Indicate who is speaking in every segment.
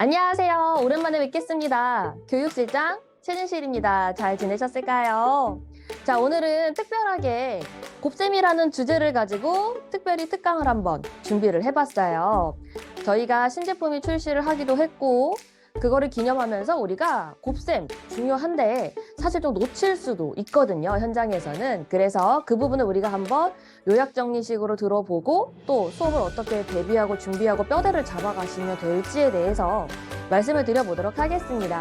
Speaker 1: 안녕하세요. 오랜만에 뵙겠습니다. 교육실장 최진실입니다. 잘 지내셨을까요? 자, 오늘은 특별하게 곱셈이라는 주제를 가지고 특별히 특강을 한번 준비를 해봤어요. 저희가 신제품이 출시를 하기도 했고, 그거를 기념하면서 우리가 곱셈 중요한데 사실 좀 놓칠 수도 있거든요, 현장에서는. 그래서 그 부분을 우리가 한번 요약정리식으로 들어보고 또 수업을 어떻게 대비하고 준비하고 뼈대를 잡아가시면 될지에 대해서 말씀을 드려보도록 하겠습니다.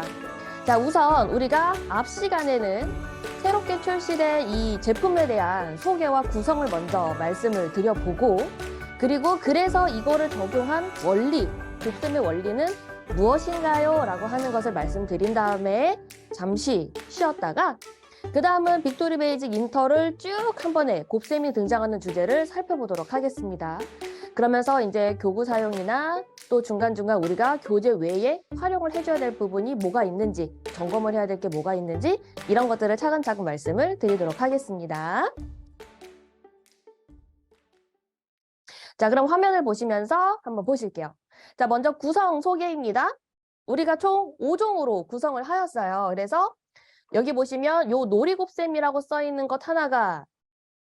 Speaker 1: 자, 우선 우리가 앞 시간에는 새롭게 출시된 이 제품에 대한 소개와 구성을 먼저 말씀을 드려보고, 그리고 그래서 이거를 적용한 원리, 곱셈의 원리는 무엇인가요? 라고 하는 것을 말씀드린 다음에 잠시 쉬었다가 그 다음은 빅토리 베이직 인터를 쭉 한 번에 곱셈이 등장하는 주제를 살펴보도록 하겠습니다. 그러면서 이제 교구 사용이나 또 중간중간 우리가 교재 외에 활용을 해줘야 될 부분이 뭐가 있는지, 점검을 해야 될 게 뭐가 있는지 이런 것들을 차근차근 말씀을 드리도록 하겠습니다. 자, 그럼 화면을 보시면서 한번 보실게요. 자, 먼저 구성 소개입니다. 우리가 총 5종으로 구성을 하였어요. 그래서 여기 보시면 요 놀이곱셈이라고 써 있는 것 하나가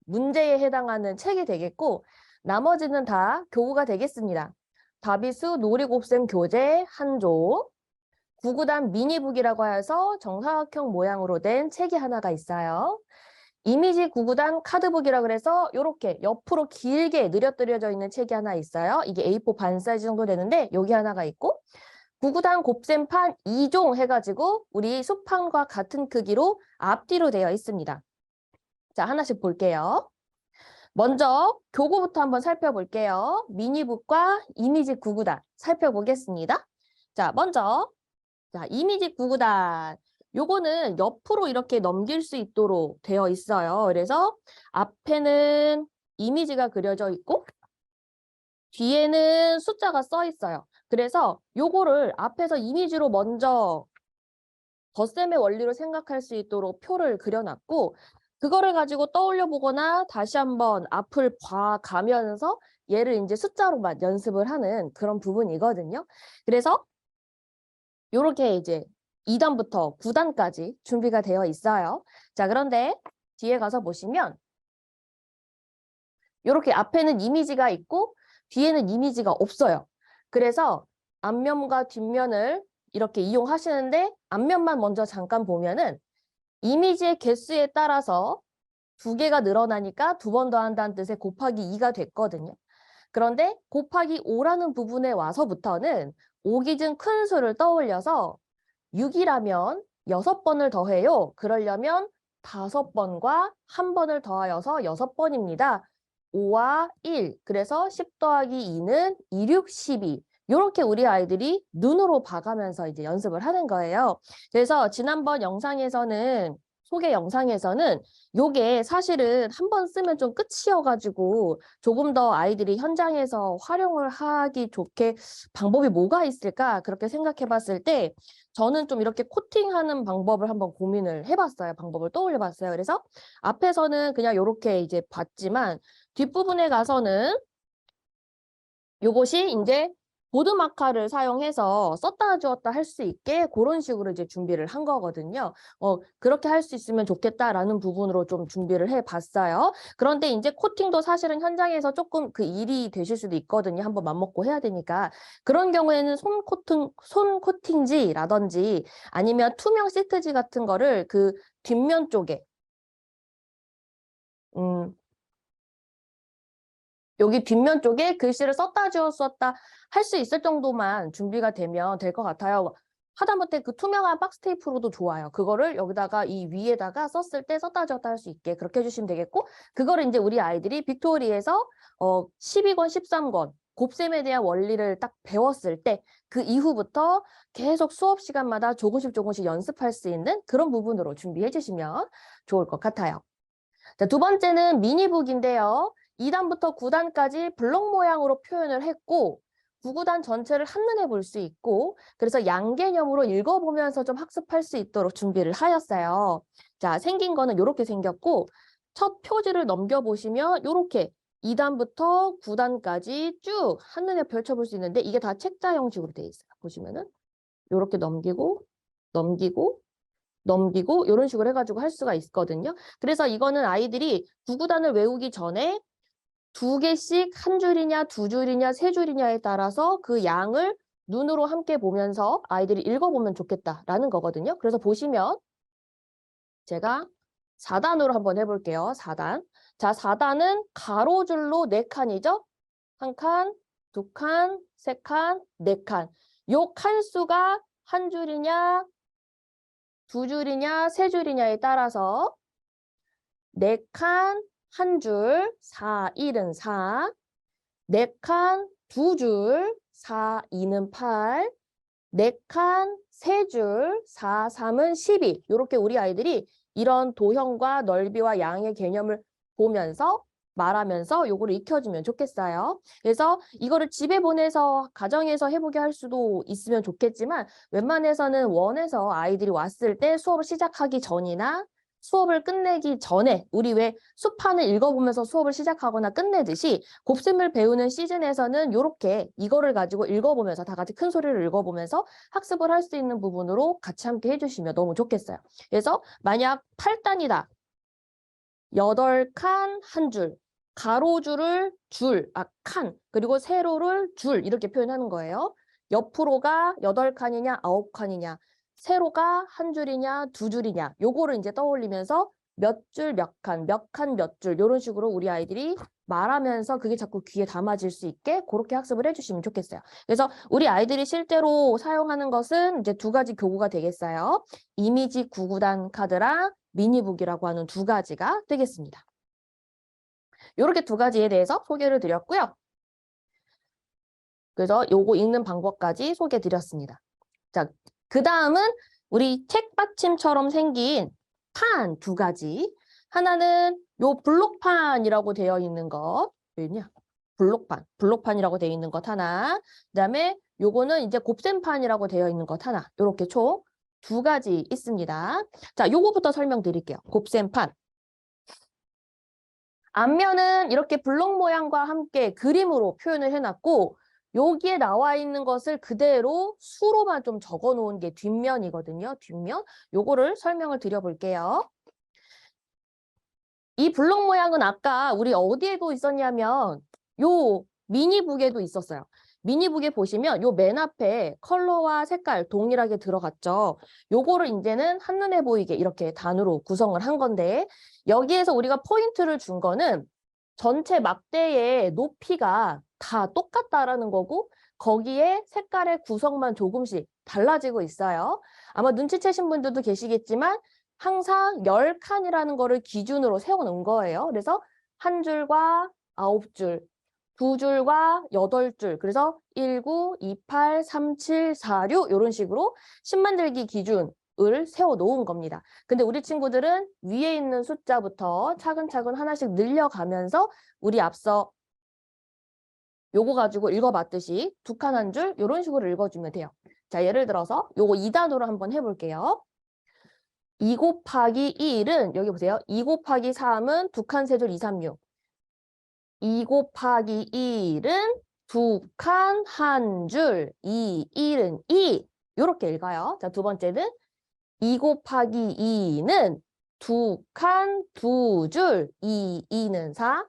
Speaker 1: 문제에 해당하는 책이 되겠고, 나머지는 다 교구가 되겠습니다. 다비수 놀이곱셈 교재 한 조, 구구단 미니북이라고 해서 정사각형 모양으로 된 책이 하나가 있어요. 이미지 구구단 카드북이라 그래서 이렇게 옆으로 길게 늘어뜨려져 있는 책이 하나 있어요. 이게 A4 반 사이즈 정도 되는데 여기 하나가 있고, 구구단 곱셈판 2종 해가지고 우리 수판과 같은 크기로 앞뒤로 되어 있습니다. 자, 하나씩 볼게요. 먼저 교구부터 한번 살펴볼게요. 미니북과 이미지 구구단 살펴보겠습니다. 자, 먼저 이미지 구구단. 요거는 옆으로 이렇게 넘길 수 있도록 되어 있어요. 그래서 앞에는 이미지가 그려져 있고 뒤에는 숫자가 써 있어요. 그래서 요거를 앞에서 이미지로 먼저 덧셈의 원리로 생각할 수 있도록 표를 그려놨고, 그거를 가지고 떠올려 보거나 다시 한번 앞을 봐가면서 얘를 이제 숫자로만 연습을 하는 그런 부분이거든요. 그래서 요렇게 이제 2단부터 9단까지 준비가 되어 있어요. 자, 그런데 뒤에 가서 보시면 요렇게 앞에는 이미지가 있고 뒤에는 이미지가 없어요. 그래서 앞면과 뒷면을 이렇게 이용하시는데, 앞면만 먼저 잠깐 보면은 이미지의 개수에 따라서 2개가 늘어나니까 2번 더 한다는 뜻의 곱하기 2가 됐거든요. 그런데 곱하기 5라는 부분에 와서부터는 5기준 큰 수를 떠올려서 6이라면 6번을 더해요. 그러려면 5번과 1번을 더하여서 6번입니다. 5와 1, 그래서 10 더하기 2는 2, 6, 12. 이렇게 우리 아이들이 눈으로 봐가면서 이제 연습을 하는 거예요. 그래서 지난번 영상에서는, 소개 영상에서는 요게 사실은 한 번 쓰면 좀 끝이어가지고 조금 더 아이들이 현장에서 활용을 하기 좋게 방법이 뭐가 있을까 그렇게 생각해 봤을 때 저는 좀 이렇게 코팅하는 방법을 한번 고민을 해봤어요. 방법을 떠올려 봤어요. 그래서 앞에서는 그냥 이렇게 이제 봤지만 뒷부분에 가서는 요것이 이제 보드마카를 사용해서 썼다 지웠다 할 수 있게 그런 식으로 이제 준비를 한 거거든요. 그렇게 할 수 있으면 좋겠다라는 부분으로 좀 준비를 해봤어요. 그런데 이제 코팅도 사실은 현장에서 조금 그 일이 되실 수도 있거든요. 한번 맘먹고 해야 되니까. 그런 경우에는 손 코팅지라든지 아니면 투명 시트지 같은 거를 그 뒷면 쪽에 여기 뒷면 쪽에 글씨를 썼다 지웠었다 할 수 있을 정도만 준비가 되면 될 것 같아요. 하다못해 그 투명한 박스 테이프로도 좋아요. 그거를 여기다가 이 위에다가 썼을 때 썼다 지웠다 할 수 있게 그렇게 해주시면 되겠고, 그거를 이제 우리 아이들이 빅토리에서 12권, 13권 곱셈에 대한 원리를 딱 배웠을 때 그 이후부터 계속 수업 시간마다 조금씩 조금씩 연습할 수 있는 그런 부분으로 준비해 주시면 좋을 것 같아요. 자, 두 번째는 미니북인데요. 2단부터 9단까지 블록 모양으로 표현을 했고 9구단 전체를 한눈에 볼 수 있고, 그래서 양개념으로 읽어보면서 좀 학습할 수 있도록 준비를 하였어요. 자, 생긴 거는 이렇게 생겼고 첫 표지를 넘겨보시면 이렇게 2단부터 9단까지 쭉 한눈에 펼쳐볼 수 있는데 이게 다 책자 형식으로 되어 있어요. 보시면은 요렇게 넘기고 넘기고 넘기고 이런 식으로 해가지고 할 수가 있거든요. 그래서 이거는 아이들이 구구단을 외우기 전에 2개씩 한 줄이냐, 2줄이냐, 3줄이냐에 따라서 그 양을 눈으로 함께 보면서 아이들이 읽어보면 좋겠다라는 거거든요. 그래서 보시면 제가 4단으로 한번 해볼게요. 4단. 자, 4단은 가로줄로 4칸이죠? 1칸, 2칸, 3칸, 4칸. 요 칸수가 한 줄이냐, 2줄이냐, 3줄이냐에 따라서 4칸, 한 줄, 4, 1은 4, 4칸, 2줄, 4, 2는 8, 4칸, 3줄, 4, 3은 12. 이렇게 우리 아이들이 이런 도형과 넓이와 양의 개념을 보면서 말하면서 요거를 익혀주면 좋겠어요. 그래서 이거를 집에 보내서 가정에서 해보게 할 수도 있으면 좋겠지만 웬만해서는 원에서 아이들이 왔을 때 수업을 시작하기 전이나 수업을 끝내기 전에 우리 왜 수판을 읽어보면서 수업을 시작하거나 끝내듯이 곱셈을 배우는 시즌에서는 이렇게 이거를 가지고 읽어보면서 다 같이 큰 소리를 읽어보면서 학습을 할 수 있는 부분으로 같이 함께 해주시면 너무 좋겠어요. 그래서 만약 8단이다. 8칸 한 줄, 가로줄을 줄, 칸, 그리고 세로를 줄 이렇게 표현하는 거예요. 옆으로가 8칸이냐 9칸이냐, 세로가 한 줄이냐 2줄이냐 요거를 이제 떠올리면서 몇 줄 몇 칸, 몇 칸 몇 줄 이런 식으로 우리 아이들이 말하면서 그게 자꾸 귀에 담아질 수 있게 그렇게 학습을 해주시면 좋겠어요. 그래서 우리 아이들이 실제로 사용하는 것은 이제 2가지 교구가 되겠어요. 이미지 구구단 카드랑 미니북이라고 하는 2가지가 되겠습니다. 이렇게 2가지에 대해서 소개를 드렸고요. 그래서 요거 읽는 방법까지 소개해 드렸습니다. 자, 그 다음은 우리 책 받침처럼 생긴 판 2가지. 하나는 요 블록판이라고 되어 있는 것. 왜냐? 블록판이라고 되어 있는 것 하나. 그다음에 요거는 이제 곱셈판이라고 되어 있는 것 하나. 요렇게 총 2가지 있습니다. 자, 요거부터 설명드릴게요. 곱셈판. 앞면은 이렇게 블록 모양과 함께 그림으로 표현을 해놨고 여기에 나와 있는 것을 그대로 수로만 좀 적어 놓은 게 뒷면이거든요. 뒷면. 요거를 설명을 드려볼게요. 이 블록 모양은 아까 우리 어디에도 있었냐면 요 미니북에도 있었어요. 미니북에 보시면 요 맨 앞에 컬러와 색깔 동일하게 들어갔죠. 요거를 이제는 한눈에 보이게 이렇게 단으로 구성을 한 건데 여기에서 우리가 포인트를 준 거는 전체 막대의 높이가 다 똑같다라는 거고 거기에 색깔의 구성만 조금씩 달라지고 있어요. 아마 눈치채신 분들도 계시겠지만 항상 10칸이라는 거를 기준으로 세워놓은 거예요. 그래서 한 줄과 9줄, 2줄과 8줄, 그래서 19, 28, 37, 46 이런 식으로 심 만들기 기준을 세워놓은 겁니다. 근데 우리 친구들은 위에 있는 숫자부터 차근차근 하나씩 늘려가면서 우리 앞서 요거 가지고 읽어봤듯이 2칸 한 줄 이런 식으로 읽어주면 돼요. 자, 예를 들어서 요거 2단으로 한번 해볼게요. 2 곱하기 1은 여기 보세요. 2 곱하기 3은 2칸 3줄 2, 3, 6. 2 곱하기 1은 2칸 한 줄 2, 1은 2. 이렇게 읽어요. 자, 2번째는 2 곱하기 2는 2칸 2줄 2, 2는 4.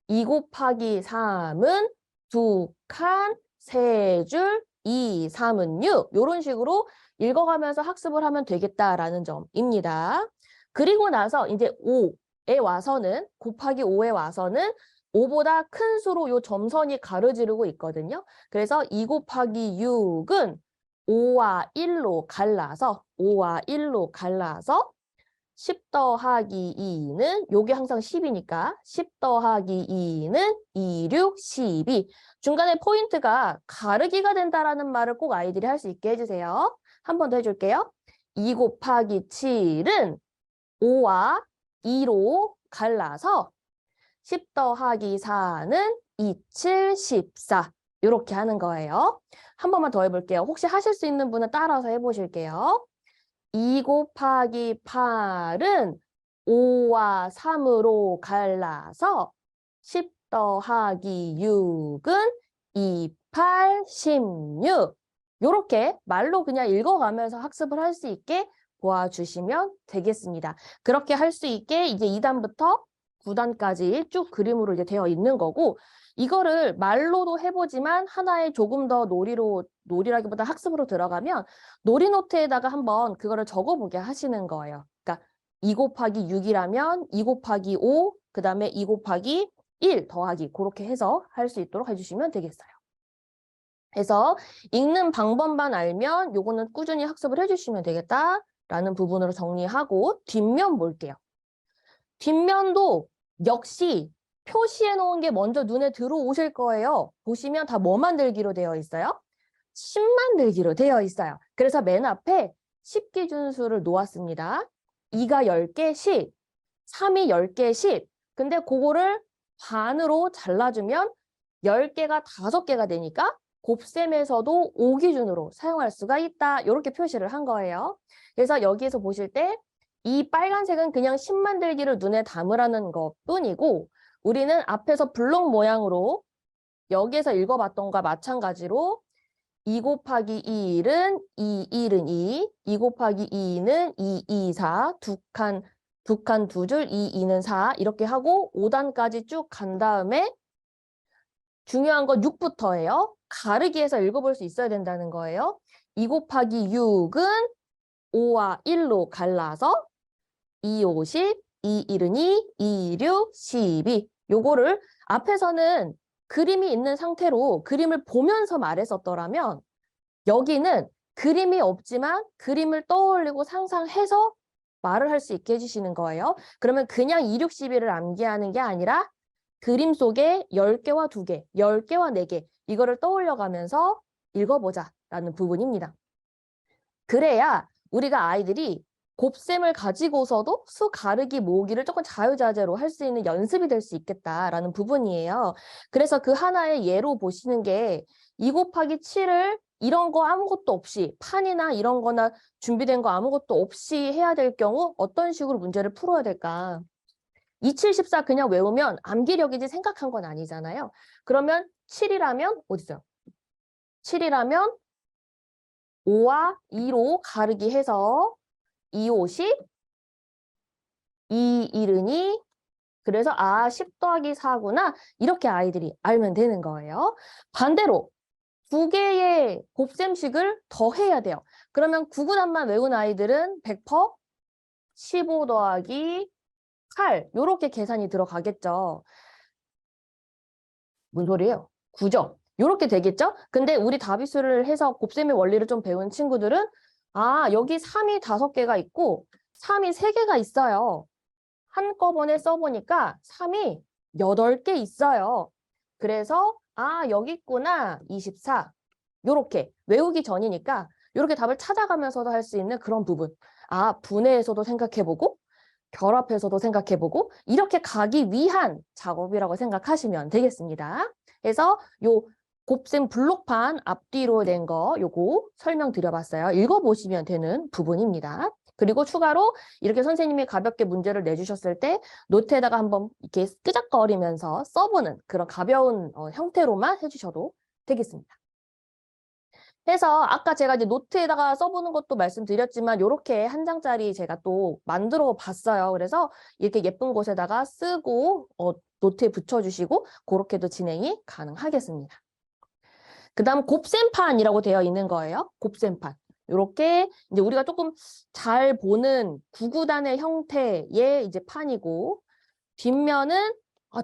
Speaker 1: 2 곱하기 3은 2칸 3줄 2, 3은 6. 이런 식으로 읽어가면서 학습을 하면 되겠다라는 점입니다. 그리고 나서 이제 5에 와서는 곱하기 5에 와서는 5보다 큰 수로 요 점선이 가로지르고 있거든요. 그래서 2 곱하기 6은 5와 1로 갈라서 10 더하기 2는 요게 항상 10이니까 10 더하기 2는 2, 6, 12. 중간에 포인트가 가르기가 된다라는 말을 꼭 아이들이 할 수 있게 해주세요. 한 번 더 해줄게요. 2 곱하기 7은 5와 2로 갈라서 10 더하기 4는 2, 7, 14. 이렇게 하는 거예요. 한 번만 더 해볼게요. 혹시 하실 수 있는 분은 따라서 해보실게요. 2 곱하기 8은 5와 3으로 갈라서 10 더하기 6은 2, 8, 16. 요렇게 말로 그냥 읽어가면서 학습을 할 수 있게 보아주시면 되겠습니다. 그렇게 할 수 있게 이제 2단부터 9단까지 쭉 그림으로 이제 되어 있는 거고, 이거를 말로도 해보지만 하나의 조금 더 놀이라기보다 학습으로 들어가면 놀이노트에다가 한번 그거를 적어보게 하시는 거예요. 그러니까 2 곱하기 6이라면 2 곱하기 5, 그 다음에 2 곱하기 1 더하기 그렇게 해서 할 수 있도록 해주시면 되겠어요. 그래서 읽는 방법만 알면 요거는 꾸준히 학습을 해주시면 되겠다라는 부분으로 정리하고 뒷면 볼게요. 뒷면도 역시 표시해 놓은 게 먼저 눈에 들어오실 거예요. 보시면 다 뭐 만들기로 되어 있어요? 10 만들기로 되어 있어요. 그래서 맨 앞에 10 기준수를 놓았습니다. 2가 10개 10, 3이 10개 10. 근데 그거를 반으로 잘라주면 10개가 5개가 되니까 곱셈에서도 5 기준으로 사용할 수가 있다. 이렇게 표시를 한 거예요. 그래서 여기에서 보실 때 이 빨간색은 그냥 10 만들기를 눈에 담으라는 것뿐이고, 우리는 앞에서 블록 모양으로 여기에서 읽어봤던 것과 마찬가지로 2 곱하기 2일은 2, 1은 2, 2 곱하기 2는 2, 2, 4, 두 칸 두 줄, 2, 2는 4 이렇게 하고 5단까지 쭉 간 다음에 중요한 건 6부터예요. 가르기해서 읽어볼 수 있어야 된다는 거예요. 2 곱하기 6은 5와 1로 갈라서 2, 5, 10, 2, 1은 2, 2, 6, 12. 요거를 앞에서는 그림이 있는 상태로 그림을 보면서 말했었더라면 여기는 그림이 없지만 그림을 떠올리고 상상해서 말을 할 수 있게 해주시는 거예요. 그러면 그냥 2, 6, 12를 암기하는 게 아니라 그림 속에 10개와 2개, 10개와 4개 이거를 떠올려가면서 읽어보자라는 부분입니다. 그래야 우리가 아이들이 곱셈을 가지고서도 수 가르기 모으기를 조금 자유자재로 할 수 있는 연습이 될 수 있겠다라는 부분이에요. 그래서 그 하나의 예로 보시는 게 2 곱하기 7을 이런 거 아무것도 없이 판이나 이런 거나 준비된 거 아무것도 없이 해야 될 경우 어떤 식으로 문제를 풀어야 될까? 2, 7, 14 그냥 외우면 암기력이지 생각한 건 아니잖아요. 그러면 7이라면 어디 있어요? 7이라면 5와 2로 가르기 해서 2, 5, 10, 2, 1은 2, 그래서 10 더하기 4구나 이렇게 아이들이 알면 되는 거예요. 반대로 2개의 곱셈식을 더 해야 돼요. 그러면 9구단만 외운 아이들은 100% 15 더하기 8 이렇게 계산이 들어가겠죠. 뭔 소리예요? 9죠. 이렇게 되겠죠? 근데 우리 다비수를 해서 곱셈의 원리를 좀 배운 친구들은 여기 3이 5개가 있고 3이 3개가 있어요. 한꺼번에 써보니까 3이 8개 있어요. 그래서 여기 있구나 24. 요렇게 외우기 전이니까 이렇게 답을 찾아가면서도 할 수 있는 그런 부분. 분해에서도 생각해보고 결합해서도 생각해보고 이렇게 가기 위한 작업이라고 생각하시면 되겠습니다. 그래서 요 곱셈 블록판 앞뒤로 낸 거 요거 설명드려봤어요. 읽어보시면 되는 부분입니다. 그리고 추가로 이렇게 선생님이 가볍게 문제를 내주셨을 때 노트에다가 한번 이렇게 끄적거리면서 써보는 그런 가벼운 형태로만 해주셔도 되겠습니다. 해서 아까 제가 이제 노트에다가 써보는 것도 말씀드렸지만 이렇게 한 장짜리 제가 또 만들어 봤어요. 그래서 이렇게 예쁜 곳에다가 쓰고 노트에 붙여주시고 그렇게도 진행이 가능하겠습니다. 그 다음 곱셈판이라고 되어 있는 거예요. 곱셈판. 이렇게 이제 우리가 조금 잘 보는 9구단의 형태의 이제 판이고 뒷면은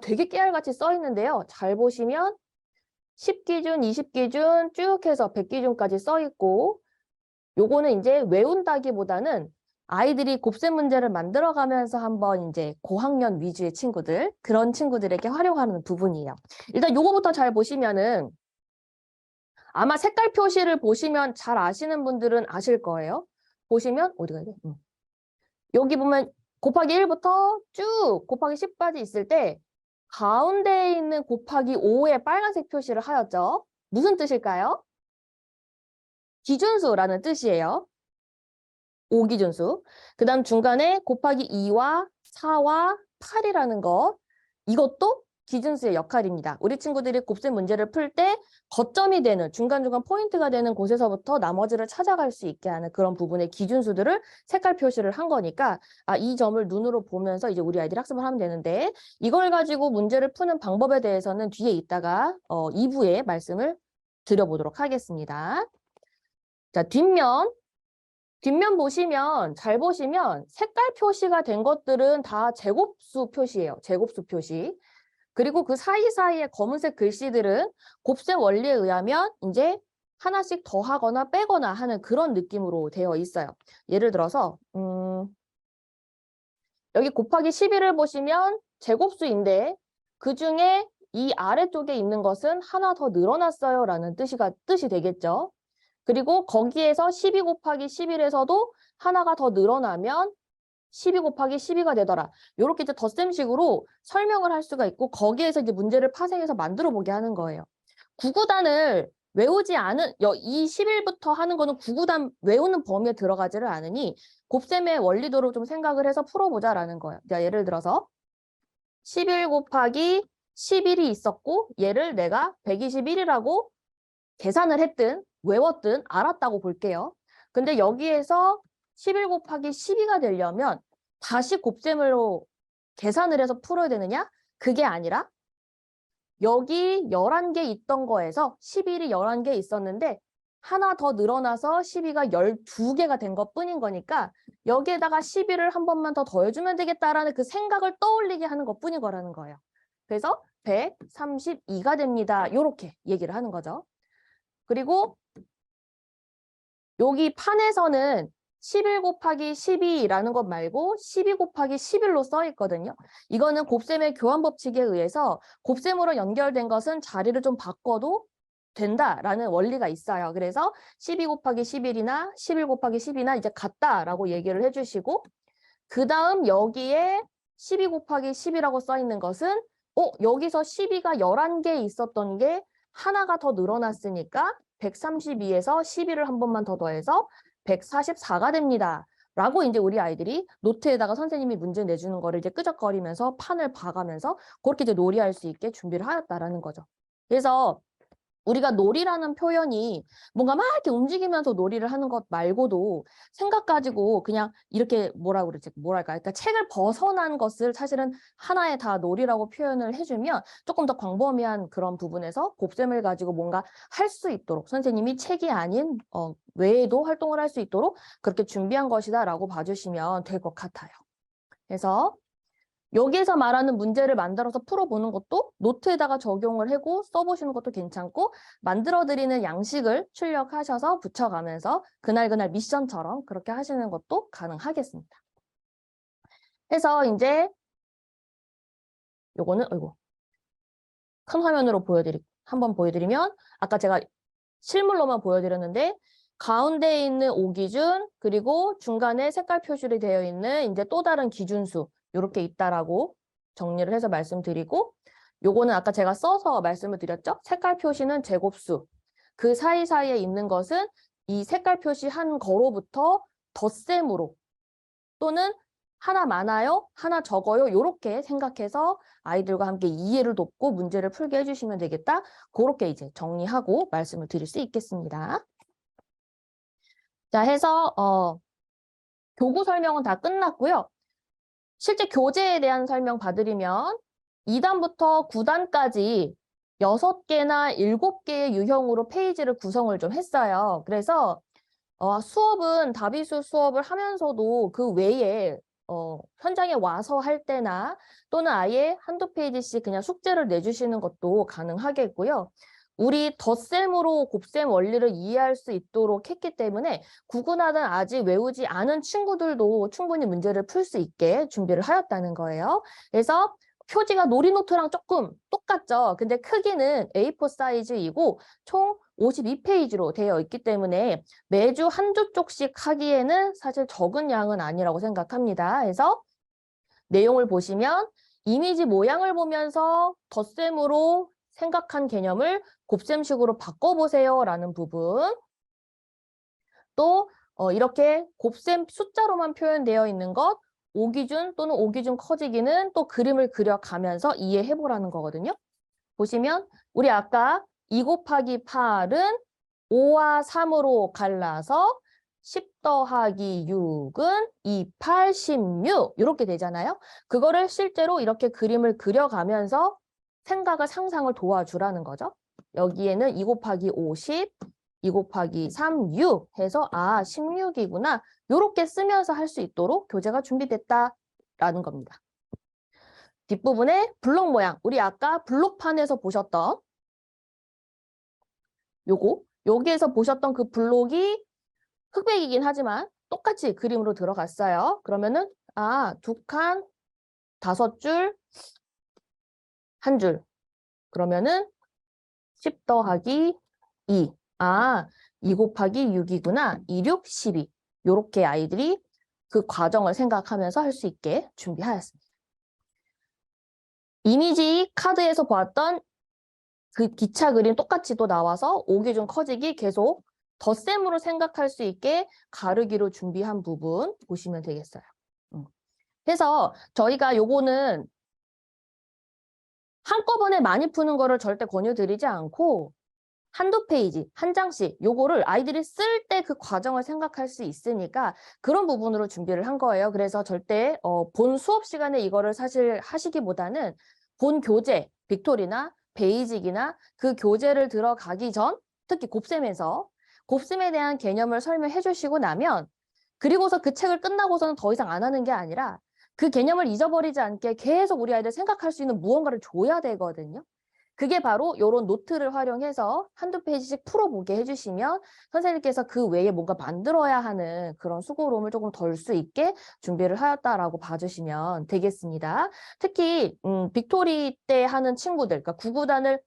Speaker 1: 되게 깨알같이 써 있는데요. 잘 보시면 10기준, 20기준 쭉 해서 100기준까지 써 있고 요거는 이제 외운다기보다는 아이들이 곱셈 문제를 만들어가면서 한번 이제 고학년 위주의 친구들, 그런 친구들에게 활용하는 부분이에요. 일단 요거부터 잘 보시면은 아마 색깔 표시를 보시면 잘 아시는 분들은 아실 거예요. 보시면 어디 가야 돼? 여기 보면 곱하기 1부터 쭉 곱하기 10까지 있을 때 가운데에 있는 곱하기 5에 빨간색 표시를 하였죠. 무슨 뜻일까요? 기준수라는 뜻이에요. 5기준수. 그 다음 중간에 곱하기 2와 4와 8이라는 거. 이것도 기준수의 역할입니다. 우리 친구들이 곱셈 문제를 풀 때 거점이 되는 중간중간 포인트가 되는 곳에서부터 나머지를 찾아갈 수 있게 하는 그런 부분의 기준수들을 색깔 표시를 한 거니까 이 점을 눈으로 보면서 이제 우리 아이들이 학습을 하면 되는데 이걸 가지고 문제를 푸는 방법에 대해서는 뒤에 있다가 2부에 말씀을 드려보도록 하겠습니다. 자, 뒷면 보시면 잘 보시면 색깔 표시가 된 것들은 다 제곱수 표시예요. 제곱수 표시. 그리고 그 사이사이에 검은색 글씨들은 곱셈 원리에 의하면 이제 하나씩 더하거나 빼거나 하는 그런 느낌으로 되어 있어요. 예를 들어서 여기 곱하기 11을 보시면 제곱수인데 그중에 이 아래쪽에 있는 것은 하나 더 늘어났어요 라는 뜻이 되겠죠. 그리고 거기에서 12 곱하기 11에서도 하나가 더 늘어나면 12 곱하기 12가 되더라. 이렇게 이제 덧셈식으로 설명을 할 수가 있고 거기에서 이제 문제를 파생해서 만들어 보게 하는 거예요. 구구단을 외우지 않은 이 11부터 하는 거는 구구단 외우는 범위에 들어가지를 않으니 곱셈의 원리도로 좀 생각을 해서 풀어보자라는 거예요. 자, 예를 들어서 11 곱하기 11이 있었고 얘를 내가 121이라고 계산을 했든 외웠든 알았다고 볼게요. 근데 여기에서 11 곱하기 12가 되려면 다시 곱셈으로 계산을 해서 풀어야 되느냐? 그게 아니라 여기 11개 있던 거에서 11이 11개 있었는데 하나 더 늘어나서 12가 12개가 된 것뿐인 거니까 여기에다가 11을 한 번만 더 더해주면 되겠다라는 그 생각을 떠올리게 하는 것뿐인 거라는 거예요. 그래서 132가 됩니다. 이렇게 얘기를 하는 거죠. 그리고 여기 판에서는 11 곱하기 12라는 것 말고 12 곱하기 11로 써 있거든요. 이거는 곱셈의 교환 법칙에 의해서 곱셈으로 연결된 것은 자리를 좀 바꿔도 된다라는 원리가 있어요. 그래서 12 곱하기 11이나 11 곱하기 10이나 이제 같다라고 얘기를 해주시고 그 다음 여기에 12 곱하기 10이라고 써 있는 것은 여기서 12가 11개 있었던 게 하나가 더 늘어났으니까 132에서 12를 한 번만 더 더해서 144가 됩니다. 라고 이제 우리 아이들이 노트에다가 선생님이 문제 내주는 거를 이제 끄적거리면서 판을 봐가면서 그렇게 이제 놀이할 수 있게 준비를 하였다라는 거죠. 그래서 우리가 놀이라는 표현이 뭔가 막 이렇게 움직이면서 놀이를 하는 것 말고도 생각 가지고 그냥 이렇게 뭐랄까 그러니까 책을 벗어난 것을 사실은 하나의 다 놀이라고 표현을 해주면 조금 더 광범위한 그런 부분에서 곱셈을 가지고 뭔가 할 수 있도록 선생님이 책이 아닌 외에도 활동을 할 수 있도록 그렇게 준비한 것이다라고 봐주시면 될 것 같아요. 그래서 여기에서 말하는 문제를 만들어서 풀어보는 것도 노트에다가 적용을 하고 써보시는 것도 괜찮고 만들어드리는 양식을 출력하셔서 붙여가면서 그날 미션처럼 그렇게 하시는 것도 가능하겠습니다. 해서 이제 요거는 큰 화면으로 한번 보여드리면 아까 제가 실물로만 보여드렸는데 가운데에 있는 오기준 그리고 중간에 색깔 표시로 되어 있는 이제 또 다른 기준수 이렇게 있다라고 정리를 해서 말씀드리고 요거는 아까 제가 써서 말씀을 드렸죠. 색깔 표시는 제곱수. 그 사이사이에 있는 것은 이 색깔 표시한 거로부터 덧셈으로 또는 하나 많아요, 하나 적어요 이렇게 생각해서 아이들과 함께 이해를 돕고 문제를 풀게 해주시면 되겠다. 그렇게 이제 정리하고 말씀을 드릴 수 있겠습니다. 자, 해서 교구 설명은 다 끝났고요. 실제 교재에 대한 설명 봐드리면 2단부터 9단까지 6개나 7개의 유형으로 페이지를 구성을 좀 했어요. 그래서 수업은 다비수 수업을 하면서도 그 외에 현장에 와서 할 때나 또는 아예 한두 페이지씩 그냥 숙제를 내주시는 것도 가능하겠고요. 우리 덧셈으로 곱셈 원리를 이해할 수 있도록 했기 때문에 구구단은 아직 외우지 않은 친구들도 충분히 문제를 풀 수 있게 준비를 하였다는 거예요. 그래서 표지가 놀이노트랑 조금 똑같죠. 근데 크기는 A4 사이즈이고 총 52페이지로 되어 있기 때문에 매주 한두 쪽씩 하기에는 사실 적은 양은 아니라고 생각합니다. 그래서 내용을 보시면 이미지 모양을 보면서 덧셈으로 생각한 개념을 곱셈식으로 바꿔보세요 라는 부분 또 이렇게 곱셈 숫자로만 표현되어 있는 것 오기준 또는 오기준 커지기는 또 그림을 그려가면서 이해해보라는 거거든요. 보시면 우리 아까 2 곱하기 8은 5와 3으로 갈라서 10 더하기 6은 2, 8, 16 이렇게 되잖아요. 그거를 실제로 이렇게 그림을 그려가면서 생각을 상상을 도와주라는 거죠. 여기에는 2 곱하기 5, 10, 2 곱하기 3, 6 해서 16이구나. 이렇게 쓰면서 할 수 있도록 교재가 준비됐다라는 겁니다. 뒷부분에 블록 모양, 우리 아까 블록판에서 보셨던 여기에서 보셨던 그 블록이 흑백이긴 하지만 똑같이 그림으로 들어갔어요. 그러면은 2칸, 5줄, 1줄. 그러면은 10 더하기 2. 2 곱하기 6이구나. 2, 6, 12. 요렇게 아이들이 그 과정을 생각하면서 할 수 있게 준비하였습니다. 이미지 카드에서 보았던 그 기차 그림 똑같이 또 나와서 오기준 커지기 계속 덧셈으로 생각할 수 있게 가르기로 준비한 부분 보시면 되겠어요. 그래서 저희가 요거는 한꺼번에 많이 푸는 거를 절대 권유드리지 않고 한두 페이지, 한 장씩 요거를 아이들이 쓸 때 그 과정을 생각할 수 있으니까 그런 부분으로 준비를 한 거예요. 그래서 절대 본 수업 시간에 이거를 사실 하시기보다는 본 교재, 빅토리나 베이직이나 그 교재를 들어가기 전, 특히 곱셈에서 곱셈에 대한 개념을 설명해 주시고 나면 그리고서 그 책을 끝나고서는 더 이상 안 하는 게 아니라 그 개념을 잊어버리지 않게 계속 우리 아이들 생각할 수 있는 무언가를 줘야 되거든요. 그게 바로 이런 노트를 활용해서 한두 페이지씩 풀어보게 해주시면 선생님께서 그 외에 뭔가 만들어야 하는 그런 수고로움을 조금 덜 수 있게 준비를 하였다라고 봐주시면 되겠습니다. 특히 빅토리 때 하는 친구들, 그러니까 구구단을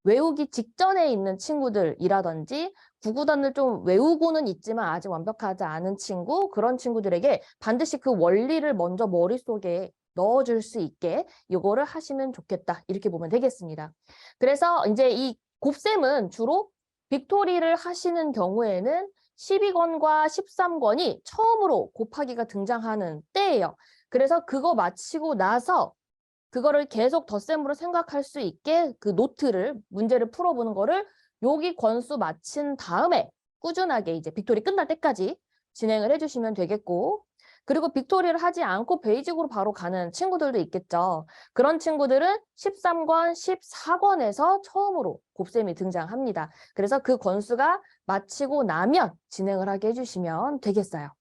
Speaker 1: 외우기 직전에 있는 친구들이라든지 구구단을 좀 외우고는 있지만 아직 완벽하지 않은 친구, 그런 친구들에게 반드시 그 원리를 먼저 머릿속에 넣어줄 수 있게 이거를 하시면 좋겠다. 이렇게 보면 되겠습니다. 그래서 이제 이 곱셈은 주로 빅토리를 하시는 경우에는 12권과 13권이 처음으로 곱하기가 등장하는 때예요. 그래서 그거 마치고 나서 그거를 계속 덧셈으로 생각할 수 있게 그 노트를 문제를 풀어보는 거를 여기 권수 마친 다음에 꾸준하게 이제 빅토리 끝날 때까지 진행을 해주시면 되겠고, 그리고 빅토리를 하지 않고 베이직으로 바로 가는 친구들도 있겠죠. 그런 친구들은 13권, 14권에서 처음으로 곱셈이 등장합니다. 그래서 그 권수가 마치고 나면 진행을 하게 해주시면 되겠어요.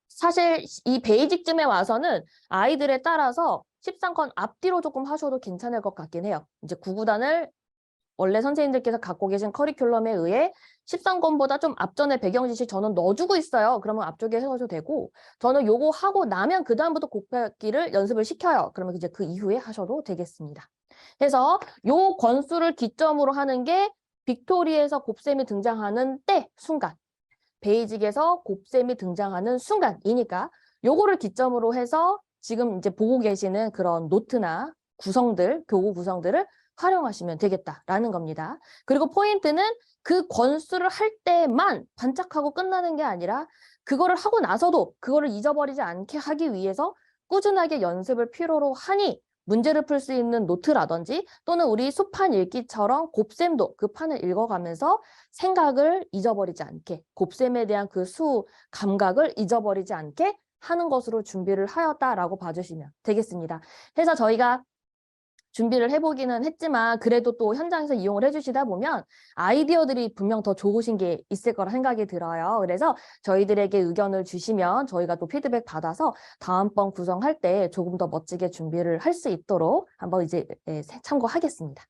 Speaker 1: 사실 이 베이직쯤에 와서는 아이들에 따라서 13권 앞뒤로 조금 하셔도 괜찮을 것 같긴 해요. 이제 구구단을 원래 선생님들께서 갖고 계신 커리큘럼에 의해 13권보다 좀 앞전에 배경 지시 저는 넣어주고 있어요. 그러면 앞쪽에 해셔도 되고, 저는 요거 하고 나면 그 다음부터 곱하기를 연습을 시켜요. 그러면 이제 그 이후에 하셔도 되겠습니다. 그래서 요 권수를 기점으로 하는 게 빅토리에서 곱셈이 등장하는 때 순간, 베이직에서 곱셈이 등장하는 순간이니까 요거를 기점으로 해서 지금 이제 보고 계시는 그런 노트나 구성들, 교구 구성들을 활용하시면 되겠다라는 겁니다. 그리고 포인트는 그 권수를 할 때만 반짝하고 끝나는 게 아니라 그거를 하고 나서도 그거를 잊어버리지 않게 하기 위해서 꾸준하게 연습을 필요로 하니 문제를 풀 수 있는 노트라든지 또는 우리 수판 읽기처럼 곱셈도 그 판을 읽어가면서 생각을 잊어버리지 않게, 곱셈에 대한 그 수 감각을 잊어버리지 않게 하는 것으로 준비를 하였다라고 봐주시면 되겠습니다. 그래서 저희가 준비를 해보기는 했지만 그래도 또 현장에서 이용을 해주시다 보면 아이디어들이 분명 더 좋으신 게 있을 거라 생각이 들어요. 그래서 저희들에게 의견을 주시면 저희가 또 피드백 받아서 다음번 구성할 때 조금 더 멋지게 준비를 할 수 있도록 한번 이제 참고하겠습니다.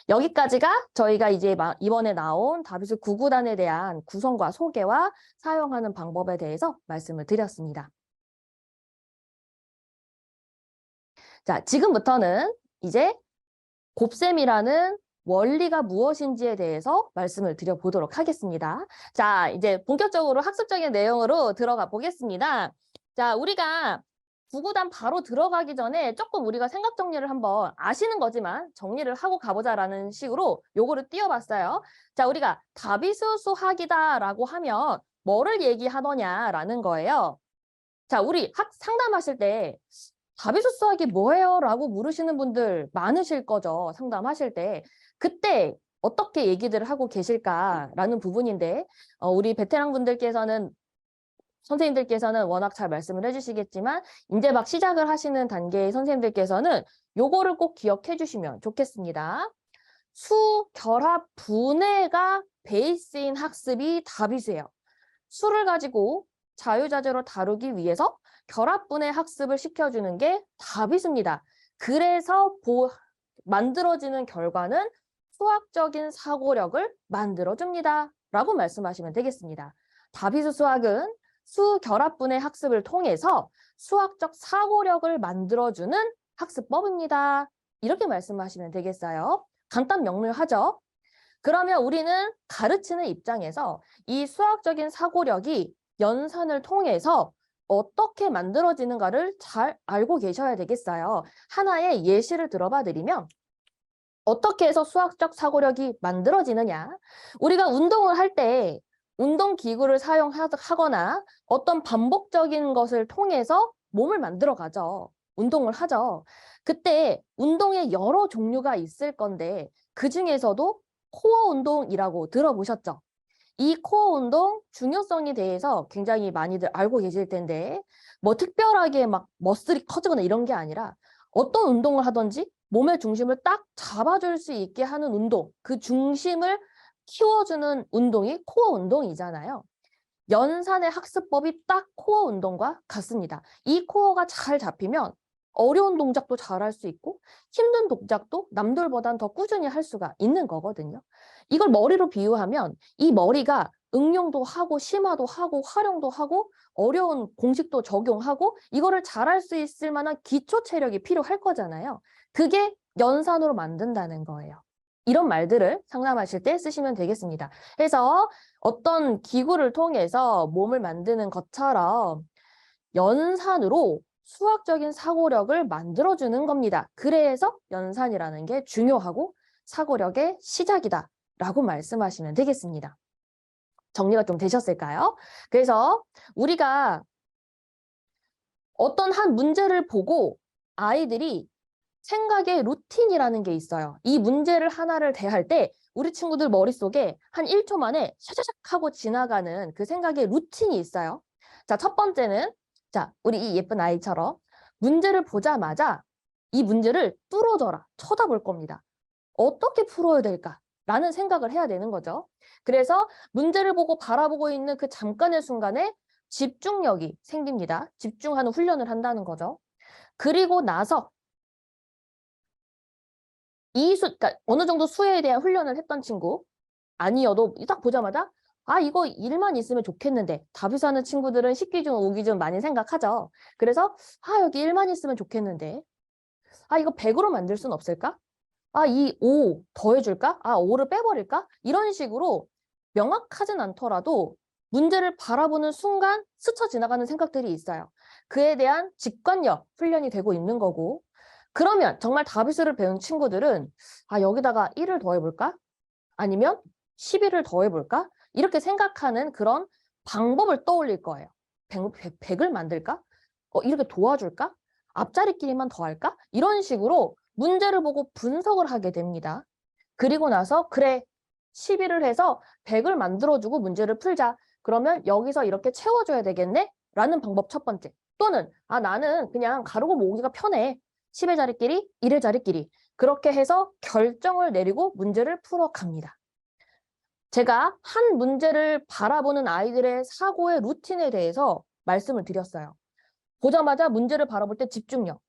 Speaker 1: 여기까지가 저희가 이제 이번에 나온 다비스 9구단에 대한 구성과 소개와 사용하는 방법에 대해서 말씀을 드렸습니다. 자, 지금부터는 이제 곱셈이라는 원리가 무엇인지에 대해서 말씀을 드려보도록 하겠습니다. 자, 이제 본격적으로 학습적인 내용으로 들어가 보겠습니다. 자, 우리가 9구단 바로 들어가기 전에 조금 우리가 생각 정리를 한번 아시는 거지만 정리를 하고 가보자라는 식으로 요거를 띄워봤어요. 자, 우리가 다비스 수학이다라고 하면 뭐를 얘기하더냐라는 거예요. 자, 우리 상담하실 때 다비수 수학이 뭐예요? 라고 물으시는 분들 많으실 거죠. 상담하실 때. 그때 어떻게 얘기들을 하고 계실까라는 부분인데 우리 베테랑 분들께서는 선생님들께서는 워낙 잘 말씀을 해주시겠지만 이제 막 시작을 하시는 단계의 선생님들께서는 요거를 꼭 기억해 주시면 좋겠습니다. 수, 결합, 분해가 베이스인 학습이 다비수예요. 수를 가지고 자유자재로 다루기 위해서 결합분해 학습을 시켜주는 게 다비수입니다. 그래서 만들어지는 결과는 수학적인 사고력을 만들어줍니다. 라고 말씀하시면 되겠습니다. 다비수 수학은 수 결합분해 학습을 통해서 수학적 사고력을 만들어주는 학습법입니다. 이렇게 말씀하시면 되겠어요. 간단 명료하죠? 그러면 우리는 가르치는 입장에서 이 수학적인 사고력이 연산을 통해서 어떻게 만들어지는가를 잘 알고 계셔야 되겠어요. 하나의 예시를 들어봐 드리면 어떻게 해서 수학적 사고력이 만들어지느냐? 우리가 운동을 할 때 운동기구를 사용하거나 어떤 반복적인 것을 통해서 몸을 만들어 가죠. 운동을 하죠. 그때 운동에 여러 종류가 있을 건데 그중에서도 코어 운동이라고 들어보셨죠? 이 코어 운동 중요성에 대해서 굉장히 많이들 알고 계실 텐데 뭐 특별하게 막 머슬이 커지거나 이런 게 아니라 어떤 운동을 하든지 몸의 중심을 딱 잡아줄 수 있게 하는 운동, 그 중심을 키워주는 운동이 코어 운동이잖아요. 연산의 학습법이 딱 코어 운동과 같습니다. 이 코어가 잘 잡히면 어려운 동작도 잘 할 수 있고 힘든 동작도 남들보단 더 꾸준히 할 수가 있는 거거든요. 이걸 머리로 비유하면 이 머리가 응용도 하고 심화도 하고 활용도 하고 어려운 공식도 적용하고 이거를 잘할 수 있을 만한 기초 체력이 필요할 거잖아요. 그게 연산으로 만든다는 거예요. 이런 말들을 상담하실 때 쓰시면 되겠습니다. 그래서 어떤 기구를 통해서 몸을 만드는 것처럼 연산으로 수학적인 사고력을 만들어주는 겁니다. 그래서 연산이라는 게 중요하고 사고력의 시작이다 라고 말씀하시면 되겠습니다. 정리가 좀 되셨을까요? 그래서 우리가 어떤 한 문제를 보고 아이들이 생각의 루틴이라는 게 있어요. 이 문제를 하나를 대할 때 우리 친구들 머릿속에 한 1초 만에 샤샤샥 하고 지나가는 그 생각의 루틴이 있어요. 자, 첫 번째는 자, 우리 이 예쁜 아이처럼 문제를 보자마자 이 문제를 뚫어져라 쳐다볼 겁니다. 어떻게 풀어야 될까라는 생각을 해야 되는 거죠. 그래서 문제를 보고 바라보고 있는 그 잠깐의 순간에 집중력이 생깁니다. 집중하는 훈련을 한다는 거죠. 그리고 나서 그러니까 어느 정도 수에 대한 훈련을 했던 친구 아니어도 딱 보자마자 아 이거 일만 있으면 좋겠는데 다비수 하는 친구들은 식기준, 오기준 많이 생각하죠. 그래서 아 여기 일만 있으면 좋겠는데 아 이거 100으로 만들 수는 없을까? 아 이 5 더해줄까? 아 5를 빼버릴까? 이런 식으로 명확하진 않더라도 문제를 바라보는 순간 스쳐 지나가는 생각들이 있어요. 그에 대한 직관력 훈련이 되고 있는 거고 그러면 정말 다비수를 배운 친구들은 아 여기다가 1을 더해볼까? 아니면 11을 더해볼까? 이렇게 생각하는 그런 방법을 떠올릴 거예요. 100을 만들까? 이렇게 도와줄까? 앞자리끼리만 더할까? 이런 식으로 문제를 보고 분석을 하게 됩니다. 그리고 나서 그래 11을 해서 100을 만들어주고 문제를 풀자. 그러면 여기서 이렇게 채워줘야 되겠네? 라는 방법 첫 번째. 또는 아 나는 그냥 가르고 모으기가 편해. 10의 자리끼리, 1의 자리끼리. 그렇게 해서 결정을 내리고 문제를 풀어갑니다. 제가 한 문제를 바라보는 아이들의 사고의 루틴에 대해서 말씀을 드렸어요. 보자마자 문제를 바라볼 때 집중력.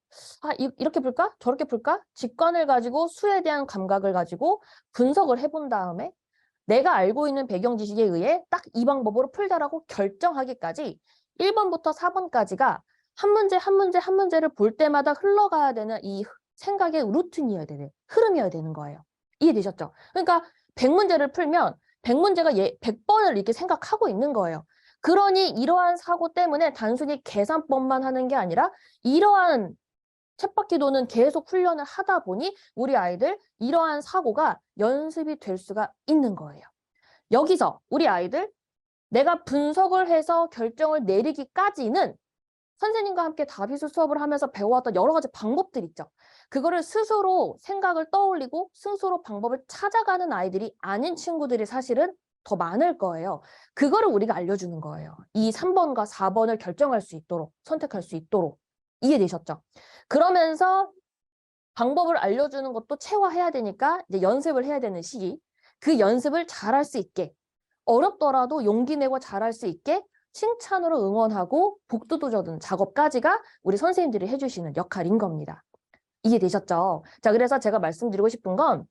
Speaker 1: 아, 이렇게 풀까? 저렇게 풀까? 직관을 가지고 수에 대한 감각을 가지고 분석을 해본 다음에 내가 알고 있는 배경 지식에 의해 딱 이 방법으로 풀자라고 결정하기까지 1번부터 4번까지가 한 문제 한 문제 한 문제를 볼 때마다 흘러가야 되는 이 생각의 루틴이어야 되는 흐름이어야 되는 거예요. 이해되셨죠? 그러니까 100문제를 풀면 100문제가 100번을 이렇게 생각하고 있는 거예요. 그러니 이러한 사고 때문에 단순히 계산법만 하는 게 아니라 이러한 쳇바퀴 도는 계속 훈련을 하다 보니 우리 아이들 이러한 사고가 연습이 될 수가 있는 거예요. 여기서 우리 아이들 내가 분석을 해서 결정을 내리기까지는 선생님과 함께 다비수 수업을 하면서 배워왔던 여러 가지 방법들 있죠. 그거를 스스로 생각을 떠올리고 스스로 방법을 찾아가는 아이들이 아닌 친구들이 사실은 더 많을 거예요. 그거를 우리가 알려주는 거예요. 이 3번과 4번을 결정할 수 있도록, 선택할 수 있도록. 이해되셨죠? 그러면서 방법을 알려주는 것도 체화해야 되니까 이제 연습을 해야 되는 시기. 그 연습을 잘할 수 있게, 어렵더라도 용기 내고 잘할 수 있게 칭찬으로 응원하고 복도도 줘주는 작업까지가 우리 선생님들이 해주시는 역할인 겁니다. 이해되셨죠? 자, 그래서 제가 말씀드리고 싶은 건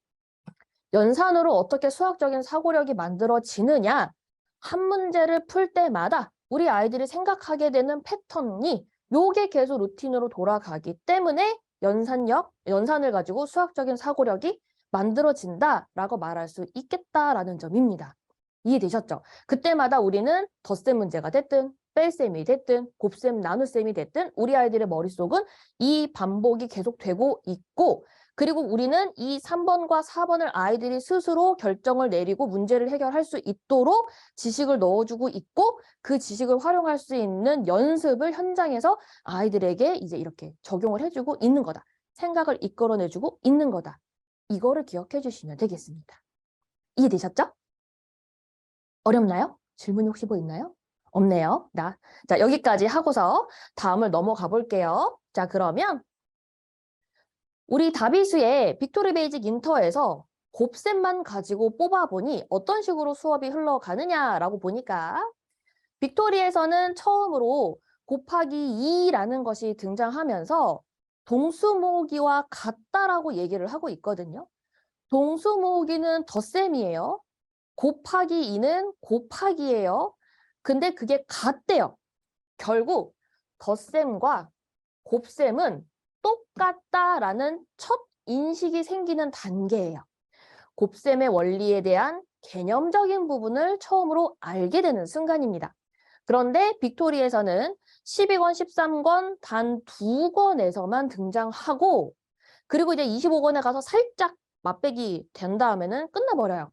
Speaker 1: 연산으로 어떻게 수학적인 사고력이 만들어지느냐, 한 문제를 풀 때마다 우리 아이들이 생각하게 되는 패턴이 요게 계속 루틴으로 돌아가기 때문에 연산을 가지고 수학적인 사고력이 만들어진다라고 말할 수 있겠다라는 점입니다. 이해되셨죠? 그때마다 우리는 덧셈 문제가 됐든 뺄셈이 됐든 곱셈 나눗셈이 됐든 우리 아이들의 머릿속은 이 반복이 계속되고 있고, 그리고 우리는 이 3번과 4번을 아이들이 스스로 결정을 내리고 문제를 해결할 수 있도록 지식을 넣어주고 있고, 그 지식을 활용할 수 있는 연습을 현장에서 아이들에게 이제 이렇게 적용을 해주고 있는 거다. 생각을 이끌어내주고 있는 거다. 이거를 기억해 주시면 되겠습니다. 이해되셨죠? 어렵나요? 질문이 혹시 뭐 있나요? 없네요. 자, 여기까지 하고서 다음을 넘어가 볼게요. 자, 그러면 우리 다비수의 빅토리 베이직 인터에서 곱셈만 가지고 뽑아보니 어떤 식으로 수업이 흘러가느냐라고 보니까 빅토리에서는 처음으로 곱하기 2라는 것이 등장하면서 동수모으기와 같다라고 얘기를 하고 있거든요. 동수모으기는 덧셈이에요. 곱하기 2는 곱하기예요. 근데 그게 같대요. 결국 덧셈과 곱셈은 똑같다라는 첫 인식이 생기는 단계예요. 곱셈의 원리에 대한 개념적인 부분을 처음으로 알게 되는 순간입니다. 그런데 빅토리에서는 12권, 13권 단 2권에서만 등장하고, 그리고 이제 25권에 가서 살짝 맛배기 된 다음에는 끝나버려요.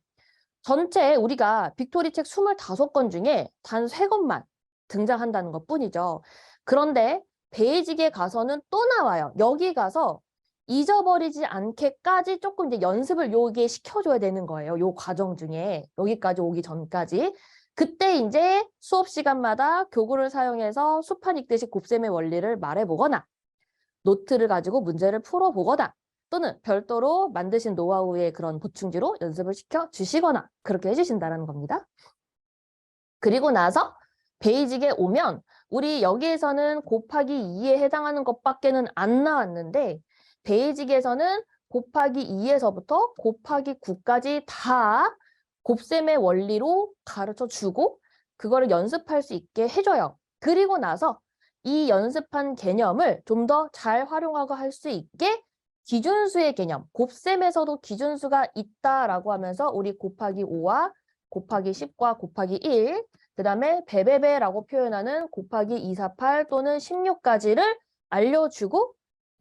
Speaker 1: 전체 우리가 빅토리 책 25권 중에 단 3권만 등장한다는 것 뿐이죠. 그런데 베이직에 가서는 또 나와요. 여기 가서 잊어버리지 않게까지 조금 이제 연습을 요게 시켜줘야 되는 거예요. 요 과정 중에 여기까지 오기 전까지. 그때 이제 수업 시간마다 교구를 사용해서 수판 읽듯이 곱셈의 원리를 말해보거나 노트를 가지고 문제를 풀어보거나 또는 별도로 만드신 노하우의 그런 보충지로 연습을 시켜주시거나 그렇게 해주신다는 겁니다. 그리고 나서 베이직에 오면 우리 여기에서는 곱하기 2에 해당하는 것밖에는 안 나왔는데 베이직에서는 곱하기 2에서부터 곱하기 9까지 다 곱셈의 원리로 가르쳐주고 그거를 연습할 수 있게 해줘요. 그리고 나서 이 연습한 개념을 좀 더 잘 활용하고 할 수 있게 기준수의 개념, 곱셈에서도 기준수가 있다라고 하면서 우리 곱하기 5와 곱하기 10과 곱하기 1, 그 다음에 베베베라고 표현하는 곱하기 248 또는 16까지를 알려주고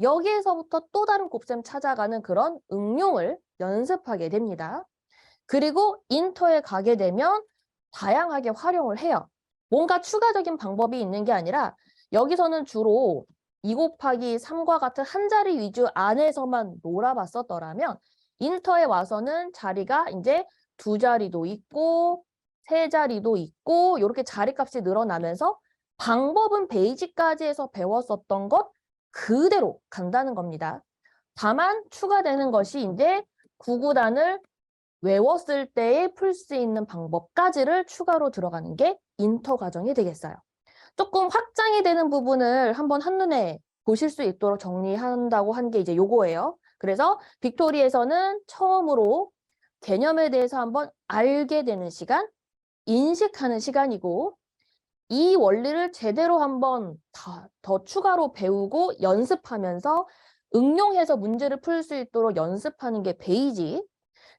Speaker 1: 여기에서부터 또 다른 곱셈 찾아가는 그런 응용을 연습하게 됩니다. 그리고 인터에 가게 되면 다양하게 활용을 해요. 뭔가 추가적인 방법이 있는 게 아니라 여기서는 주로 2 곱하기 3과 같은 한 자리 위주 안에서만 놀아봤었더라면 인터에 와서는 자리가 이제 2자리도 있고 3자리도 있고 이렇게 자리값이 늘어나면서 방법은 베이직까지 해서 배웠었던 것 그대로 간다는 겁니다. 다만 추가되는 것이 이제 구구단을 외웠을 때에 풀 수 있는 방법까지를 추가로 들어가는 게 인터 과정이 되겠어요. 조금 확장이 되는 부분을 한번 한눈에 보실 수 있도록 정리한다고 한 게 이제 요거예요. 그래서 빅토리에서는 처음으로 개념에 대해서 한번 알게 되는 시간, 인식하는 시간이고 이 원리를 제대로 한번 더 추가로 배우고 연습하면서 응용해서 문제를 풀 수 있도록 연습하는 게 베이직.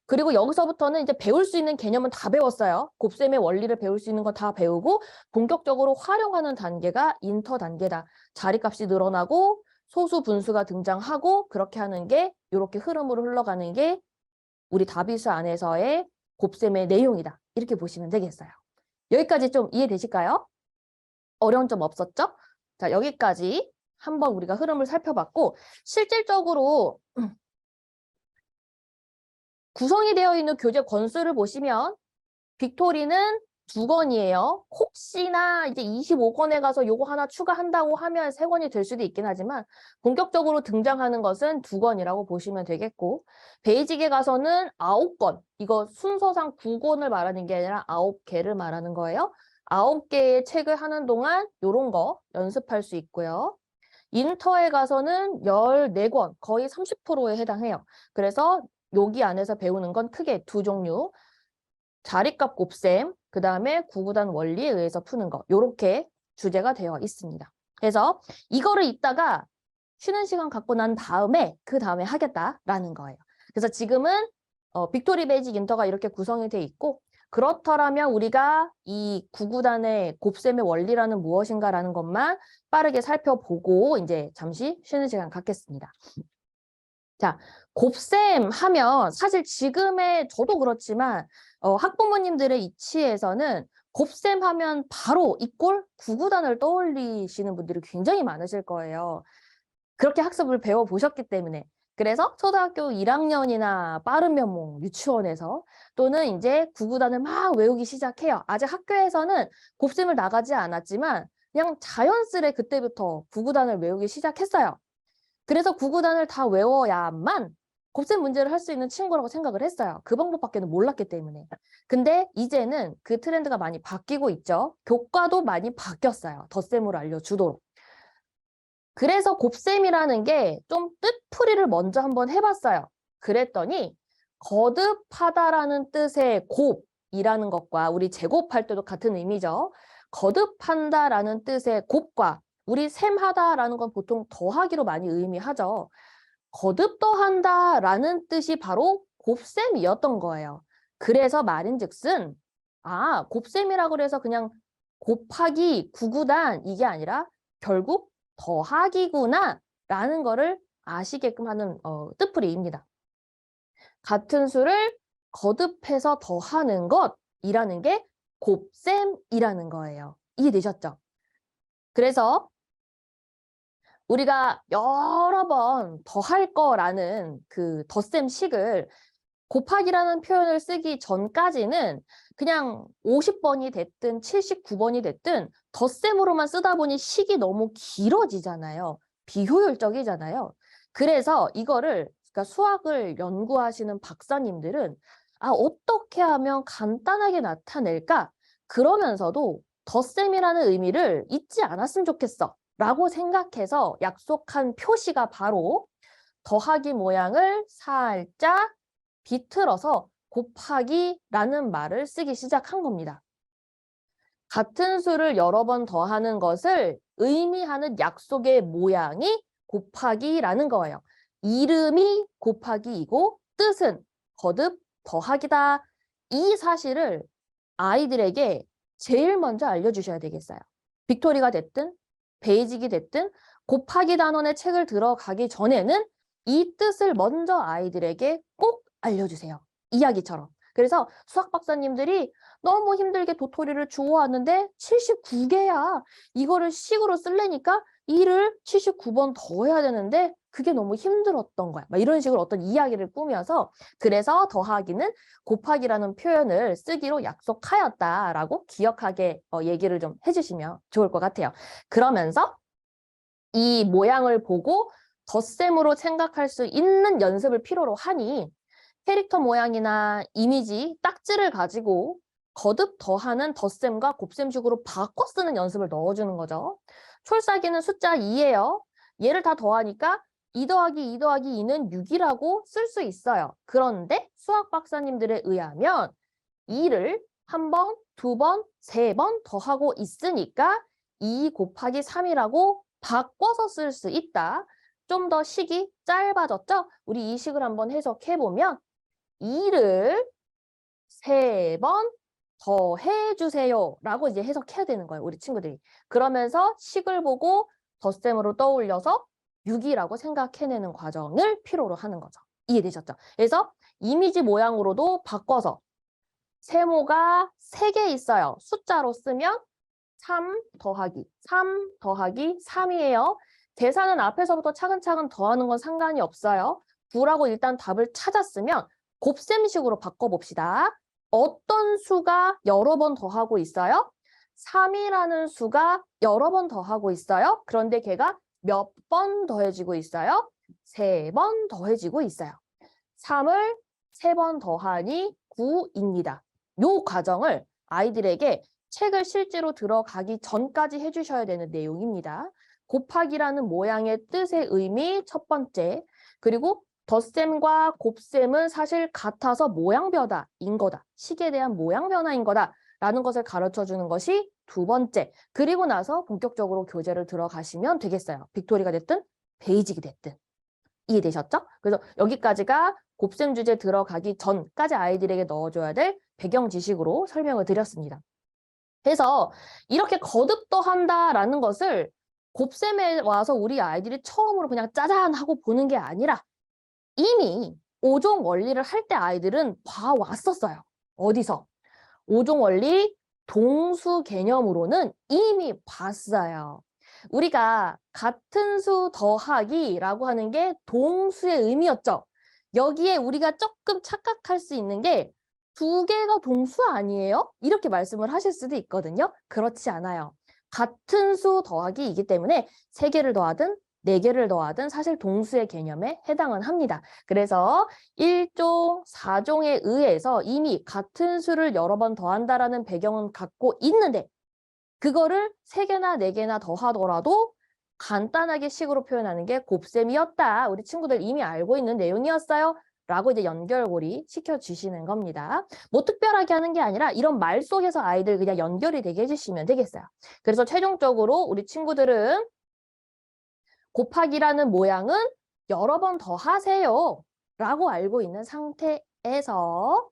Speaker 1: 그리고 여기서부터는 이제 배울 수 있는 개념은 다 배웠어요. 곱셈의 원리를 배울 수 있는 거 다 배우고 본격적으로 활용하는 단계가 인터 단계다. 자리값이 늘어나고 소수 분수가 등장하고 그렇게 하는 게 이렇게 흐름으로 흘러가는 게 우리 다비수 안에서의 곱셈의 내용이다. 이렇게 보시면 되겠어요. 여기까지 좀 이해되실까요? 어려운 점 없었죠? 자, 여기까지 한번 우리가 흐름을 살펴봤고, 실질적으로 구성이 되어 있는 교재 권수를 보시면 빅토리는 2권이에요. 혹시나 이제 25권에 가서 요거 하나 추가한다고 하면 3권이 될 수도 있긴 하지만 본격적으로 등장하는 것은 2권이라고 보시면 되겠고, 베이직에 가서는 9권, 이거 순서상 9권을 말하는 게 아니라 9개를 말하는 거예요. 9개의 책을 하는 동안 요런 거 연습할 수 있고요. 인터에 가서는 14권, 거의 30%에 해당해요. 그래서 여기 안에서 배우는 건 크게 2종류. 자리값 곱셈, 그 다음에 구구단 원리에 의해서 푸는 거, 요렇게 주제가 되어 있습니다. 그래서 이거를 이따가 쉬는 시간 갖고 난 다음에 그 다음에 하겠다라는 거예요. 그래서 지금은 빅토리 베이직 인터가 이렇게 구성이 돼 있고, 그렇더라면 우리가 이 구구단의 곱셈의 원리라는 무엇인가라는 것만 빠르게 살펴보고 이제 잠시 쉬는 시간 갖겠습니다. 자, 곱셈 하면 사실 지금의 저도 그렇지만 학부모님들의 이치에서는 곱셈 하면 바로 이꼴 구구단을 떠올리시는 분들이 굉장히 많으실 거예요. 그렇게 학습을 배워보셨기 때문에. 그래서 초등학교 1학년이나 빠른 면목 유치원에서 또는 이제 구구단을 막 외우기 시작해요. 아직 학교에서는 곱셈을 나가지 않았지만 그냥 자연스레 그때부터 구구단을 외우기 시작했어요. 그래서 구구단을 다 외워야만 곱셈 문제를 할 수 있는 친구라고 생각을 했어요. 그 방법밖에는 몰랐기 때문에. 근데 이제는 그 트렌드가 많이 바뀌고 있죠. 교과도 많이 바뀌었어요. 덧셈으로 알려주도록. 그래서 곱셈이라는 게 좀 뜻풀이를 먼저 한번 해봤어요. 그랬더니 거듭하다라는 뜻의 곱이라는 것과 우리 제곱할 때도 같은 의미죠. 거듭한다라는 뜻의 곱과 우리 셈하다라는 건 보통 더하기로 많이 의미하죠. 거듭 더한다라는 뜻이 바로 곱셈이었던 거예요. 그래서 말인즉슨 곱셈이라고 그래서 그냥 곱하기 구구단 이게 아니라 결국 더하기구나 라는 거를 아시게끔 하는 뜻풀이입니다. 같은 수를 거듭해서 더하는 것이라는 게 곱셈이라는 거예요. 이해되셨죠? 그래서 우리가 여러 번 더할 거라는 그 덧셈식을 곱하기라는 표현을 쓰기 전까지는 그냥 50번이 됐든 79번이 됐든 덧셈으로만 쓰다 보니 식이 너무 길어지잖아요. 비효율적이잖아요. 그래서 이거를 그러니까 수학을 연구하시는 박사님들은 어떻게 하면 간단하게 나타낼까? 그러면서도 덧셈이라는 의미를 잊지 않았으면 좋겠어. 라고 생각해서 약속한 표시가 바로 더하기 모양을 살짝 비틀어서 곱하기라는 말을 쓰기 시작한 겁니다. 같은 수를 여러 번 더하는 것을 의미하는 약속의 모양이 곱하기라는 거예요. 이름이 곱하기이고 뜻은 거듭 더하기다. 이 사실을 아이들에게 제일 먼저 알려주셔야 되겠어요. 빅토리가 됐든 베이직이 됐든 곱하기 단원의 책을 들어가기 전에는 이 뜻을 먼저 아이들에게 꼭 알려주세요. 이야기처럼. 그래서 수학 박사님들이 너무 힘들게 도토리를 주워왔는데 79개야. 이거를 식으로 쓰려니까 2를 79번 더 해야 되는데 그게 너무 힘들었던 거야. 막 이런 식으로 어떤 이야기를 꾸며서 그래서 더하기는 곱하기라는 표현을 쓰기로 약속하였다라고 기억하게 얘기를 좀 해주시면 좋을 것 같아요. 그러면서 이 모양을 보고 덧셈으로 생각할 수 있는 연습을 필요로 하니 캐릭터 모양이나 이미지, 딱지를 가지고 거듭 더하는 덧셈과 곱셈식으로 바꿔 쓰는 연습을 넣어주는 거죠. 촐싹이는 숫자 2예요. 얘를 다 더하니까 2 더하기 2 더하기 2는 6이라고 쓸 수 있어요. 그런데 수학 박사님들에 의하면 2를 한 번, 2번, 3번 더하고 있으니까 2 곱하기 3이라고 바꿔서 쓸 수 있다. 좀 더 식이 짧아졌죠? 우리 이 식을 한번 해석해보면 2를 3번 더해주세요 라고 이제 해석해야 되는 거예요. 우리 친구들이. 그러면서 식을 보고 덧셈으로 떠올려서 6이라고 생각해내는 과정을 필요로 하는 거죠. 이해되셨죠? 그래서 이미지 모양으로도 바꿔서 세모가 3개 있어요. 숫자로 쓰면 3 더하기 3이에요. 계산은 앞에서부터 차근차근 더하는 건 상관이 없어요. 9라고 일단 답을 찾았으면 곱셈식으로 바꿔봅시다. 어떤 수가 여러 번 더하고 있어요? 3이라는 수가 여러 번 더하고 있어요. 그런데 걔가 몇 번 더해지고 있어요? 3번 더해지고 있어요. 3을 3번 더하니 9입니다. 요 과정을 아이들에게 책을 실제로 들어가기 전까지 해주셔야 되는 내용입니다. 곱하기라는 모양의 뜻의 의미 첫 번째, 그리고 덧셈과 곱셈은 사실 같아서 모양 변화인 거다. 식에 대한 모양 변화인 거다. 라는 것을 가르쳐 주는 것이 두 번째. 그리고 나서 본격적으로 교재를 들어가시면 되겠어요. 빅토리가 됐든 베이직이 됐든. 이해되셨죠? 그래서 여기까지가 곱셈 주제 들어가기 전까지 아이들에게 넣어줘야 될 배경 지식으로 설명을 드렸습니다. 그래서 이렇게 거듭 더한다라는 것을 곱셈에 와서 우리 아이들이 처음으로 그냥 짜잔 하고 보는 게 아니라 이미 5종 원리를 할 때 아이들은 봐왔었어요. 어디서? 5종 원리 동수 개념으로는 이미 봤어요. 우리가 같은 수 더하기라고 하는 게 동수의 의미였죠. 여기에 우리가 조금 착각할 수 있는 게 두 개가 동수 아니에요? 이렇게 말씀을 하실 수도 있거든요. 그렇지 않아요. 같은 수 더하기이기 때문에 3개를 더하든 4개를 더하든 사실 동수의 개념에 해당은 합니다. 그래서 1종, 4종에 의해서 이미 같은 수를 여러 번 더한다라는 배경은 갖고 있는데 그거를 3개나 4개나 더하더라도 간단하게 식으로 표현하는 게 곱셈이었다. 우리 친구들 이미 알고 있는 내용이었어요. 라고 이제 연결고리 시켜주시는 겁니다. 뭐 특별하게 하는 게 아니라 이런 말 속에서 아이들 그냥 연결이 되게 해주시면 되겠어요. 그래서 최종적으로 우리 친구들은 곱하기라는 모양은 여러 번 더 하세요. 라고 알고 있는 상태에서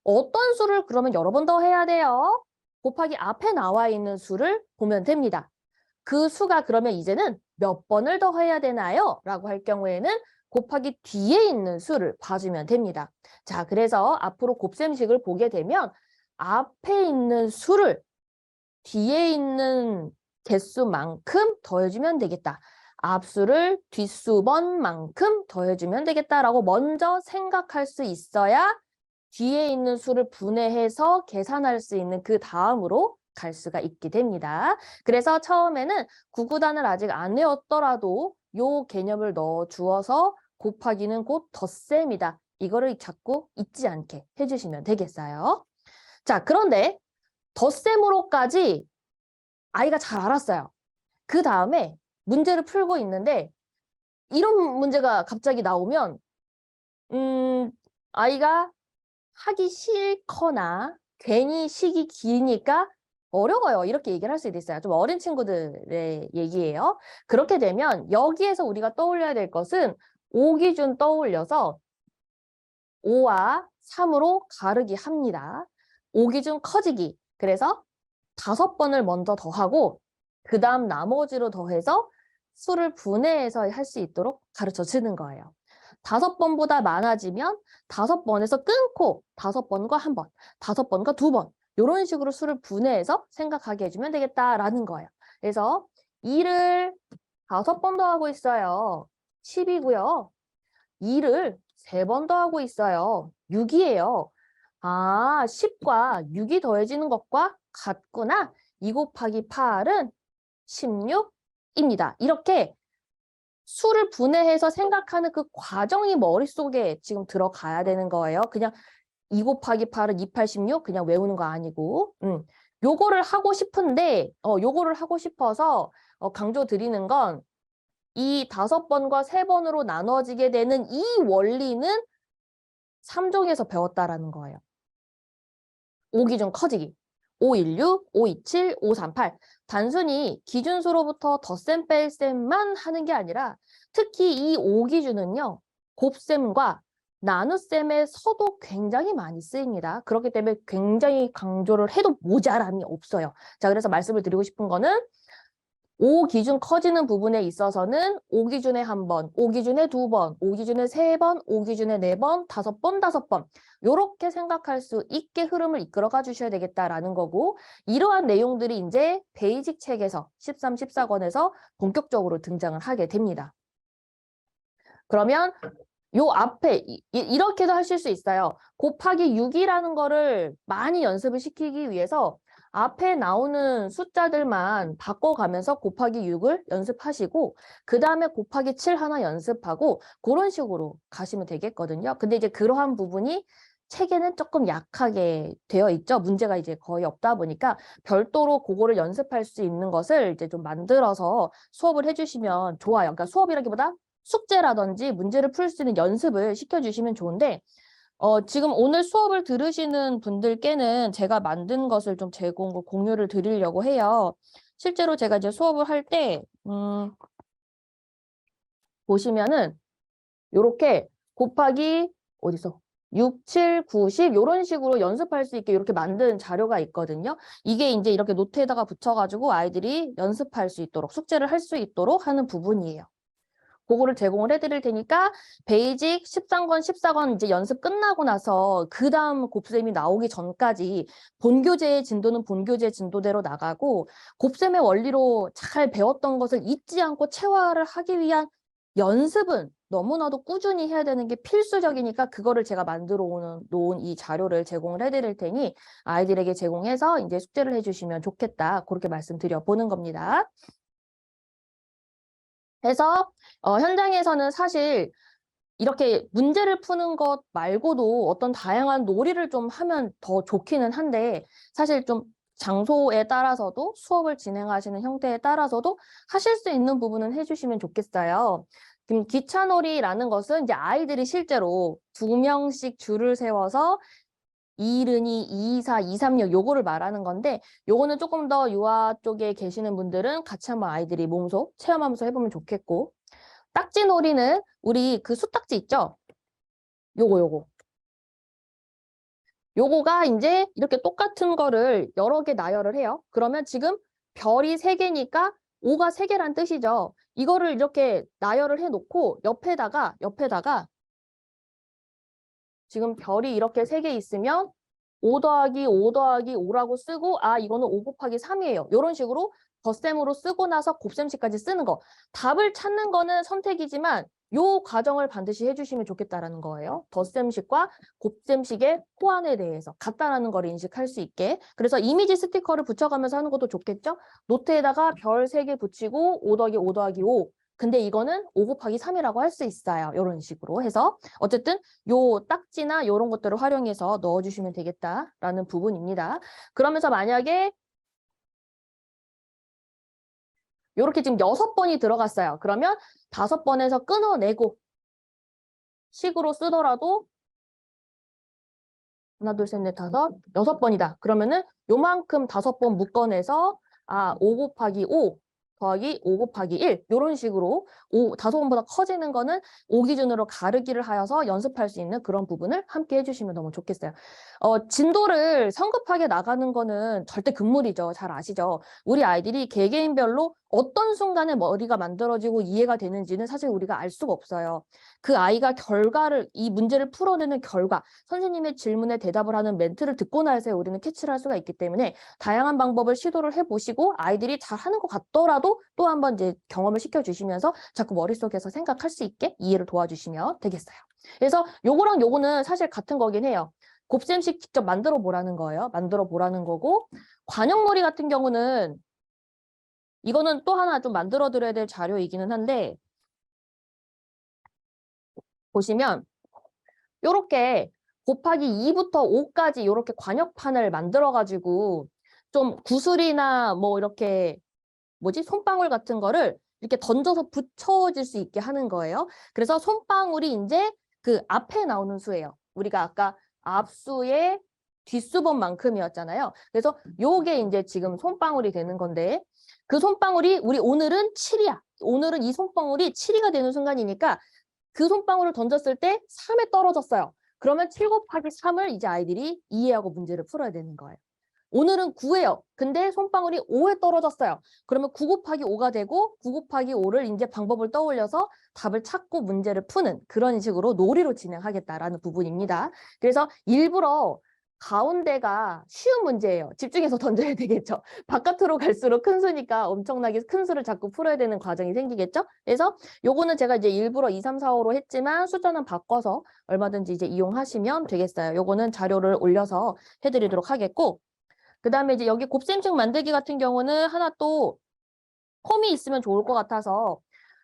Speaker 1: 어떤 수를 그러면 여러 번 더 해야 돼요? 곱하기 앞에 나와 있는 수를 보면 됩니다. 그 수가 그러면 이제는 몇 번을 더 해야 되나요? 라고 할 경우에는 곱하기 뒤에 있는 수를 봐주면 됩니다. 자, 그래서 앞으로 곱셈식을 보게 되면 앞에 있는 수를 뒤에 있는 개수만큼 더해주면 되겠다. 앞수를 뒷수번만큼 더해주면 되겠다라고 먼저 생각할 수 있어야 뒤에 있는 수를 분해해서 계산할 수 있는 그 다음으로 갈 수가 있게 됩니다. 그래서 처음에는 구구단을 아직 안 외웠더라도 요 개념을 넣어 주어서 곱하기는 곧 덧셈이다. 이거를 자꾸 잊지 않게 해주시면 되겠어요. 자, 그런데 덧셈으로까지 아이가 잘 알았어요. 그 다음에 문제를 풀고 있는데 이런 문제가 갑자기 나오면 아이가 하기 싫거나 괜히 식이 기니까 어려워요. 이렇게 얘기를 할 수도 있어요. 좀 어린 친구들의 얘기예요. 그렇게 되면 여기에서 우리가 떠올려야 될 것은 5 기준 떠올려서 5와 3으로 가르기 합니다. 5 기준 커지기. 그래서 5번을 먼저 더하고 그 다음 나머지로 더해서 수를 분해해서 할 수 있도록 가르쳐 주는 거예요. 5번보다 많아지면 5번에서 끊고 5번과 1번, 5번과 2번 이런 식으로 수를 분해해서 생각하게 해주면 되겠다라는 거예요. 그래서 2를 5번 더하고 있어요. 10이고요. 2를 3번 더하고 있어요. 6이에요. 아, 10과 6이 더해지는 것과 같구나. 2 곱하기 8은 16입니다. 이렇게 수를 분해해서 생각하는 그 과정이 머릿속에 지금 들어가야 되는 거예요. 그냥 2 곱하기 8은 2, 8, 16 그냥 외우는 거 아니고 요거를 하고 싶은데 요거를 하고 싶어서 강조 드리는 건 이 5번과 3번으로 나눠지게 되는 이 원리는 3종에서 배웠다라는 거예요. 5 기준 커지기. 516, 527, 538. 단순히 기준수로부터 덧셈 뺄셈만 하는 게 아니라 특히 이 5 기준은요. 곱셈과 나눗셈에서도 굉장히 많이 쓰입니다. 그렇기 때문에 굉장히 강조를 해도 모자람이 없어요. 자, 그래서 말씀을 드리고 싶은 거는 O 기준 커지는 부분에 있어서는 O 기준에 한 번, O 기준에 두 번, O 기준에 세 번, O 기준에 네 번, 다섯 번, 다섯 번. 요렇게 생각할 수 있게 흐름을 이끌어가 주셔야 되겠다라는 거고, 이러한 내용들이 이제 베이직 책에서 13, 14권에서 본격적으로 등장을 하게 됩니다. 그러면 요 앞에 이렇게도 하실 수 있어요. 곱하기 6이라는 거를 많이 연습을 시키기 위해서 앞에 나오는 숫자들만 바꿔가면서 곱하기 6을 연습하시고 그 다음에 곱하기 7 하나 연습하고 그런 식으로 가시면 되겠거든요. 근데 이제 그러한 부분이 책에는 조금 약하게 되어 있죠. 문제가 이제 거의 없다 보니까 별도로 그거를 연습할 수 있는 것을 이제 좀 만들어서 수업을 해주시면 좋아요. 그러니까 수업이라기보다 숙제라든지 문제를 풀 수 있는 연습을 시켜주시면 좋은데 지금 오늘 수업을 들으시는 분들께는 제가 만든 것을 좀 공유를 드리려고 해요. 실제로 제가 이제 수업을 할 때 보시면은 요렇게 곱하기 어디서 6, 7, 9, 10 이런 식으로 연습할 수 있게 이렇게 만든 자료가 있거든요. 이게 이제 이렇게 노트에다가 붙여가지고 아이들이 연습할 수 있도록 숙제를 할 수 있도록 하는 부분이에요. 그거를 제공을 해드릴 테니까 베이직 13권, 14권 이제 연습 끝나고 나서 그 다음 곱셈이 나오기 전까지 본교재의 진도는 본교재 진도대로 나가고 곱셈의 원리로 잘 배웠던 것을 잊지 않고 체화를 하기 위한 연습은 너무나도 꾸준히 해야 되는 게 필수적이니까 그거를 제가 만들어 놓은 이 자료를 제공을 해드릴 테니 아이들에게 제공해서 이제 숙제를 해주시면 좋겠다. 그렇게 말씀드려 보는 겁니다. 그래서 현장에서는 사실 이렇게 문제를 푸는 것 말고도 어떤 다양한 놀이를 좀 하면 더 좋기는 한데 사실 좀 장소에 따라서도 수업을 진행하시는 형태에 따라서도 하실 수 있는 부분은 해주시면 좋겠어요. 그럼 기차놀이라는 것은 이제 아이들이 실제로 2명씩 줄을 세워서 212, 224, 236 요거를 말하는 건데 요거는 조금 더 유아 쪽에 계시는 분들은 같이 한번 아이들이 몸소 체험하면서 해보면 좋겠고 딱지놀이는 우리 그 수딱지 있죠? 요거가 이제 이렇게 똑같은 거를 여러 개 나열을 해요. 그러면 지금 별이 3개니까 5가 3개란 뜻이죠. 이거를 이렇게 나열을 해놓고 옆에다가 지금 별이 이렇게 3개 있으면 5 더하기 5 더하기 5라고 쓰고 아 이거는 5 곱하기 3이에요. 이런 식으로 덧셈으로 쓰고 나서 곱셈식까지 쓰는 거. 답을 찾는 거는 선택이지만 요 과정을 반드시 해주시면 좋겠다라는 거예요. 덧셈식과 곱셈식의 호환에 대해서 같다라는 걸 인식할 수 있게. 그래서 이미지 스티커를 붙여가면서 하는 것도 좋겠죠. 노트에다가 별 3개 붙이고 5 더하기 5 더하기 5. 근데 이거는 5 곱하기 3이라고 할 수 있어요. 이런 식으로 해서 어쨌든 요 딱지나 이런 것들을 활용해서 넣어주시면 되겠다라는 부분입니다. 그러면서 만약에 이렇게 지금 6번이 들어갔어요. 그러면 5번에서 끊어내고 식으로 쓰더라도 하나, 둘, 셋, 넷, 다섯, 6번이다. 그러면은 요만큼 5번 묶어내서 5 곱하기 5 더하기 5 곱하기 1 이런 식으로 5번보다 커지는 거는 5 기준으로 가르기를 하여서 연습할 수 있는 그런 부분을 함께 해주시면 너무 좋겠어요. 진도를 성급하게 나가는 거는 절대 금물이죠. 잘 아시죠? 우리 아이들이 개개인별로 어떤 순간에 머리가 만들어지고 이해가 되는지는 사실 우리가 알 수가 없어요. 그 아이가 이 문제를 풀어내는 결과, 선생님의 질문에 대답을 하는 멘트를 듣고 나서 우리는 캐치를 할 수가 있기 때문에 다양한 방법을 시도를 해보시고 아이들이 잘하는 것 같더라도 또 한번 이제 경험을 시켜주시면서 자꾸 머릿속에서 생각할 수 있게 이해를 도와주시면 되겠어요. 그래서 요거랑 요거는 사실 같은 거긴 해요. 곱셈식 직접 만들어 보라는 거예요. 만들어 보라는 거고 관용놀이 같은 경우는 이거는 또 하나 좀 만들어 드려야 될 자료이기는 한데 보시면 요렇게 곱하기 2부터 5까지 요렇게 관역판을 만들어 가지고 좀 구슬이나 뭐 이렇게 손방울 같은 거를 이렇게 던져서 붙여질 수 있게 하는 거예요. 그래서 손방울이 이제 그 앞에 나오는 수예요. 우리가 아까 앞수의 뒷수번만큼이었잖아요. 그래서 요게 이제 지금 손방울이 되는 건데 그 손방울이 우리 오늘은 7이야. 오늘은 이 손방울이 7이가 되는 순간이니까 그 손방울을 던졌을 때 3에 떨어졌어요. 그러면 7 곱하기 3을 이제 아이들이 이해하고 문제를 풀어야 되는 거예요. 오늘은 9예요. 근데 손방울이 5에 떨어졌어요. 그러면 9 곱하기 5가 되고 9 곱하기 5를 이제 방법을 떠올려서 답을 찾고 문제를 푸는 그런 식으로 놀이로 진행하겠다라는 부분입니다. 그래서 일부러 가운데가 쉬운 문제예요. 집중해서 던져야 되겠죠. 바깥으로 갈수록 큰 수니까 엄청나게 큰 수를 자꾸 풀어야 되는 과정이 생기겠죠. 그래서 요거는 제가 이제 일부러 2, 3, 4, 5로 했지만 숫자는 바꿔서 얼마든지 이제 이용하시면 되겠어요. 요거는 자료를 올려서 해드리도록 하겠고, 그 다음에 이제 여기 곱셈식 만들기 같은 경우는 하나 또 폼이 있으면 좋을 것 같아서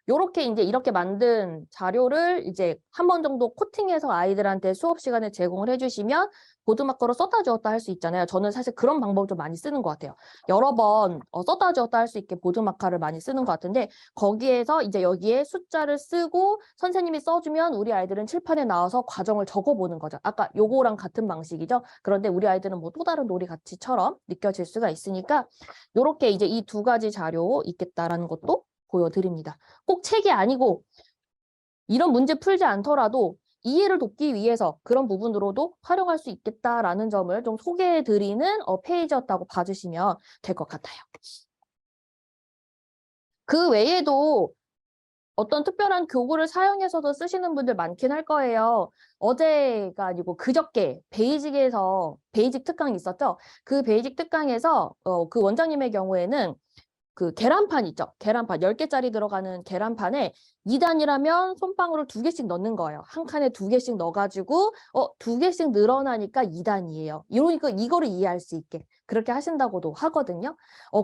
Speaker 1: 요렇게 이제 이렇게 만든 자료를 이제 한 번 정도 코팅해서 아이들한테 수업 시간에 제공을 해주시면 보드마커로 썼다 지웠다 할 수 있잖아요. 저는 사실 그런 방법을 좀 많이 쓰는 것 같아요. 여러 번 썼다 지웠다 할 수 있게 보드마커를 많이 쓰는 것 같은데 거기에서 이제 여기에 숫자를 쓰고 선생님이 써주면 우리 아이들은 칠판에 나와서 과정을 적어보는 거죠. 아까 요거랑 같은 방식이죠. 그런데 우리 아이들은 뭐 또 다른 놀이 가치처럼 느껴질 수가 있으니까 요렇게 이제 이 두 가지 자료 있겠다라는 것도 보여드립니다. 꼭 책이 아니고 이런 문제 풀지 않더라도 이해를 돕기 위해서 그런 부분으로도 활용할 수 있겠다라는 점을 좀 소개해드리는 페이지였다고 봐주시면 될 것 같아요. 그 외에도 어떤 특별한 교구를 사용해서도 쓰시는 분들 많긴 할 거예요. 어제가 아니고 그저께 베이직에서 베이직 특강이 있었죠. 그 베이직 특강에서 그 원장님의 경우에는 그 계란판 있죠. 계란판 10개짜리 들어가는 계란판에 2단이라면 손방울을 2개씩 넣는 거예요. 한 칸에 2개씩 넣어가지고 2개씩 늘어나니까 2단이에요. 이러니까 이거를 이해할 수 있게 그렇게 하신다고도 하거든요.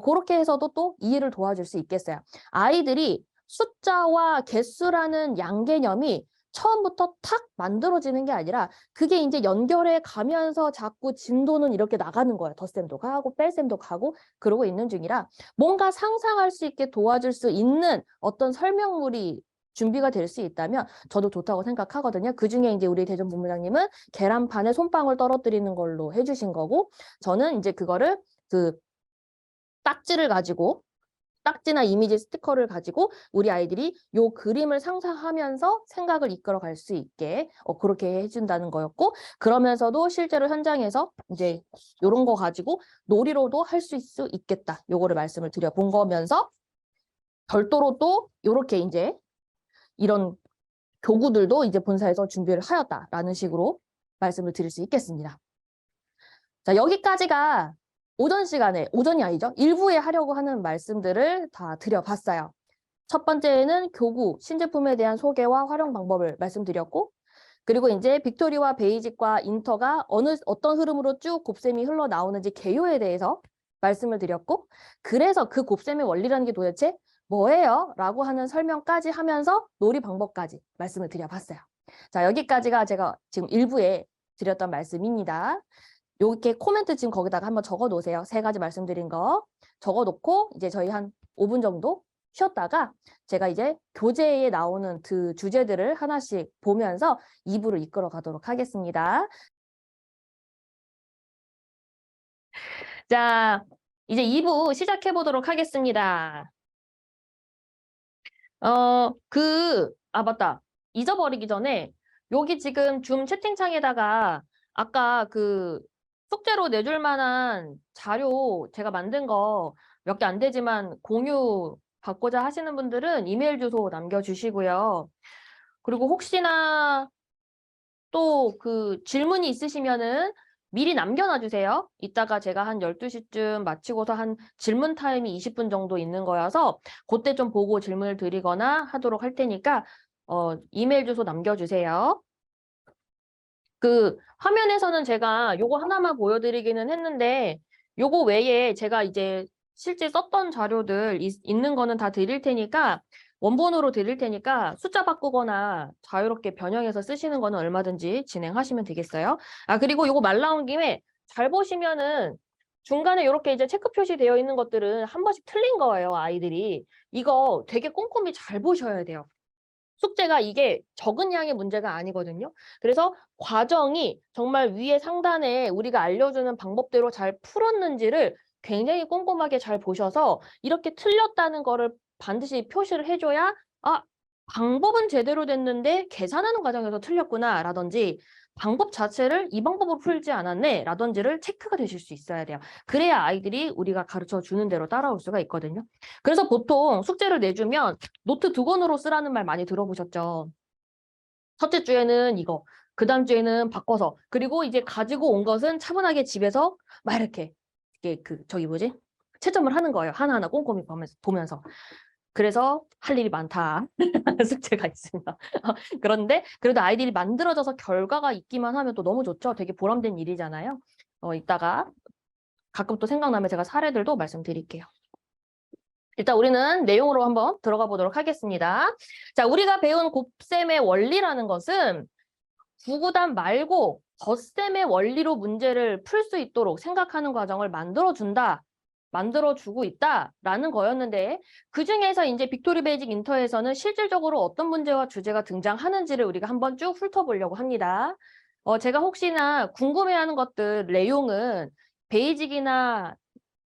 Speaker 1: 그렇게 해서도 또 이해를 도와줄 수 있겠어요. 아이들이 숫자와 개수라는 양개념이 처음부터 탁 만들어지는 게 아니라 그게 이제 연결해 가면서 자꾸 진도는 이렇게 나가는 거예요. 덧셈도 가고 뺄셈도 가고 그러고 있는 중이라 뭔가 상상할 수 있게 도와줄 수 있는 어떤 설명물이 준비가 될 수 있다면 저도 좋다고 생각하거든요. 그중에 이제 우리 대전 본부장님은 계란판에 손방울 떨어뜨리는 걸로 해주신 거고 저는 이제 그거를 그 딱지를 가지고 딱지나 이미지 스티커를 가지고 우리 아이들이 요 그림을 상상하면서 생각을 이끌어 갈 수 있게 그렇게 해준다는 거였고 그러면서도 실제로 현장에서 이제 요런 거 가지고 놀이로도 할 수 있겠다. 요거를 말씀을 드려본 거면서 별도로 또 요렇게 이제 이런 교구들도 이제 본사에서 준비를 하였다라는 식으로 말씀을 드릴 수 있겠습니다. 자, 여기까지가 오전 시간에, 오전이 아니죠. 일부에 하려고 하는 말씀들을 다 드려봤어요. 첫 번째는 교구, 신제품에 대한 소개와 활용 방법을 말씀드렸고, 그리고 이제 빅토리와 베이직과 인터가 어떤 흐름으로 쭉 곱셈이 흘러나오는지 개요에 대해서 말씀을 드렸고, 그래서 그 곱셈의 원리라는 게 도대체 뭐예요? 라고 하는 설명까지 하면서 놀이 방법까지 말씀을 드려봤어요. 자, 여기까지가 제가 지금 일부에 드렸던 말씀입니다. 이렇게 코멘트 지금 거기다가 한번 적어 놓으세요. 3가지 말씀드린 거 적어 놓고 이제 저희 한 5분 정도 쉬었다가 제가 이제 교재에 나오는 그 주제들을 하나씩 보면서 2부를 이끌어 가도록 하겠습니다. 자, 이제 2부 시작해 보도록 하겠습니다. 맞다. 잊어버리기 전에 여기 지금 줌 채팅창에다가 아까 그 숙제로 내줄 만한 자료 제가 만든 거 몇 개 안 되지만 공유 받고자 하시는 분들은 이메일 주소 남겨주시고요. 그리고 혹시나 또 그 질문이 있으시면은 미리 남겨놔 주세요. 이따가 제가 한 12시쯤 마치고서 한 질문 타임이 20분 정도 있는 거여서 그때 좀 보고 질문을 드리거나 하도록 할 테니까 이메일 주소 남겨주세요. 그 화면에서는 제가 요거 하나만 보여드리기는 했는데 요거 외에 제가 이제 실제 썼던 자료들 있는 거는 다 드릴 테니까 원본으로 드릴 테니까 숫자 바꾸거나 자유롭게 변형해서 쓰시는 거는 얼마든지 진행하시면 되겠어요. 그리고 요거 말 나온 김에 잘 보시면은 중간에 이렇게 이제 체크 표시되어 있는 것들은 한 번씩 틀린 거예요, 아이들이. 이거 되게 꼼꼼히 잘 보셔야 돼요. 숙제가 이게 적은 양의 문제가 아니거든요. 그래서 과정이 정말 위에 상단에 우리가 알려주는 방법대로 잘 풀었는지를 굉장히 꼼꼼하게 잘 보셔서 이렇게 틀렸다는 거를 반드시 표시를 해줘야 방법은 제대로 됐는데 계산하는 과정에서 틀렸구나 라든지 방법 자체를 이 방법으로 풀지 않았네 라든지를 체크가 되실 수 있어야 돼요. 그래야 아이들이 우리가 가르쳐 주는 대로 따라올 수가 있거든요. 그래서 보통 숙제를 내주면 노트 2권으로 쓰라는 말 많이 들어보셨죠? 첫째 주에는 이거, 그 다음 주에는 바꿔서, 그리고 이제 가지고 온 것은 차분하게 집에서 막 이렇게 이게 저기 뭐지? 채점을 하는 거예요. 하나하나 꼼꼼히 보면서. 그래서 할 일이 많다. 숙제가 있습니다. 그런데 그래도 아이들이 만들어져서 결과가 있기만 하면 또 너무 좋죠. 되게 보람된 일이잖아요. 이따가 가끔 또 생각나면 제가 사례들도 말씀드릴게요. 일단 우리는 내용으로 한번 들어가 보도록 하겠습니다. 자, 우리가 배운 곱셈의 원리라는 것은 구구단 말고 덧셈의 원리로 문제를 풀 수 있도록 생각하는 과정을 만들어주고 있다라는 거였는데, 그중에서 이제 빅토리 베이직 인터에서는 실질적으로 어떤 문제와 주제가 등장하는지를 우리가 한번 쭉 훑어보려고 합니다. 제가 혹시나 궁금해하는 것들 내용은 베이직이나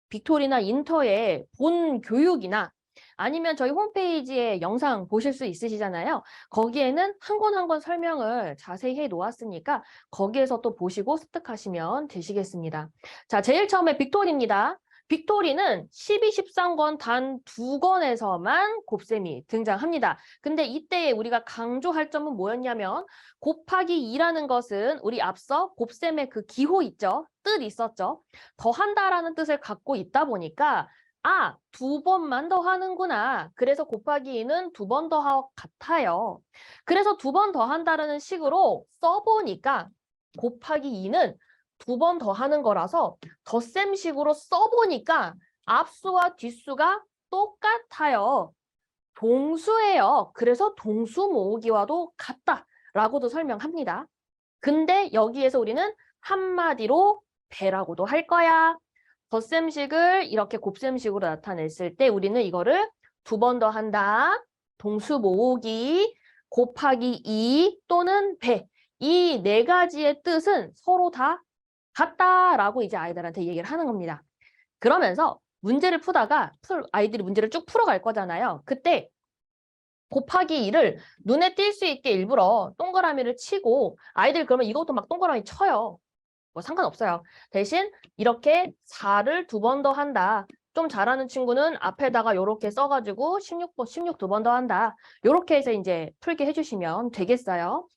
Speaker 1: 빅토리나 인터의 본 교육이나 아니면 저희 홈페이지에 영상 보실 수 있으시잖아요. 거기에는 한 권 한 권 설명을 자세히 해 놓았으니까 거기에서 또 보시고 습득하시면 되시겠습니다. 자, 제일 처음에 빅토리입니다. 빅토리는 12, 13권 단 2권에서만 곱셈이 등장합니다. 근데 이때 우리가 강조할 점은 뭐였냐면 곱하기 2라는 것은 우리 앞서 곱셈의 그 기호 있죠? 뜻 있었죠? 더한다라는 뜻을 갖고 있다 보니까 2번만 더 하는구나. 그래서 곱하기 2는 2번 더 같아요. 그래서 2번 더 한다라는 식으로 써보니까 곱하기 2는 2번 더 하는 거라서 덧셈식으로 써보니까 앞수와 뒷수가 똑같아요. 동수예요. 그래서 동수 모으기와도 같다라고도 설명합니다. 근데 여기에서 우리는 한마디로 배라고도 할 거야. 덧셈식을 이렇게 곱셈식으로 나타냈을 때 우리는 이거를 2번 더 한다. 동수 모으기, 곱하기 2 또는 배. 이 4가지의 뜻은 서로 다 같다라고 이제 아이들한테 얘기를 하는 겁니다. 그러면서 문제를 푸다가 아이들이 문제를 쭉 풀어갈 거잖아요. 그때 곱하기 2를 눈에 띌 수 있게 일부러 동그라미를 치고 아이들 그러면 이것도 막 동그라미 쳐요. 뭐 상관없어요. 대신 이렇게 4를 2번 더 한다. 좀 잘하는 친구는 앞에다가 이렇게 써가지고 16 2번 더 한다. 이렇게 해서 이제 풀게 해주시면 되겠어요.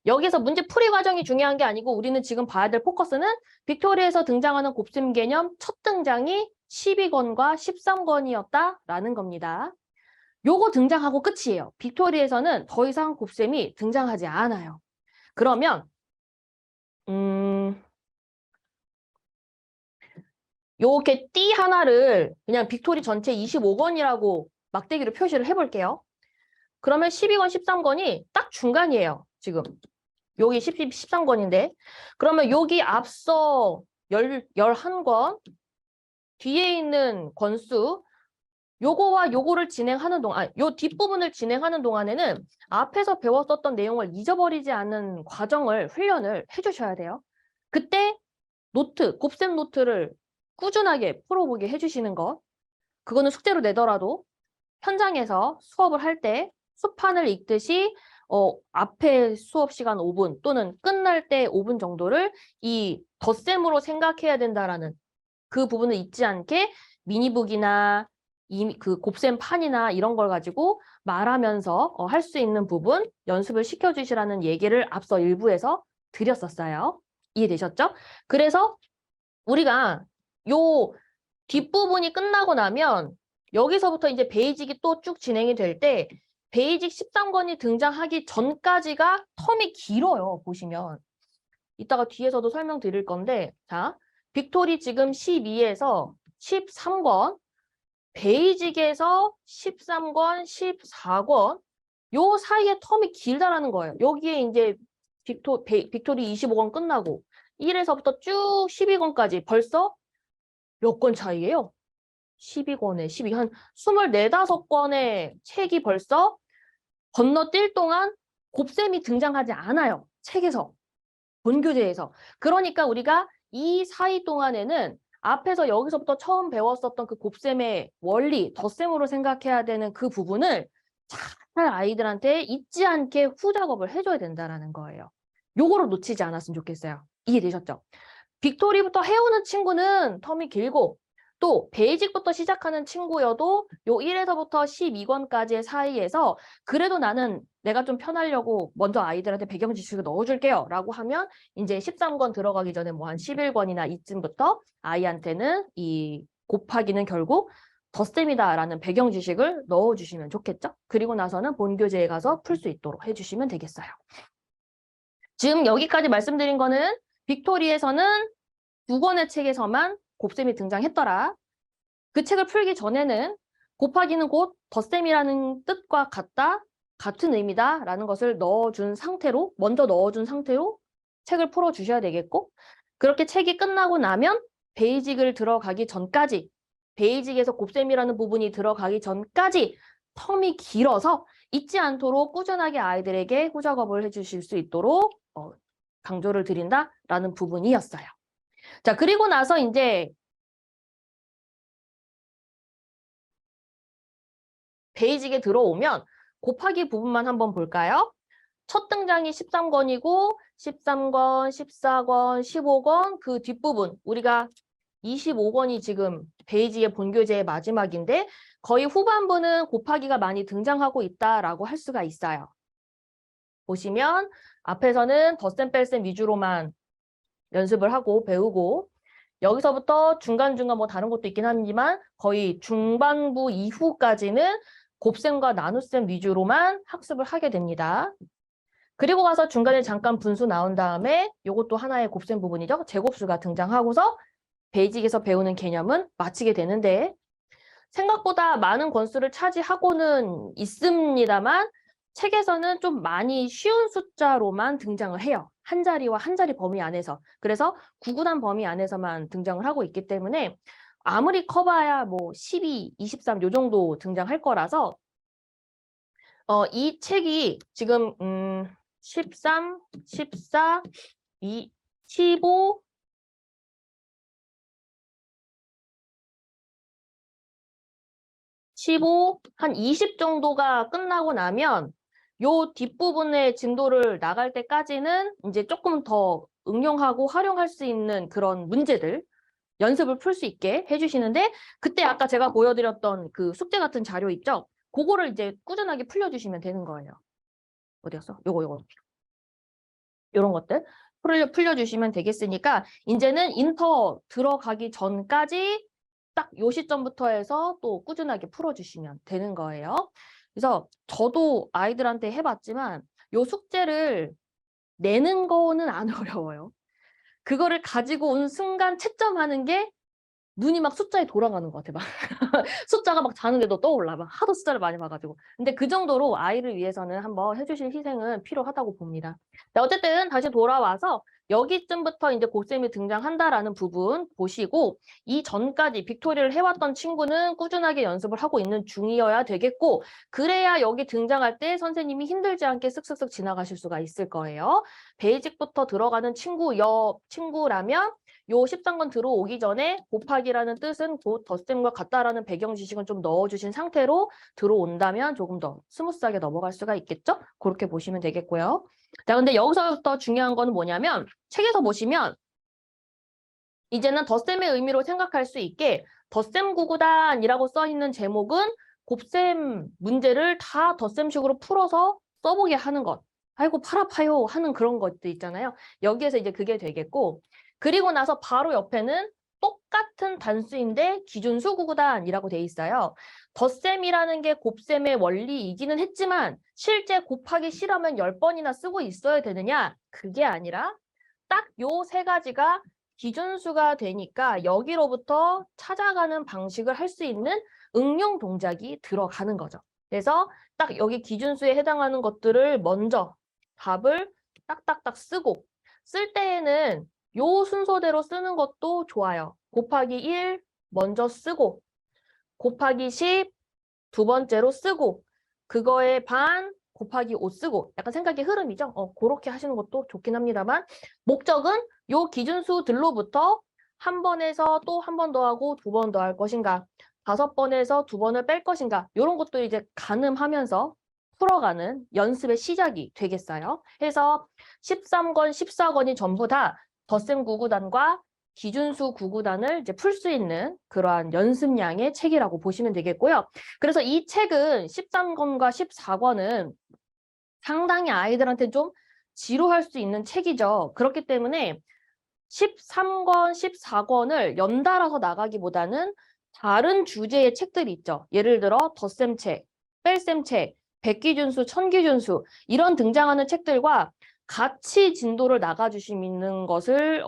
Speaker 1: 여기서 문제 풀이 과정이 중요한 게 아니고 우리는 지금 봐야 될 포커스는 빅토리에서 등장하는 곱셈 개념 첫 등장이 12권과 13권이었다라는 겁니다. 요거 등장하고 끝이에요. 빅토리에서는 더 이상 곱셈이 등장하지 않아요. 그러면 요렇게 띠 하나를 그냥 빅토리 전체 25권이라고 막대기로 표시를 해볼게요. 그러면 12권, 13권이 딱 중간이에요. 지금 여기 13권인데 그러면 여기 앞서 11권 뒤에 있는 권수 요거와 요거를 진행하는 동안, 요 뒷부분을 진행하는 동안에는 앞에서 배웠었던 내용을 잊어버리지 않는 과정을 훈련을 해주셔야 돼요. 그때 곱셈 노트를 꾸준하게 풀어보게 해주시는 것. 그거는 숙제로 내더라도 현장에서 수업을 할 때 수판을 읽듯이 앞에 수업 시간 5분 또는 끝날 때 5분 정도를 이 덧셈으로 생각해야 된다라는 그 부분을 잊지 않게 미니북이나 그 곱셈 판이나 이런 걸 가지고 말하면서 할 수 있는 부분 연습을 시켜주시라는 얘기를 앞서 일부에서 드렸었어요. 이해되셨죠? 그래서 우리가 요 뒷부분이 끝나고 나면 여기서부터 이제 베이직이 또 쭉 진행이 될 때 베이직 13권이 등장하기 전까지가 텀이 길어요. 보시면. 이따가 뒤에서도 설명드릴 건데 자, 빅토리 지금 12에서 13권, 베이직에서 13권, 14권 요 사이에 텀이 길다라는 거예요. 여기에 이제 빅토리 25권 끝나고 1에서부터 쭉 12권까지 벌써 몇 권 차이예요? 12권에 12, 한 24, 5권의 책이 벌써 건너뛸 동안 곱셈이 등장하지 않아요. 책에서, 본교재에서. 그러니까 우리가 이 사이 동안에는 앞에서 여기서부터 처음 배웠었던 그 곱셈의 원리, 덧셈으로 생각해야 되는 그 부분을 잘 아이들한테 잊지 않게 후작업을 해줘야 된다는 거예요. 요거를 놓치지 않았으면 좋겠어요. 이해되셨죠? 빅토리부터 해오는 친구는 텀이 길고 또 베이직부터 시작하는 친구여도 요 1에서부터 12권까지의 사이에서 그래도 나는 내가 좀 편하려고 먼저 아이들한테 배경 지식을 넣어줄게요 라고 하면 이제 13권 들어가기 전에 뭐 한 11권이나 이쯤부터 아이한테는 이 곱하기는 결국 덧셈이다 라는 배경 지식을 넣어주시면 좋겠죠? 그리고 나서는 본교재에 가서 풀 수 있도록 해주시면 되겠어요. 지금 여기까지 말씀드린 거는 빅토리에서는 2권의 책에서만 곱셈이 등장했더라. 그 책을 풀기 전에는 곱하기는 곧 덧셈이라는 뜻과 같다, 같은 의미다 라는 것을 먼저 넣어준 상태로 책을 풀어주셔야 되겠고, 그렇게 책이 끝나고 나면 베이직을 들어가기 전까지, 베이직에서 곱셈이라는 부분이 들어가기 전까지 텀이 길어서 잊지 않도록 꾸준하게 아이들에게 후작업을 해주실 수 있도록 강조를 드린다라는 부분이었어요. 자, 그리고 나서 이제 베이직에 들어오면 곱하기 부분만 한번 볼까요? 첫 등장이 13권이고 13권, 14권, 15권 그 뒷부분 우리가 25권이 지금 베이직의 본교재의 마지막인데 거의 후반부는 곱하기가 많이 등장하고 있다라고 할 수가 있어요. 보시면 앞에서는 덧셈 뺄셈 위주로만 연습을 하고 배우고 여기서부터 중간중간 뭐 다른 것도 있긴 하지만 거의 중반부 이후까지는 곱셈과 나눗셈 위주로만 학습을 하게 됩니다. 그리고 가서 중간에 잠깐 분수 나온 다음에 이것도 하나의 곱셈 부분이죠. 제곱수가 등장하고서 베이직에서 배우는 개념은 마치게 되는데 생각보다 많은 권수를 차지하고는 있습니다만 책에서는 좀 많이 쉬운 숫자로만 등장을 해요. 한 자리와 한 자리 범위 안에서. 그래서 구구단 범위 안에서만 등장을 하고 있기 때문에 아무리 커봐야 뭐 12, 23 요 정도 등장할 거라서 이 책이 지금 13, 14, 15, 15, 한 20 정도가 끝나고 나면 요 뒷부분의 진도를 나갈 때까지는 이제 조금 더 응용하고 활용할 수 있는 그런 문제들 연습을 풀 수 있게 해주시는데 그때 아까 제가 보여드렸던 그 숙제 같은 자료 있죠? 그거를 이제 꾸준하게 풀려주시면 되는 거예요. 어디였어? 요거. 요런 것들 풀려주시면 되겠으니까 이제는 인터 들어가기 전까지 딱 요 시점부터 해서 또 꾸준하게 풀어주시면 되는 거예요. 그래서 저도 아이들한테 해봤지만 요 숙제를 내는 거는 안 어려워요. 그거를 가지고 온 순간 채점하는 게 눈이 막 숫자에 돌아가는 것 같아. 막 숫자가 막 자는데도 떠올라. 막 하도 숫자를 많이 봐가지고. 근데 그 정도로 아이를 위해서는 한번 해주실 희생은 필요하다고 봅니다. 네, 어쨌든 다시 돌아와서 여기쯤부터 이제 곱셈이 등장한다라는 부분 보시고 이 전까지 빅토리를 해왔던 친구는 꾸준하게 연습을 하고 있는 중이어야 되겠고 그래야 여기 등장할 때 선생님이 힘들지 않게 쓱쓱쓱 지나가실 수가 있을 거예요. 베이직부터 들어가는 친구라면 요 13권 들어오기 전에 곱하기라는 뜻은 곧 덧셈과 같다라는 배경 지식은 좀 넣어주신 상태로 들어온다면 조금 더 스무스하게 넘어갈 수가 있겠죠? 그렇게 보시면 되겠고요. 자, 근데 여기서부터 중요한 거는 뭐냐면 책에서 보시면 이제는 덧셈의 의미로 생각할 수 있게 덧셈 구구단이라고 써 있는 제목은 곱셈 문제를 다 덧셈식으로 풀어서 써보게 하는 것. 아이고 팔 아파요 하는 그런 것들 있잖아요. 여기에서 이제 그게 되겠고 그리고 나서 바로 옆에는 똑같은 단수인데 기준수 구구단이라고 돼 있어요. 덧셈이라는 게 곱셈의 원리이기는 했지만 실제 곱하기 싫으면 10번이나 쓰고 있어야 되느냐? 그게 아니라 딱 요 세 가지가 기준수가 되니까 여기로부터 찾아가는 방식을 할 수 있는 응용 동작이 들어가는 거죠. 그래서 딱 여기 기준수에 해당하는 것들을 먼저 답을 딱딱딱 쓰고 쓸 때에는 요 순서대로 쓰는 것도 좋아요. 곱하기 1 먼저 쓰고 곱하기 10 두 번째로 쓰고 그거의 반 곱하기 5 쓰고 약간 생각의 흐름이죠. 그렇게 하시는 것도 좋긴 합니다만 목적은 요 기준수들로부터 한 번에서 또 한 번 더 하고 두 번 더 할 것인가 5번에서 2번을 뺄 것인가 이런 것도 이제 가늠하면서 풀어가는 연습의 시작이 되겠어요. 해서 13권, 14권이 전부 다 덧셈 구구단과 기준수 구구단을 이제 풀 수 있는 그러한 연습량의 책이라고 보시면 되겠고요. 그래서 이 책은 13권과 14권은 상당히 아이들한테 좀 지루할 수 있는 책이죠. 그렇기 때문에 13권, 14권을 연달아서 나가기보다는 다른 주제의 책들이 있죠. 예를 들어 덧셈 책, 뺄셈 책, 백기준수, 천기준수 이런 등장하는 책들과 같이 진도를 나가주시는 것을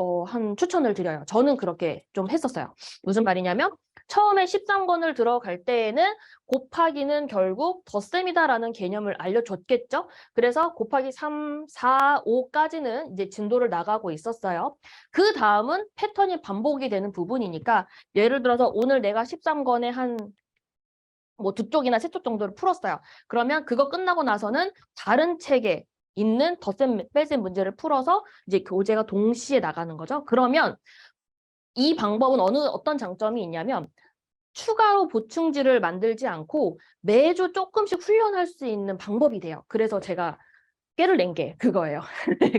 Speaker 1: 추천을 드려요. 저는 그렇게 좀 했었어요. 무슨 말이냐면 처음에 13권을 들어갈 때에는 곱하기는 결국 덧셈이다라는 개념을 알려줬겠죠. 그래서 곱하기 3, 4, 5까지는 이제 진도를 나가고 있었어요. 그 다음은 패턴이 반복이 되는 부분이니까 예를 들어서 오늘 내가 13권에 한 뭐 2쪽이나 3쪽 정도를 풀었어요. 그러면 그거 끝나고 나서는 다른 책에 있는 덧셈, 뺄셈 문제를 풀어서 이제 교재가 동시에 나가는 거죠. 그러면 이 방법은 어떤 장점이 있냐면 추가로 보충지를 만들지 않고 매주 조금씩 훈련할 수 있는 방법이 돼요. 그래서 제가 깨를 낸 게 그거예요.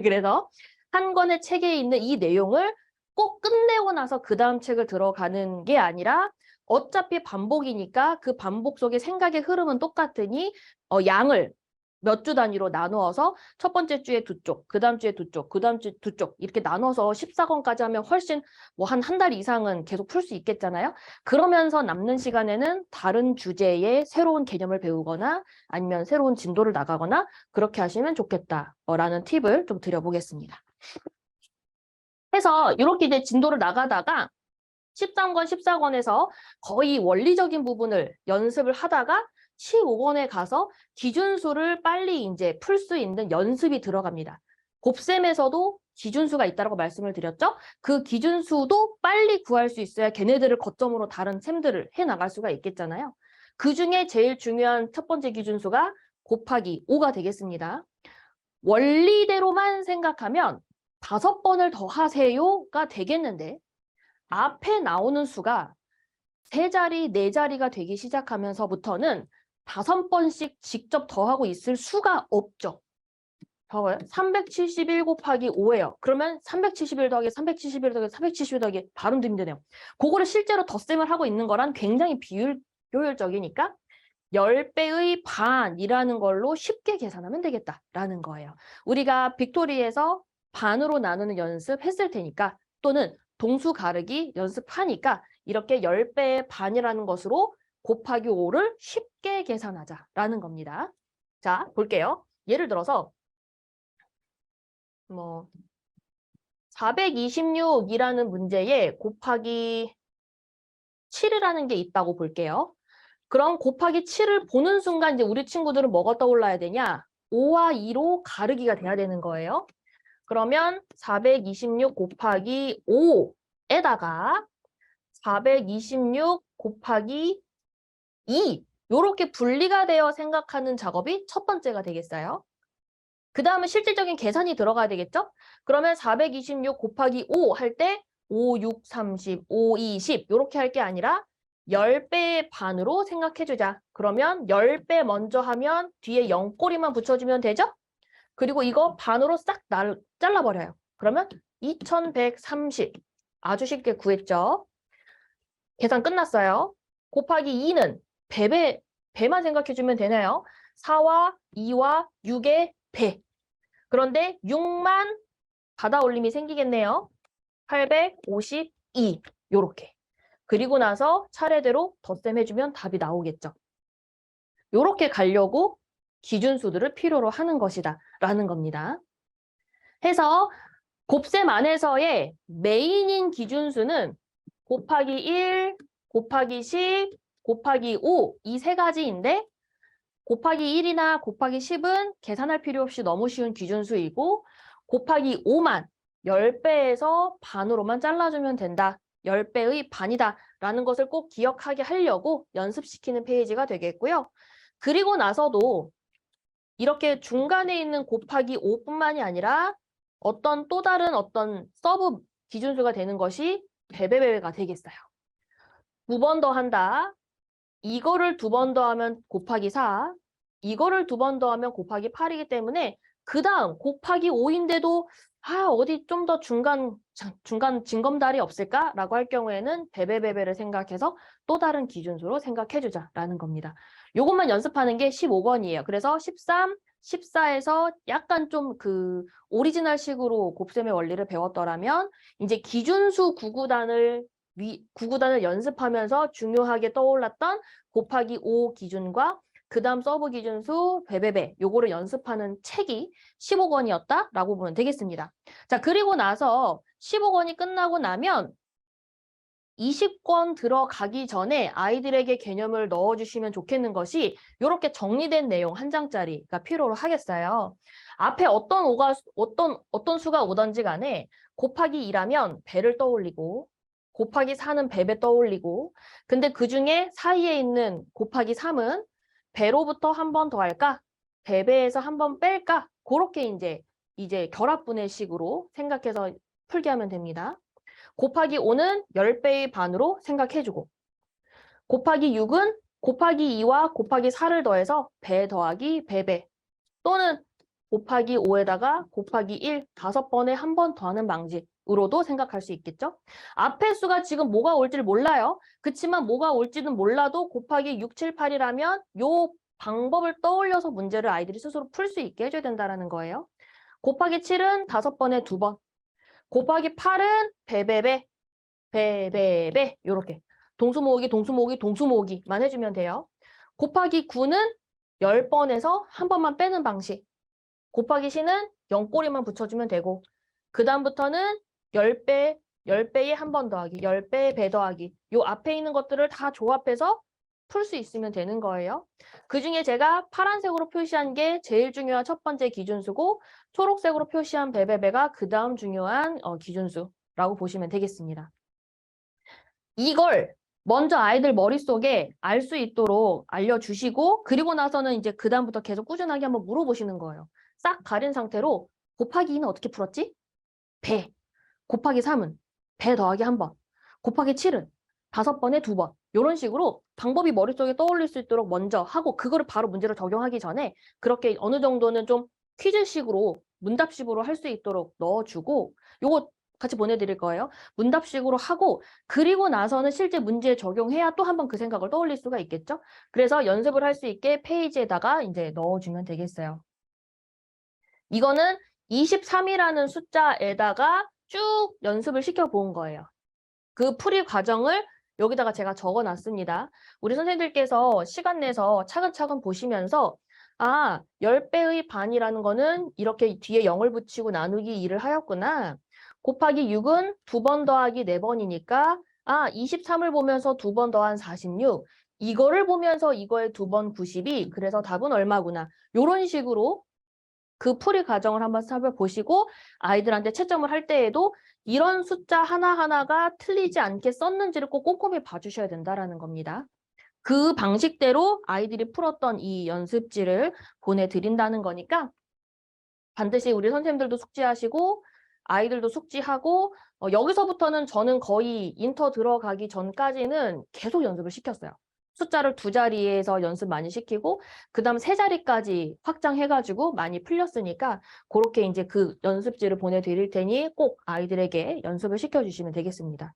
Speaker 1: 그래서 한 권의 책에 있는 이 내용을 꼭 끝내고 나서 그 다음 책을 들어가는 게 아니라 어차피 반복이니까 그 반복 속의 생각의 흐름은 똑같으니 양을 몇 주 단위로 나누어서 첫 번째 주에 2쪽, 그 다음 주에 2쪽, 그 다음 주에 2쪽 이렇게 나눠서 14권까지 하면 훨씬 뭐 한 달 이상은 계속 풀 수 있겠잖아요. 그러면서 남는 시간에는 다른 주제의 새로운 개념을 배우거나 아니면 새로운 진도를 나가거나 그렇게 하시면 좋겠다라는 팁을 좀 드려보겠습니다. 해서 이렇게 이제 진도를 나가다가 13권, 14권에서 거의 원리적인 부분을 연습을 하다가 15권에 가서 기준수를 빨리 이제 풀 수 있는 연습이 들어갑니다. 곱셈에서도 기준수가 있다고 말씀을 드렸죠. 그 기준수도 빨리 구할 수 있어야 걔네들을 거점으로 다른 셈들을 해나갈 수가 있겠잖아요. 그중에 제일 중요한 첫 번째 기준수가 곱하기 5가 되겠습니다. 원리대로만 생각하면 5번을 더 하세요가 되겠는데 앞에 나오는 수가 3자리, 4자리가 되기 시작하면서부터는 5번씩 직접 더하고 있을 수가 없죠. 봐봐요. 371 곱하기 5예요. 그러면 371 더하기 371 더하기 371 더하기 발음도 힘드네요. 그거를 실제로 덧셈을 하고 있는 거란 굉장히 비효율적이니까 10배의 반이라는 걸로 쉽게 계산하면 되겠다라는 거예요. 우리가 빅토리에서 반으로 나누는 연습 했을 테니까 또는 동수 가르기 연습하니까 이렇게 10배의 반이라는 것으로 곱하기 5를 쉽게 계산하자라는 겁니다. 자, 볼게요. 예를 들어서 426이라는 문제에 곱하기 7이라는 게 있다고 볼게요. 그럼 곱하기 7을 보는 순간 이제 우리 친구들은 뭐가 떠올라야 되냐? 5와 2로 가르기가 돼야 되는 거예요. 그러면 426 곱하기 5에다가 426 곱하기 2 이렇게 분리가 되어 생각하는 작업이 첫 번째가 되겠어요. 그 다음에 실질적인 계산이 들어가야 되겠죠? 그러면 426 곱하기 5 할 때 5, 6, 30, 5, 20 이렇게 할 게 아니라 10배의 반으로 생각해주자. 그러면 10배 먼저 하면 뒤에 0꼬리만 붙여주면 되죠? 그리고 이거 반으로 싹 잘라버려요. 그러면 2130 아주 쉽게 구했죠? 계산 끝났어요. 곱하기 2는 배만 생각해주면 되나요? 4와 2와 6의 배. 그런데 6만 받아 올림이 생기겠네요. 852 요렇게. 그리고 나서 차례대로 덧셈 해주면 답이 나오겠죠. 요렇게 가려고 기준수들을 필요로 하는 것이다 라는 겁니다. 해서 곱셈 안에서의 메인인 기준수는 곱하기 1, 곱하기 10, 곱하기 5 이 3가지인데 곱하기 1이나 곱하기 10은 계산할 필요 없이 너무 쉬운 기준수이고 곱하기 5만 10배에서 반으로만 잘라주면 된다. 10배의 반이다 라는 것을 꼭 기억하게 하려고 연습시키는 페이지가 되겠고요. 그리고 나서도 이렇게 중간에 있는 곱하기 5뿐만이 아니라 어떤 또 다른 어떤 서브 기준수가 되는 것이 배배배가 되겠어요. 2번 더 한다. 이거를 2번 더하면 곱하기 4, 이거를 2번 더하면 곱하기 8이기 때문에 그 다음 곱하기 5인데도 어디 좀 더 중간 징검다리 없을까라고 할 경우에는 베베베베를 생각해서 또 다른 기준수로 생각해주자라는 겁니다. 요것만 연습하는 게 15번이에요. 그래서 13, 14에서 약간 좀 그 오리지널식으로 곱셈의 원리를 배웠더라면 이제 기준수 9구단을 연습하면서 중요하게 떠올랐던 곱하기 5 기준과 그 다음 서브 기준수 베베베 요거를 연습하는 책이 15권이었다라고 보면 되겠습니다. 자, 그리고 나서 15권이 끝나고 나면 20권 들어가기 전에 아이들에게 개념을 넣어주시면 좋겠는 것이 이렇게 정리된 내용 한 장짜리가 필요로 하겠어요. 앞에 어떤 수가 오던지 간에 곱하기 2라면 배를 떠올리고 곱하기 4는 배배 떠올리고 근데 그중에 사이에 있는 곱하기 3은 배로부터 한 번 더 할까? 배배에서 한 번 뺄까? 그렇게 이제 결합분해식으로 생각해서 풀게 하면 됩니다. 곱하기 5는 10배의 반으로 생각해주고 곱하기 6은 곱하기 2와 곱하기 4를 더해서 배 더하기 배배 또는 곱하기 5에다가 곱하기 1, 5번에 한 번 더하는 방식으로도 생각할 수 있겠죠? 앞에 수가 지금 뭐가 올지를 몰라요. 그치만 뭐가 올지는 몰라도 곱하기 6, 7, 8이라면 요 방법을 떠올려서 문제를 아이들이 스스로 풀 수 있게 해줘야 된다는 거예요. 곱하기 7은 5번에 2번. 곱하기 8은 배배배, 배배배 요렇게 동수 모으기만 해주면 돼요. 곱하기 9는 10번에서 한 번만 빼는 방식. 곱하기 C는 0꼬리만 붙여주면 되고 그 다음부터는 10배, 10배에 한 번 더하기, 10배 배 더하기 요 앞에 있는 것들을 다 조합해서 풀 수 있으면 되는 거예요. 그중에 제가 파란색으로 표시한 게 제일 중요한 첫 번째 기준수고 초록색으로 표시한 배배배가 그 다음 중요한 기준수라고 보시면 되겠습니다. 이걸 먼저 아이들 머릿속에 알 수 있도록 알려주시고 그리고 나서는 이제 그 다음부터 계속 꾸준하게 한번 물어보시는 거예요. 싹 가린 상태로 곱하기 2는 어떻게 풀었지? 배. 곱하기 3은 배 더하기 1번. 곱하기 7은 5번에 2번. 이런 식으로 방법이 머릿속에 떠올릴 수 있도록 먼저 하고 그거를 바로 문제로 적용하기 전에 그렇게 어느 정도는 좀 퀴즈식으로 문답식으로 할 수 있도록 넣어주고 요거 같이 보내드릴 거예요. 문답식으로 하고 그리고 나서는 실제 문제에 적용해야 또 한 번 그 생각을 떠올릴 수가 있겠죠. 그래서 연습을 할 수 있게 페이지에다가 이제 넣어주면 되겠어요. 이거는 23이라는 숫자에다가 쭉 연습을 시켜본 거예요. 그 풀이 과정을 여기다가 제가 적어놨습니다. 우리 선생님들께서 시간 내서 차근차근 보시면서 10배의 반이라는 거는 이렇게 뒤에 0을 붙이고 나누기 2를 하였구나. 곱하기 6은 2번 더하기 4번이니까 23을 보면서 2번 더한 46. 이거를 보면서 이거에 2번 92. 그래서 답은 얼마구나. 이런 식으로 그 풀이 과정을 한번 살펴보시고 아이들한테 채점을 할 때에도 이런 숫자 하나하나가 틀리지 않게 썼는지를 꼭 꼼꼼히 봐주셔야 된다는 겁니다. 그 방식대로 아이들이 풀었던 이 연습지를 보내드린다는 거니까 반드시 우리 선생님들도 숙지하시고 아이들도 숙지하고 여기서부터는 저는 거의 인터 들어가기 전까지는 계속 연습을 시켰어요. 숫자를 2자리에서 연습 많이 시키고 그다음 3자리까지 확장해가지고 많이 풀렸으니까 그렇게 이제 그 연습지를 보내드릴 테니 꼭 아이들에게 연습을 시켜주시면 되겠습니다.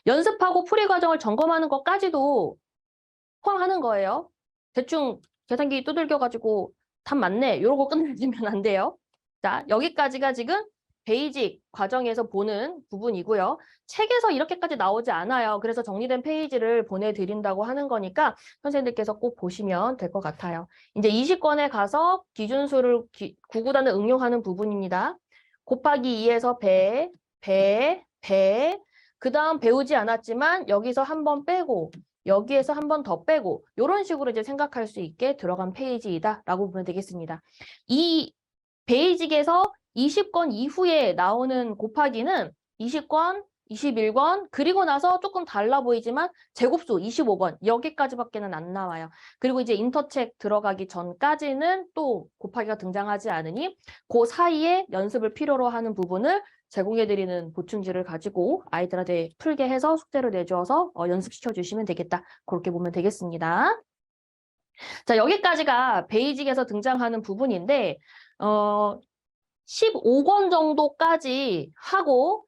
Speaker 1: 연습하고 풀이 과정을 점검하는 것까지도 포함하는 거예요. 대충 계산기 두들겨가지고 답 맞네 이러고 끝내주면 안 돼요. 자, 여기까지가 지금 베이직 과정에서 보는 부분이고요. 책에서 이렇게까지 나오지 않아요. 그래서 정리된 페이지를 보내드린다고 하는 거니까 선생님들께서 꼭 보시면 될 것 같아요. 이제 20권에 가서 기준수를 구구단을 응용하는 부분입니다. 곱하기 2에서 배, 그 다음 배우지 않았지만 여기서 한 번 빼고 여기에서 한 번 더 빼고 이런 식으로 이제 생각할 수 있게 들어간 페이지이다라고 보면 되겠습니다. 이 베이직에서 20권 이후에 나오는 곱하기는 20권, 21권, 그리고 나서 조금 달라 보이지만 제곱수 25권 여기까지밖에는 안 나와요. 그리고 이제 인터책 들어가기 전까지는 또 곱하기가 등장하지 않으니 그 사이에 연습을 필요로 하는 부분을 제공해드리는 보충지를 가지고 아이들한테 풀게 해서 숙제를 내주어서 연습시켜 주시면 되겠다. 그렇게 보면 되겠습니다. 자, 여기까지가 베이직에서 등장하는 부분인데 15권 정도까지 하고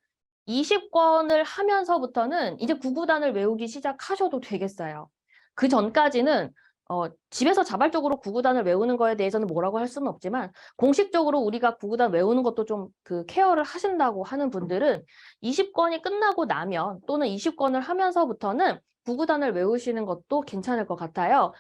Speaker 1: 20권을 하면서부터는 이제 구구단을 외우기 시작하셔도 되겠어요. 그 전까지는 집에서 자발적으로 구구단을 외우는 거에 대해서는 뭐라고 할 수는 없지만 공식적으로 우리가 구구단 외우는 것도 좀 그 케어를 하신다고 하는 분들은 20권이 끝나고 나면 또는 20권을 하면서부터는 구구단을 외우시는 것도 괜찮을 것 같아요.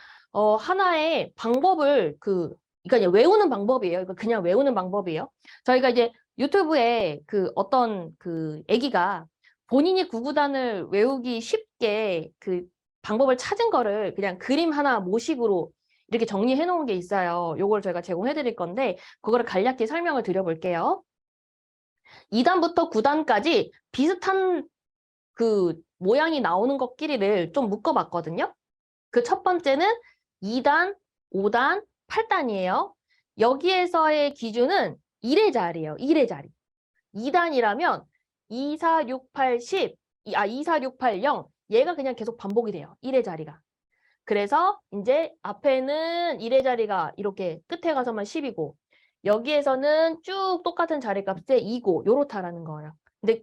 Speaker 1: 하나의 방법을 그러니까 외우는 방법이에요. 그냥 외우는 방법이에요. 저희가 이제 유튜브에 그 어떤 그 애기가 본인이 구구단을 외우기 쉽게 그 방법을 찾은 거를 그냥 그림 하나 모식으로 이렇게 정리해 놓은 게 있어요. 요걸 저희가 제공해 드릴 건데 그거를 간략히 설명을 드려볼게요. 2단부터 9단까지 비슷한 그 모양이 나오는 것끼리를 좀 묶어봤거든요. 그 첫 번째는 2단, 5단, 8단이에요. 여기에서의 기준은 1의 자리예요. 1의 자리. 2단이라면 2, 4, 6, 8, 10, 2, 4, 6, 8, 0 얘가 그냥 계속 반복이 돼요. 1의 자리가. 그래서 이제 앞에는 1의 자리가 이렇게 끝에 가서만 10이고 여기에서는 쭉 똑같은 자리값에 2고 요렇다라는 거예요. 근데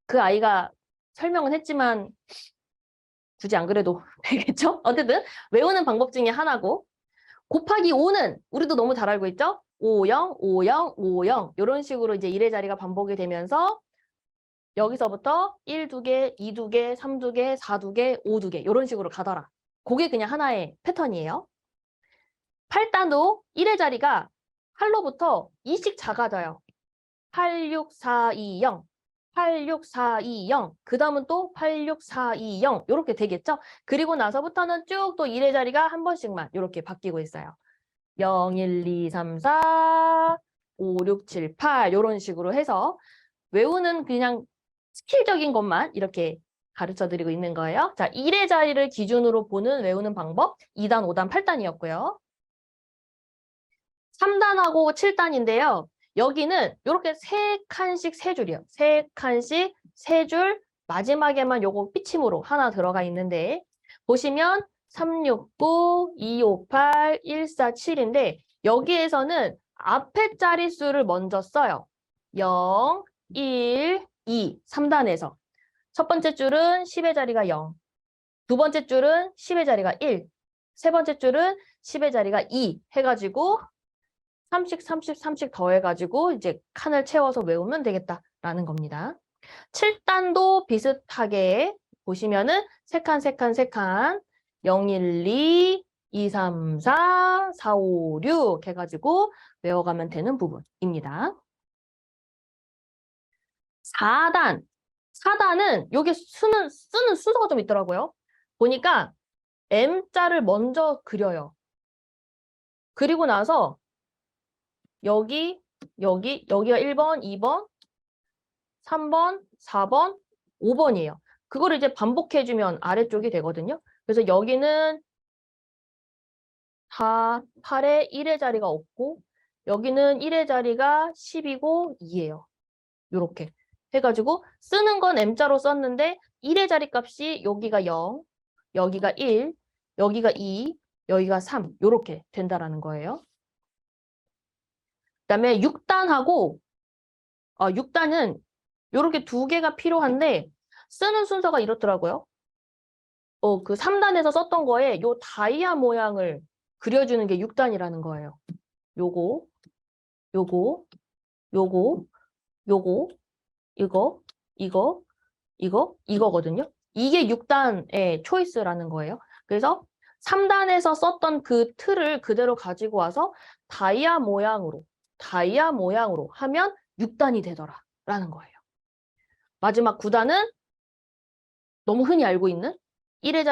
Speaker 1: 그 아이가 설명은 했지만 굳이 안 그래도 되겠죠? 어쨌든 외우는 방법 중에 하나고 곱하기 5는 우리도 너무 잘 알고 있죠? 5, 0, 5, 0, 5, 0 이런 식으로 이제 1의 자리가 반복이 되면서 여기서부터 1, 2개, 2, 2개, 3, 2개, 4, 2개, 5, 2개 이런 식으로 가더라. 그게 그냥 하나의 패턴이에요. 8단도 1의 자리가 8로부터 2씩 작아져요. 8, 6, 4, 2, 0 8, 6, 4, 2, 0 그 다음은 또 8, 6, 4, 2, 0 이렇게 되겠죠? 그리고 나서부터는 쭉 또 1의 자리가 한 번씩만 이렇게 바뀌고 있어요. 0, 1, 2, 3, 4, 5, 6, 7, 8 이런 식으로 해서 외우는 그냥 스킬적인 것만 이렇게 가르쳐드리고 있는 거예요. 자, 1의 자리를 기준으로 보는 외우는 방법 2단, 5단, 8단이었고요. 3단하고 7단인데요. 여기는 이렇게 3칸씩 3줄이요. 3칸씩 3줄 마지막에만 요거 삐침으로 하나 들어가 있는데 보시면 369, 258, 147인데 여기에서는 앞에 자릿수를 먼저 써요. 0, 1, 2, 3단에서. 첫 번째 줄은 10의 자리가 0, 두 번째 줄은 10의 자리가 1, 세 번째 줄은 10의 자리가 2 해가지고 30, 30, 30 더해가지고 이제 칸을 채워서 외우면 되겠다라는 겁니다. 7단도 비슷하게 보시면은 3칸, 3칸, 3칸 0, 1, 2, 2, 3, 4, 4, 5, 6 해가지고 외워가면 되는 부분입니다. 4단. 4단은 여기 쓰는 순서가 좀 있더라고요. 보니까 M자를 먼저 그려요. 그리고 나서 여기가 1번, 2번, 3번, 4번, 5번이에요. 그거를 이제 반복해주면 아래쪽이 되거든요. 그래서 여기는 4, 8에 1의 자리가 없고 여기는 1의 자리가 10이고 2예요. 이렇게 해가지고 쓰는 건 M자로 썼는데 1의 자리 값이 여기가 0, 여기가 1, 여기가 2, 여기가 3 이렇게 된다라는 거예요. 그다음에 6단하고 6단은 이렇게 두 개가 필요한데 쓰는 순서가 이렇더라고요. 그 3단에서 썼던 거에 요 다이아 모양을 그려주는 게 6단이라는 거예요. 요거, 요거, 요거, 요거, 이거거든요. 이게 6단의 초이스라는 거예요. 그래서 3단에서 썼던 그 틀을 그대로 가지고 와서 다이아 모양으로 하면 6단이 되더라라는 거예요. 마지막 9단은 너무 흔히 알고 있는 10의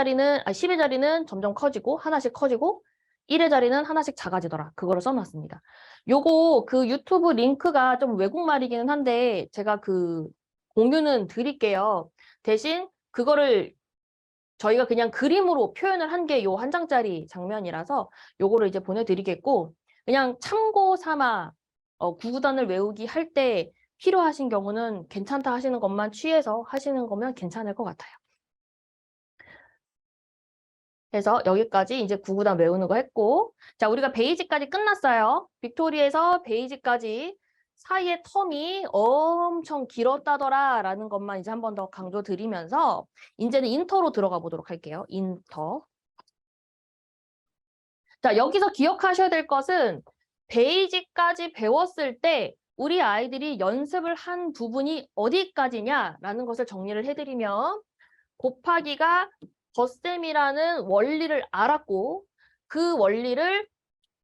Speaker 1: 자리는 점점 커지고 하나씩 커지고 1의 자리는 하나씩 작아지더라. 그거를 써놨습니다. 요거 그 유튜브 링크가 좀 외국말이기는 한데 제가 그 공유는 드릴게요. 대신 그거를 저희가 그냥 그림으로 표현을 한 게 요 한 장짜리 장면이라서 요거를 이제 보내드리겠고 그냥 참고 삼아 구구단을 외우기 할 때 필요하신 경우는 괜찮다 하시는 것만 취해서 하시는 거면 괜찮을 것 같아요. 해서 여기까지 이제 구구단 외우는 거 했고, 자, 우리가 베이직까지 끝났어요. 빅토리에서 베이직까지 사이의 텀이 엄청 길었다더라 라는 것만 이제 한 번 더 강조 드리면서 이제는 인터로 들어가 보도록 할게요. 인터. 자, 여기서 기억하셔야 될 것은 베이직까지 배웠을 때 우리 아이들이 연습을 한 부분이 어디까지냐라는 것을 정리를 해드리면 곱하기가 덧셈이라는 원리를 알았고 그 원리를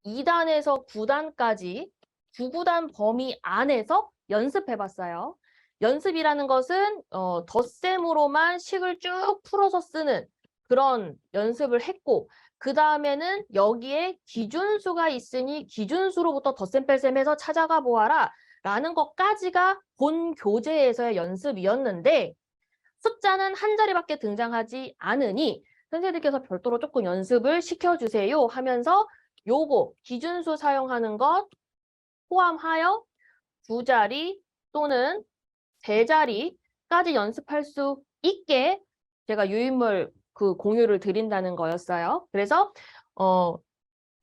Speaker 1: 2단에서 9단까지 9구단 범위 안에서 연습해봤어요. 연습이라는 것은 덧셈으로만 식을 쭉 풀어서 쓰는 그런 연습을 했고 그 다음에는 여기에 기준수가 있으니 기준수로부터 덧셈 뺄셈해서 찾아가 보아라 라는 것까지가 본 교재에서의 연습이었는데 숫자는 한 자리밖에 등장하지 않으니 선생님들께서 별도로 조금 연습을 시켜주세요 하면서 요거 기준수 사용하는 것 포함하여 2자리 또는 3자리까지 연습할 수 있게 제가 유인물 그 공유를 드린다는 거였어요. 그래서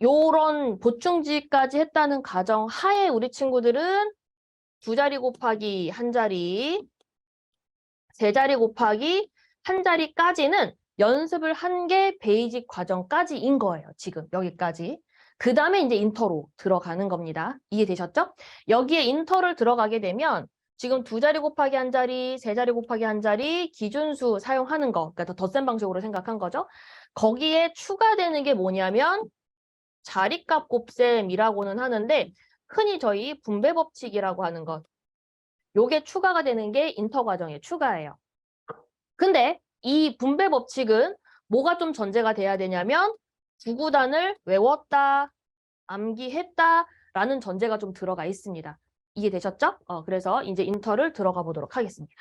Speaker 1: 요런 보충지까지 했다는 가정 하에 우리 친구들은 2자리 곱하기 1자리 3자리 곱하기 1자리까지는 연습을 한 게 베이직 과정까지인 거예요. 지금 여기까지. 그 다음에 이제 인터로 들어가는 겁니다. 이해되셨죠? 여기에 인터를 들어가게 되면 지금 2자리 곱하기 1자리, 3자리 곱하기 1자리 기준수 사용하는 거, 그러니까 덧셈 방식으로 생각한 거죠. 거기에 추가되는 게 뭐냐면 자리값 곱셈이라고는 하는데 흔히 저희 분배 법칙이라고 하는 것. 요게 추가가 되는 게 인터 과정의 추가예요. 근데 이 분배 법칙은 뭐가 좀 전제가 돼야 되냐면 9구단을 외웠다, 암기했다라는 전제가 좀 들어가 있습니다. 이해되셨죠? 그래서 이제 인터를 들어가 보도록 하겠습니다.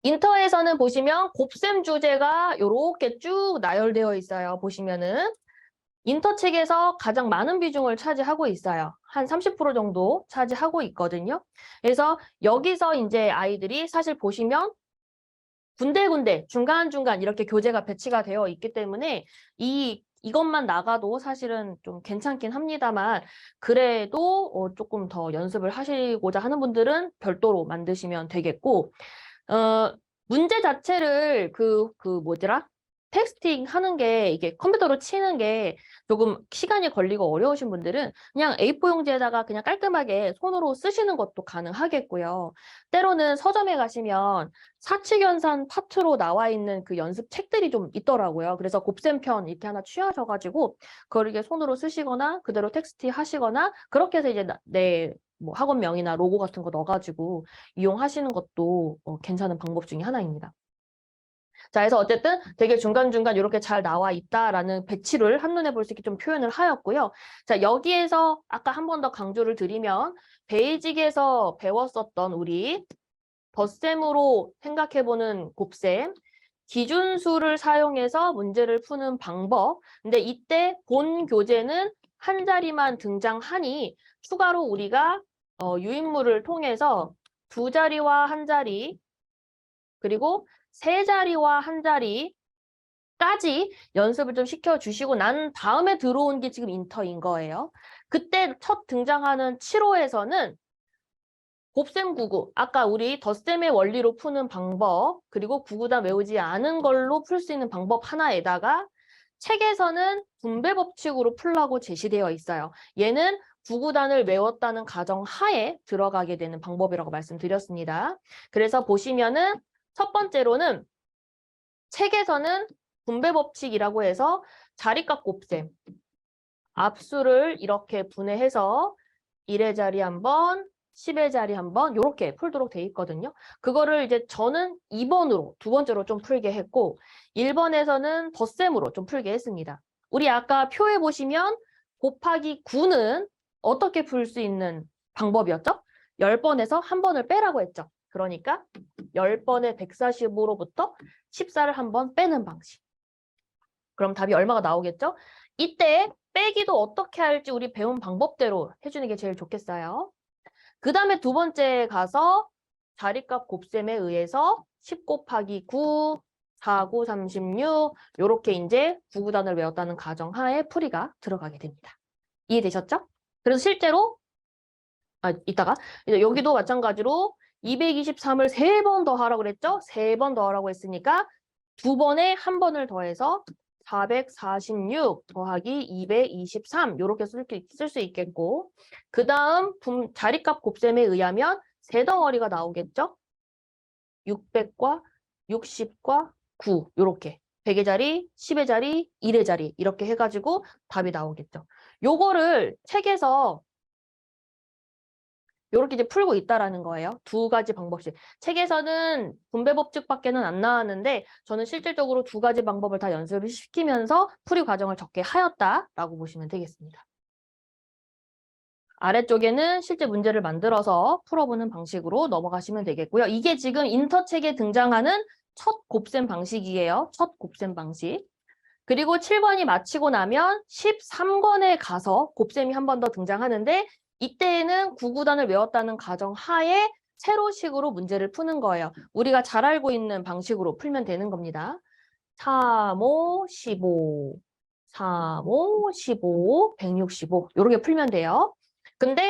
Speaker 1: 인터에서는 보시면 곱셈 주제가 이렇게 쭉 나열되어 있어요. 보시면은 인터 책에서 가장 많은 비중을 차지하고 있어요. 한 30% 정도 차지하고 있거든요. 그래서 여기서 이제 아이들이 사실 보시면 군데군데 중간중간 이렇게 교재가 배치가 되어 있기 때문에 이것만 나가도 사실은 좀 괜찮긴 합니다만 그래도 조금 더 연습을 하시고자 하는 분들은 별도로 만드시면 되겠고 문제 자체를 뭐더라? 텍스팅 하는 게 이게 컴퓨터로 치는 게 조금 시간이 걸리고 어려우신 분들은 그냥 A4 용지에다가 그냥 깔끔하게 손으로 쓰시는 것도 가능하겠고요. 때로는 서점에 가시면 사칙연산 파트로 나와 있는 그 연습 책들이 좀 있더라고요. 그래서 곱셈편 이렇게 하나 취하셔가지고 그걸 이렇게 손으로 쓰시거나 그대로 텍스팅 하시거나 그렇게 해서 이제 뭐 학원명이나 로고 같은 거 넣어가지고 이용하시는 것도 괜찮은 방법 중에 하나입니다. 자, 그래서 어쨌든 되게 중간중간 이렇게 잘 나와 있다라는 배치를 한눈에 볼 수 있게 좀 표현을 하였고요. 자, 여기에서 아까 한 번 더 강조를 드리면 베이직에서 배웠었던 우리 덧셈으로 생각해보는 곱셈, 기준수를 사용해서 문제를 푸는 방법. 근데 이때 본 교재는 한 자리만 등장하니 추가로 우리가 유인물을 통해서 2자리와 1자리 그리고 3자리와 1자리까지 연습을 좀 시켜주시고 난 다음에 들어온 게 지금 인터인 거예요. 그때 첫 등장하는 7호에서는 곱셈 9구, 아까 우리 덧셈의 원리로 푸는 방법, 그리고 9구단 외우지 않은 걸로 풀 수 있는 방법 하나에다가 책에서는 분배 법칙으로 풀라고 제시되어 있어요. 얘는 9구단을 외웠다는 가정 하에 들어가게 되는 방법이라고 말씀드렸습니다. 그래서 보시면은 첫 번째로는 책에서는 분배 법칙이라고 해서 자리값 곱셈, 앞수를 이렇게 분해해서 1의 자리 한 번, 10의 자리 한 번 이렇게 풀도록 돼 있거든요. 그거를 이제 저는 2번으로 두 번째로 좀 풀게 했고 1번에서는 덧셈으로 좀 풀게 했습니다. 우리 아까 표에 보시면 곱하기 9는 어떻게 풀 수 있는 방법이었죠? 10번에서 한 번을 빼라고 했죠. 그러니까 10번에 145로부터 14를 한 번 빼는 방식. 그럼 답이 얼마가 나오겠죠? 이때 빼기도 어떻게 할지 우리 배운 방법대로 해주는 게 제일 좋겠어요. 그 다음에 두 번째 가서 자리값 곱셈에 의해서 10 곱하기 9, 4, 9, 36 요렇게 이제 구구단을 외웠다는 가정하에 풀이가 들어가게 됩니다. 이해되셨죠? 그래서 실제로 이따가 이제 여기도 마찬가지로 223을 3번 더하라고 그랬죠? 3번 더하라고 했으니까 2번에 1번을 더해서 446 더하기 223 이렇게 쓸 수 있겠고 그 다음 자리값 곱셈에 의하면 세 덩어리가 나오겠죠? 600과 60과 9 이렇게 100의 자리, 10의 자리, 1의 자리 이렇게 해가지고 답이 나오겠죠. 요거를 책에서 이렇게 이제 풀고 있다라는 거예요. 두 가지 방법씩. 책에서는 분배 법칙밖에는 안 나왔는데 저는 실질적으로 두 가지 방법을 다 연습을 시키면서 풀이 과정을 적게 하였다라고 보시면 되겠습니다. 아래쪽에는 실제 문제를 만들어서 풀어보는 방식으로 넘어가시면 되겠고요. 이게 지금 인터책에 등장하는 첫 곱셈 방식이에요. 첫 곱셈 방식. 그리고 7번이 마치고 나면 13권에 가서 곱셈이 한 번 더 등장하는데 이때에는 구구단을 외웠다는 가정 하에 세로식으로 문제를 푸는 거예요. 우리가 잘 알고 있는 방식으로 풀면 되는 겁니다. 3, 5, 15, 3, 5, 15, 165 이렇게 풀면 돼요. 근데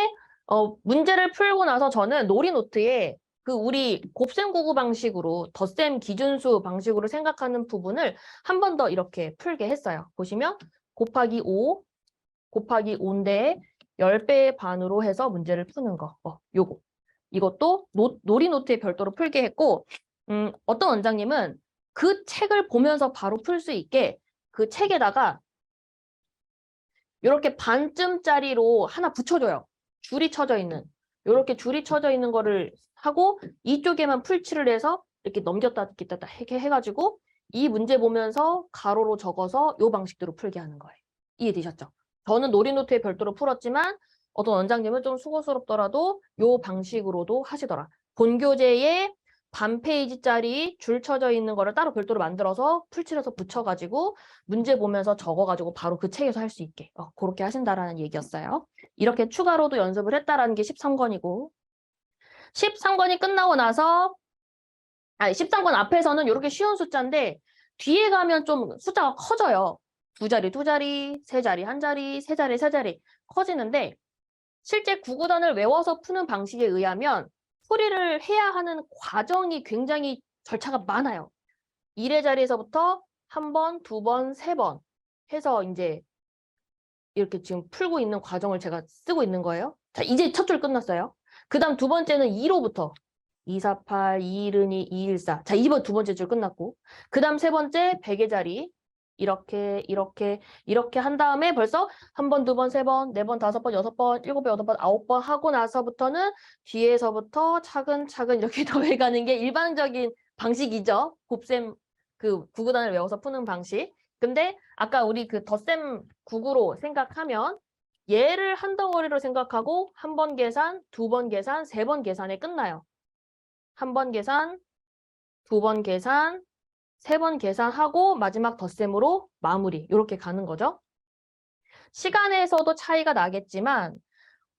Speaker 1: 문제를 풀고 나서 저는 놀이노트에 그 우리 곱셈 구구 방식으로 덧셈 기준수 방식으로 생각하는 부분을 한 번 더 이렇게 풀게 했어요. 보시면 곱하기 5, 곱하기 5인데 10배의 반으로 해서 문제를 푸는 거. 요거. 이것도 놀이노트에 별도로 풀게 했고 어떤 원장님은 그 책을 보면서 바로 풀 수 있게 그 책에다가 이렇게 반쯤짜리로 하나 붙여줘요. 줄이 쳐져 있는. 이렇게 줄이 쳐져 있는 거를 하고 이쪽에만 풀칠을 해서 이렇게 넘겼다 뜯겼다 해가지고 이 문제 보면서 가로로 적어서 이 방식대로 풀게 하는 거예요. 이해되셨죠? 저는 놀이노트에 별도로 풀었지만 어떤 원장님은 좀 수고스럽더라도 이 방식으로도 하시더라. 본교재에 반 페이지짜리 줄 쳐져 있는 거를 따로 별도로 만들어서 풀칠해서 붙여가지고 문제 보면서 적어가지고 바로 그 책에서 할 수 있게 그렇게 하신다라는 얘기였어요. 이렇게 추가로도 연습을 했다라는 게 13권이고 13권이 끝나고 나서 13권 앞에서는 이렇게 쉬운 숫자인데 뒤에 가면 좀 숫자가 커져요. 두 자리, 두 자리, 세 자리, 한 자리, 세 자리, 세 자리 커지는데 실제 구구단을 외워서 푸는 방식에 의하면 풀이를 해야 하는 과정이 굉장히 절차가 많아요. 1의 자리에서부터 한 번, 두 번, 세 번 해서 이제 이렇게 지금 풀고 있는 과정을 제가 쓰고 있는 거예요. 자, 이제 첫 줄 끝났어요. 그 다음 두 번째는 2로부터 248, 212, 214. 자, 2번 두 번째 줄 끝났고 그 다음 세 번째 100의 자리 이렇게 한 다음에 벌써 한 번, 두 번, 세 번, 네 번, 다섯 번, 여섯 번, 일곱 번, 여덟 번, 아홉 번 하고 나서부터는 뒤에서부터 차근차근 이렇게 더해가는 게 일반적인 방식이죠. 곱셈 그 구구단을 외워서 푸는 방식. 근데 아까 우리 그 덧셈 구구로 생각하면 얘를 한 덩어리로 생각하고 한 번 계산, 두 번 계산, 세 번 계산에 끝나요. 한 번 계산, 두 번 계산, 세 번 계산하고 마지막 덧셈으로 마무리 이렇게 가는 거죠. 시간에서도 차이가 나겠지만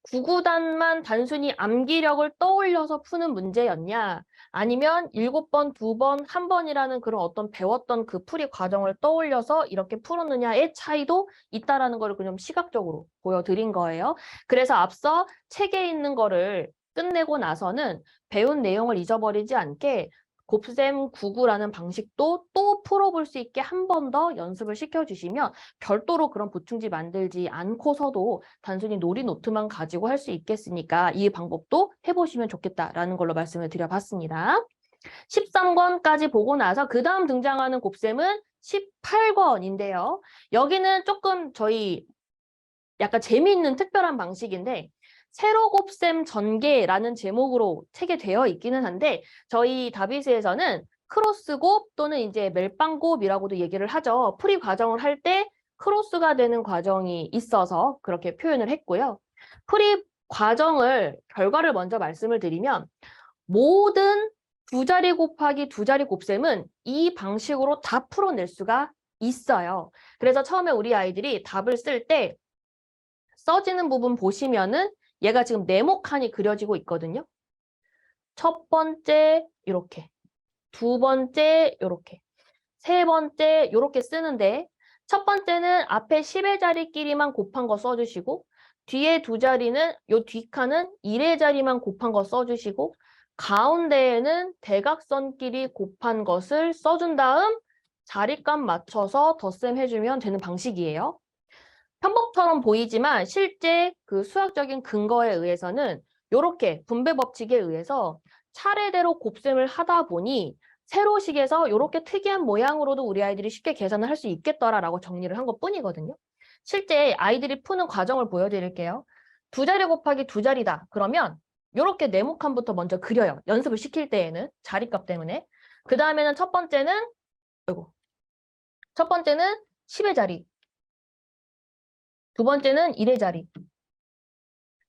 Speaker 1: 구구단만 단순히 암기력을 떠올려서 푸는 문제였냐 아니면 7번, 2번, 1번이라는 그런 어떤 배웠던 그 풀이 과정을 떠올려서 이렇게 풀었느냐의 차이도 있다라는 걸 그냥 시각적으로 보여드린 거예요. 그래서 앞서 책에 있는 거를 끝내고 나서는 배운 내용을 잊어버리지 않게 곱셈 구구라는 방식도 또 풀어볼 수 있게 한 번 더 연습을 시켜주시면 별도로 그런 보충지 만들지 않고서도 단순히 놀이노트만 가지고 할 수 있겠으니까 이 방법도 해보시면 좋겠다라는 걸로 말씀을 드려봤습니다. 13권까지 보고 나서 그 다음 등장하는 곱셈은 18권인데요. 여기는 조금 저희 약간 재미있는 특별한 방식인데 세로 곱셈 전개라는 제목으로 책에 되어 있기는 한데 저희 다비스에서는 크로스곱 또는 이제 멜빵곱이라고도 얘기를 하죠. 풀이 과정을 할 때 크로스가 되는 과정이 있어서 그렇게 표현을 했고요. 풀이 과정을 결과를 먼저 말씀을 드리면 모든 두 자리 곱하기 두 자리 곱셈은 이 방식으로 다 풀어낼 수가 있어요. 그래서 처음에 우리 아이들이 답을 쓸 때 써지는 부분 보시면은 얘가 지금 네모칸이 그려지고 있거든요. 첫 번째 이렇게, 두 번째 이렇게, 세 번째 이렇게 쓰는데 첫 번째는 앞에 10의 자리끼리만 곱한 거 써주시고 뒤에 두 자리는 요 뒷칸은 1의 자리만 곱한 거 써주시고 가운데에는 대각선끼리 곱한 것을 써준 다음 자리값 맞춰서 덧셈 해주면 되는 방식이에요. 편법처럼 보이지만 실제 그 수학적인 근거에 의해서는 이렇게 분배 법칙에 의해서 차례대로 곱셈을 하다 보니 세로식에서 이렇게 특이한 모양으로도 우리 아이들이 쉽게 계산을 할 수 있겠더라라고 정리를 한 것뿐이거든요. 실제 아이들이 푸는 과정을 보여드릴게요. 두 자리 곱하기 두 자리다. 그러면 이렇게 네모칸부터 먼저 그려요. 연습을 시킬 때에는 자리값 때문에. 그 다음에는 첫 번째는 10의 자리. 두 번째는 1의 자리.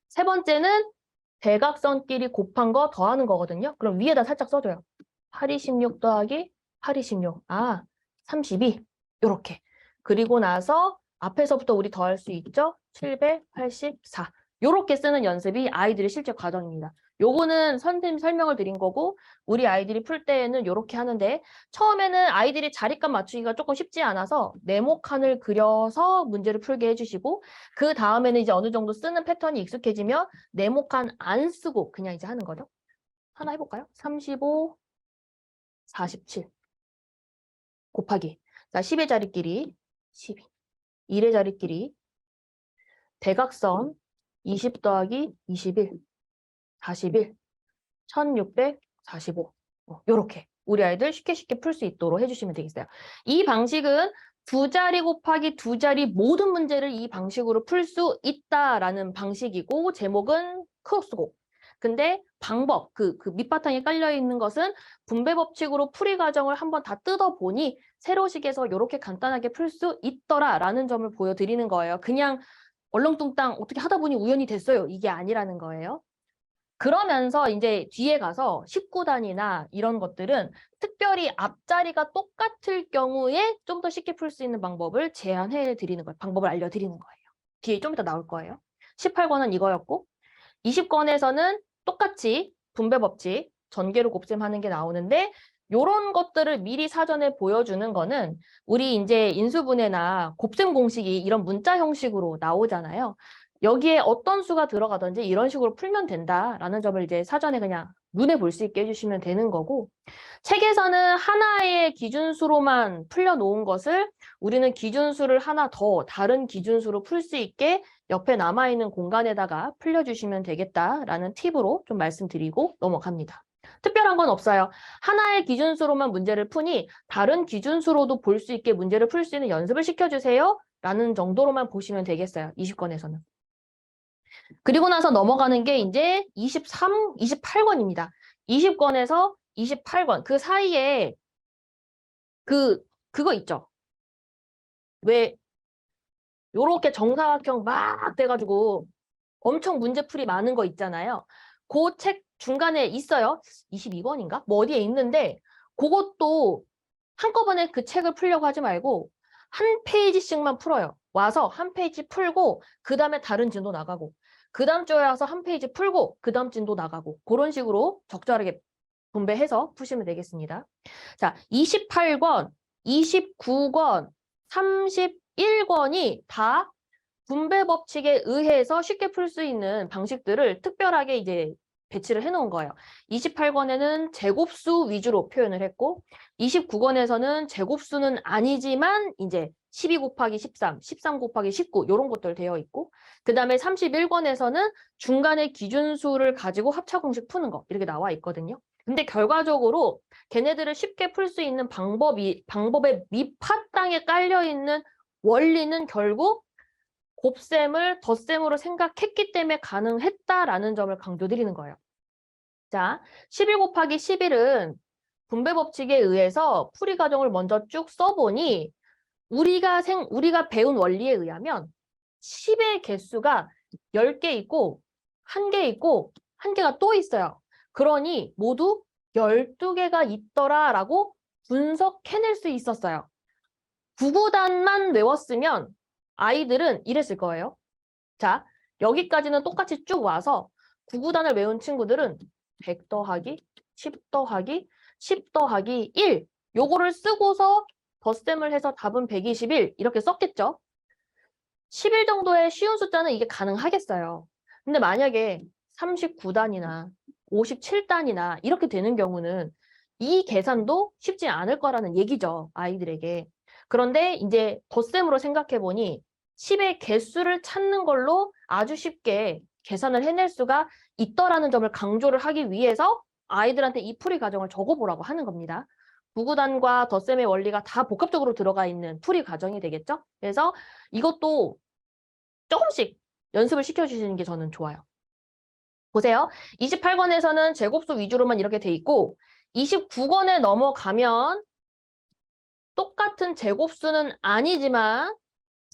Speaker 1: 세 번째는 대각선끼리 곱한 거 더하는 거거든요. 그럼 위에다 살짝 써줘요. 826 더하기 826. 32. 요렇게. 그리고 나서 앞에서부터 우리 더할 수 있죠? 784. 요렇게 쓰는 연습이 아이들의 실제 과정입니다. 요거는 선생님 설명을 드린 거고 우리 아이들이 풀 때에는 요렇게 하는데 처음에는 아이들이 자리값 맞추기가 조금 쉽지 않아서 네모칸을 그려서 문제를 풀게 해주시고 그 다음에는 이제 어느 정도 쓰는 패턴이 익숙해지면 네모칸 안 쓰고 그냥 이제 하는 거죠. 하나 해볼까요? 35, 47 곱하기 자 10의 자리끼리 12 1의 자리끼리 대각선 20 더하기 21 41 1645 요렇게 우리 아이들 쉽게 풀 수 있도록 해주시면 되겠어요. 이 방식은 두 자리 곱하기 두 자리 모든 문제를 이 방식으로 풀 수 있다라는 방식이고 제목은 크로스고 근데 방법, 그 밑바탕에 깔려있는 것은 분배 법칙으로 풀이 과정을 한번 다 뜯어보니 세로식에서 이렇게 간단하게 풀 수 있더라라는 점을 보여드리는 거예요. 그냥 얼렁뚱땅 어떻게 하다 보니 우연히 됐어요. 이게 아니라는 거예요. 그러면서 이제 뒤에 가서 19단이나 이런 것들은 특별히 앞자리가 똑같을 경우에 좀 더 쉽게 풀 수 있는 방법을 제안해 드리는 거예요. 방법을 알려드리는 거예요. 뒤에 좀 이따 나올 거예요. 18권은 이거였고 20권에서는 똑같이 분배 법칙, 전개로 곱셈하는 게 나오는데 요런 것들을 미리 사전에 보여주는 거는 우리 이제 인수분해나 곱셈 공식이 이런 문자 형식으로 나오잖아요. 여기에 어떤 수가 들어가든지 이런 식으로 풀면 된다라는 점을 이제 사전에 그냥 눈에 볼 수 있게 해주시면 되는 거고 책에서는 하나의 기준수로만 풀려놓은 것을 우리는 기준수를 하나 더 다른 기준수로 풀 수 있게 옆에 남아있는 공간에다가 풀려주시면 되겠다라는 팁으로 좀 말씀드리고 넘어갑니다. 특별한 건 없어요. 하나의 기준수로만 문제를 푸니 다른 기준수로도 볼 수 있게 문제를 풀 수 있는 연습을 시켜주세요. 라는 정도로만 보시면 되겠어요. 20권에서는. 그리고 나서 넘어가는 게 이제 28권입니다. 20권에서 28권. 그 사이에 그거 있죠. 왜 요렇게 정사각형 막 돼가지고 엄청 문제풀이 많은 거 있잖아요. 그 책 중간에 있어요. 22권인가? 뭐 어디에 있는데 그것도 한꺼번에 그 책을 풀려고 하지 말고 한 페이지씩만 풀어요. 와서 한 페이지 풀고 그 다음에 다른 진도 나가고 그 다음 주에 와서 한 페이지 풀고 그 다음 진도 나가고 그런 식으로 적절하게 분배해서 푸시면 되겠습니다. 자, 28권, 29권, 31권이 다 분배 법칙에 의해서 쉽게 풀 수 있는 방식들을 특별하게 이제 배치를 해놓은 거예요. 28권에는 제곱수 위주로 표현을 했고 29권에서는 제곱수는 아니지만 이제 12 곱하기 13, 13 곱하기 19 이런 것들 되어 있고 그 다음에 31권에서는 중간에 기준수를 가지고 합차공식 푸는 거 이렇게 나와 있거든요. 근데 결과적으로 걔네들을 쉽게 풀 수 있는 방법의 밑바탕에 깔려있는 원리는 결국 곱셈을 덧셈으로 생각했기 때문에 가능했다라는 점을 강조드리는 거예요. 자, 11 곱하기 11은 분배 법칙에 의해서 풀이 과정을 먼저 쭉 써보니 우리가 배운 원리에 의하면 10의 개수가 10개 있고 1개 있고 1개가 또 있어요. 그러니 모두 12개가 있더라라고 분석해낼 수 있었어요. 9구단만 외웠으면 아이들은 이랬을 거예요. 자, 여기까지는 똑같이 쭉 와서 9구단을 외운 친구들은 100 더하기 10 더하기 10 더하기 1 요거를 쓰고서 덧셈을 해서 답은 121 이렇게 썼겠죠. 11 정도의 쉬운 숫자는 이게 가능하겠어요. 근데 만약에 39단이나 57단이나 이렇게 되는 경우는 이 계산도 쉽지 않을 거라는 얘기죠, 아이들에게. 그런데 이제 덧셈으로 생각해 보니 10의 개수를 찾는 걸로 아주 쉽게 계산을 해낼 수가 있더라는 점을 강조를 하기 위해서 아이들한테 이 풀이 과정을 적어보라고 하는 겁니다. 부구단과 덧셈의 원리가 다 복합적으로 들어가 있는 풀이 과정이 되겠죠? 그래서 이것도 조금씩 연습을 시켜주시는 게 저는 좋아요. 보세요. 28권에서는 제곱수 위주로만 이렇게 돼 있고 29권에 넘어가면 똑같은 제곱수는 아니지만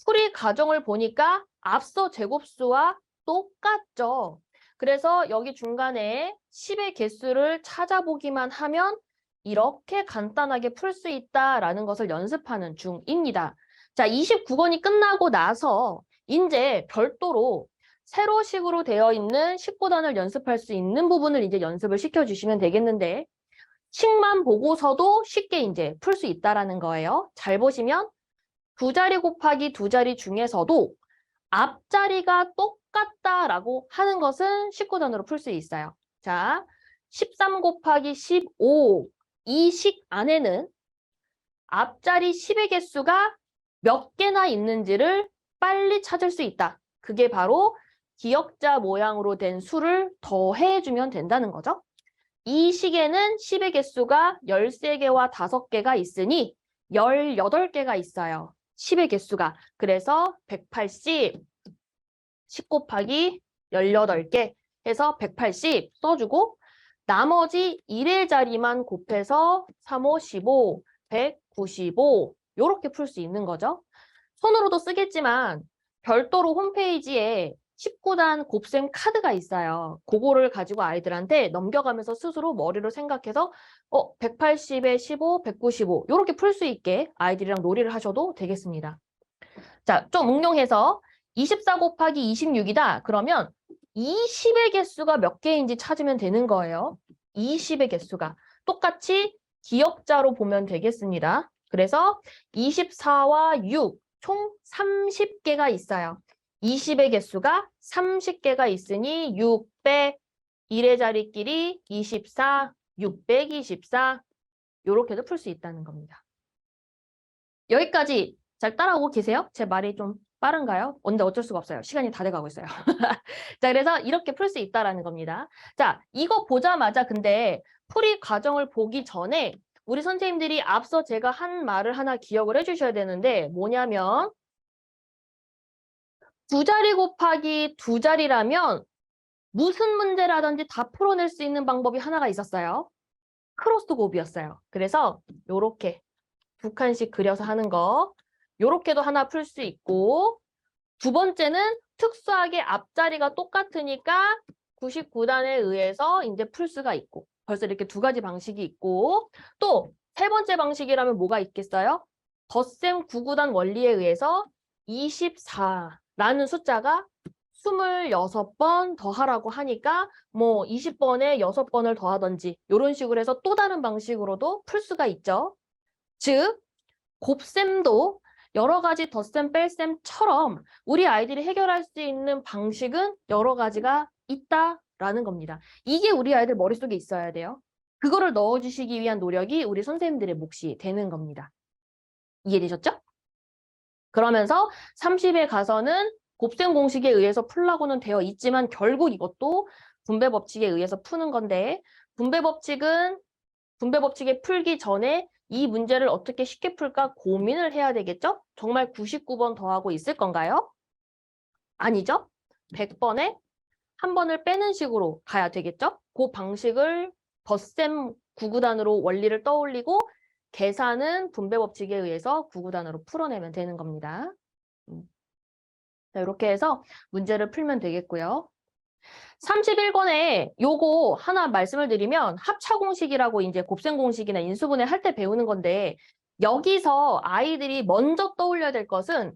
Speaker 1: 풀이 과정을 보니까 앞서 제곱수와 똑같죠. 그래서 여기 중간에 10의 개수를 찾아보기만 하면 이렇게 간단하게 풀 수 있다라는 것을 연습하는 중입니다. 자, 29권이 끝나고 나서 이제 별도로 세로식으로 되어 있는 19단을 연습할 수 있는 부분을 이제 연습을 시켜주시면 되겠는데 식만 보고서도 쉽게 이제 풀 수 있다라는 거예요. 잘 보시면 두 자리 곱하기 두 자리 중에서도 앞자리가 똑같다라고 하는 것은 19단으로 풀 수 있어요. 자, 13 곱하기 15 이 식 안에는 앞자리 10의 개수가 몇 개나 있는지를 빨리 찾을 수 있다. 그게 바로 기역자 모양으로 된 수를 더해주면 된다는 거죠. 이 식에는 10의 개수가 13개와 5개가 있으니 18개가 있어요. 10의 개수가. 그래서 180, 10 곱하기 18개 해서 180 써주고 나머지 1의 자리만 곱해서 3, 5, 15, 195 이렇게 풀 수 있는 거죠. 손으로도 쓰겠지만 별도로 홈페이지에 19단 곱셈 카드가 있어요. 그거를 가지고 아이들한테 넘겨가면서 스스로 머리로 생각해서 180에 15, 195 이렇게 풀 수 있게 아이들이랑 놀이를 하셔도 되겠습니다. 자, 좀 응용해서 24 곱하기 26이다. 그러면 20의 개수가 몇 개인지 찾으면 되는 거예요. 20의 개수가. 똑같이 기역자로 보면 되겠습니다. 그래서 24와 6, 총 30개가 있어요. 20의 개수가 30개가 있으니 600, 1의 자리끼리 24, 624 이렇게도 풀 수 있다는 겁니다. 여기까지 잘 따라오고 계세요? 제 말이 좀 빠른가요? 근데 어쩔 수가 없어요. 시간이 다 돼가고 있어요. 자, 그래서 이렇게 풀 수 있다라는 겁니다. 자, 이거 보자마자 근데 풀이 과정을 보기 전에 우리 선생님들이 앞서 제가 한 말을 하나 기억을 해주셔야 되는데 뭐냐면 두 자리 곱하기 두 자리라면 무슨 문제라든지 다 풀어낼 수 있는 방법이 하나가 있었어요. 크로스 곱이었어요. 그래서 요렇게 두 칸씩 그려서 하는 거 요렇게도 하나 풀 수 있고 두 번째는 특수하게 앞자리가 똑같으니까 99단에 의해서 이제 풀 수가 있고 벌써 이렇게 두 가지 방식이 있고 또 세 번째 방식이라면 뭐가 있겠어요? 덧셈 99단 원리에 의해서 24라는 숫자가 26번 더하라고 하니까 뭐 20번에 6번을 더하든지 이런 식으로 해서 또 다른 방식으로도 풀 수가 있죠. 즉 곱셈도 여러 가지 덧셈, 뺄셈처럼 우리 아이들이 해결할 수 있는 방식은 여러 가지가 있다라는 겁니다. 이게 우리 아이들 머릿속에 있어야 돼요. 그거를 넣어주시기 위한 노력이 우리 선생님들의 몫이 되는 겁니다. 이해되셨죠? 그러면서 30에 가서는 곱셈 공식에 의해서 풀라고는 되어 있지만 결국 이것도 분배 법칙에 의해서 푸는 건데 분배 법칙에 풀기 전에 이 문제를 어떻게 쉽게 풀까 고민을 해야 되겠죠? 정말 99번 더하고 있을 건가요? 아니죠? 100번에 한 번을 빼는 식으로 가야 되겠죠? 그 방식을 덧셈 99단으로 원리를 떠올리고 계산은 분배 법칙에 의해서 99단으로 풀어내면 되는 겁니다. 자, 이렇게 해서 문제를 풀면 되겠고요. 31권에 요거 하나 말씀을 드리면 합차 공식이라고 이제 곱셈 공식이나 인수분해 할 때 배우는 건데 여기서 아이들이 먼저 떠올려야 될 것은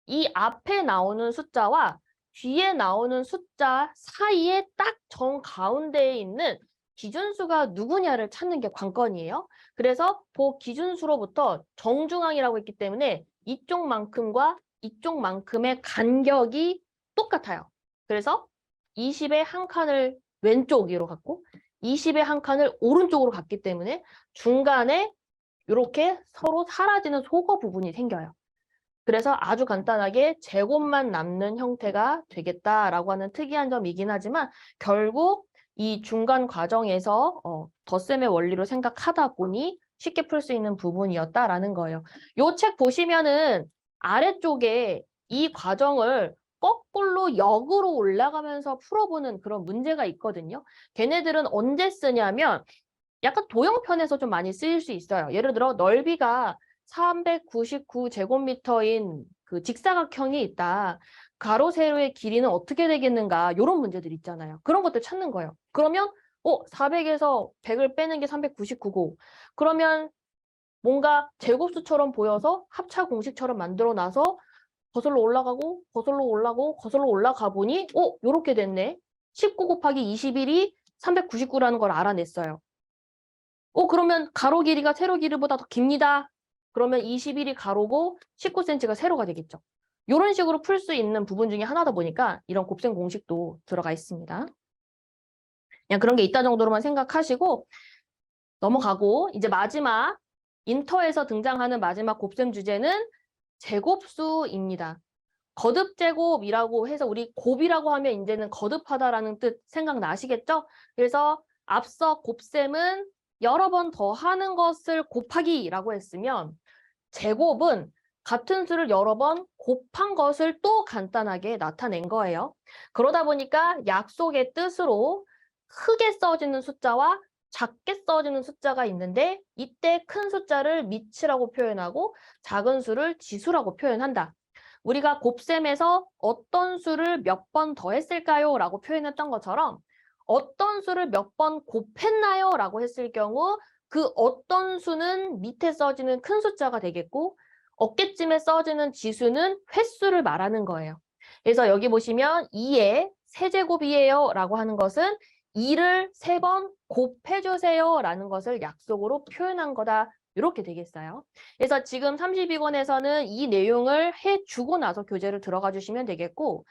Speaker 1: 이 앞에 나오는 숫자와 뒤에 나오는 숫자 사이에 딱 정 가운데에 있는 기준수가 누구냐를 찾는 게 관건이에요. 그래서 그 기준수로부터 정중앙이라고 했기 때문에 이쪽만큼과 이쪽만큼의 간격이 똑같아요. 그래서 20의 한 칸을 왼쪽 위로 갔고 20의 한 칸을 오른쪽으로 갔기 때문에 중간에 이렇게 서로 사라지는 소거 부분이 생겨요. 그래서 아주 간단하게 제곱만 남는 형태가 되겠다라고 하는 특이한 점이긴 하지만 결국 이 중간 과정에서 덧셈의 원리로 생각하다 보니 쉽게 풀 수 있는 부분이었다라는 거예요. 요 책 보시면은 아래쪽에 이 과정을 거꾸로 역으로 올라가면서 풀어보는 그런 문제가 있거든요. 걔네들은 언제 쓰냐면 약간 도형편에서 좀 많이 쓰일 수 있어요. 예를 들어 넓이가 399제곱미터인 그 직사각형이 있다. 가로, 세로의 길이는 어떻게 되겠는가? 이런 문제들 있잖아요. 그런 것들 찾는 거예요. 그러면 400에서 100을 빼는 게 399고 그러면 뭔가 제곱수처럼 보여서 합차 공식처럼 만들어놔서 거슬러 올라가고 거슬러 올라가고 거슬러 올라가 보니 요렇게 됐네. 19 곱하기 21이 399라는 걸 알아냈어요. 그러면 가로 길이가 세로 길이보다 더 깁니다. 그러면 21이 가로고 19cm가 세로가 되겠죠. 이런 식으로 풀 수 있는 부분 중에 하나다 보니까 이런 곱셈 공식도 들어가 있습니다. 그냥 그런 게 있다 정도로만 생각하시고 넘어가고 이제 마지막 인터에서 등장하는 마지막 곱셈 주제는 제곱수입니다. 거듭제곱이라고 해서 우리 곱이라고 하면 이제는 거듭하다라는 뜻 생각나시겠죠? 그래서 앞서 곱셈은 여러 번 더하는 것을 곱하기라고 했으면 제곱은 같은 수를 여러 번 곱한 것을 또 간단하게 나타낸 거예요. 그러다 보니까 약속의 뜻으로 크게 써지는 숫자와 작게 써지는 숫자가 있는데 이때 큰 숫자를 미치라고 표현하고 작은 수를 지수라고 표현한다. 우리가 곱셈에서 어떤 수를 몇 번 더했을까요? 라고 표현했던 것처럼 어떤 수를 몇 번 곱했나요? 라고 했을 경우 그 어떤 수는 밑에 써지는 큰 숫자가 되겠고 어깨쯤에 써지는 지수는 횟수를 말하는 거예요. 그래서 여기 보시면 2의 세제곱이에요 라고 하는 것은 2를 3번 곱해주세요 라는 것을 약속으로 표현한 거다. 이렇게 되겠어요. 그래서 지금 32권에서는 이 내용을 해주고 나서 교재를 들어가 주시면 되겠고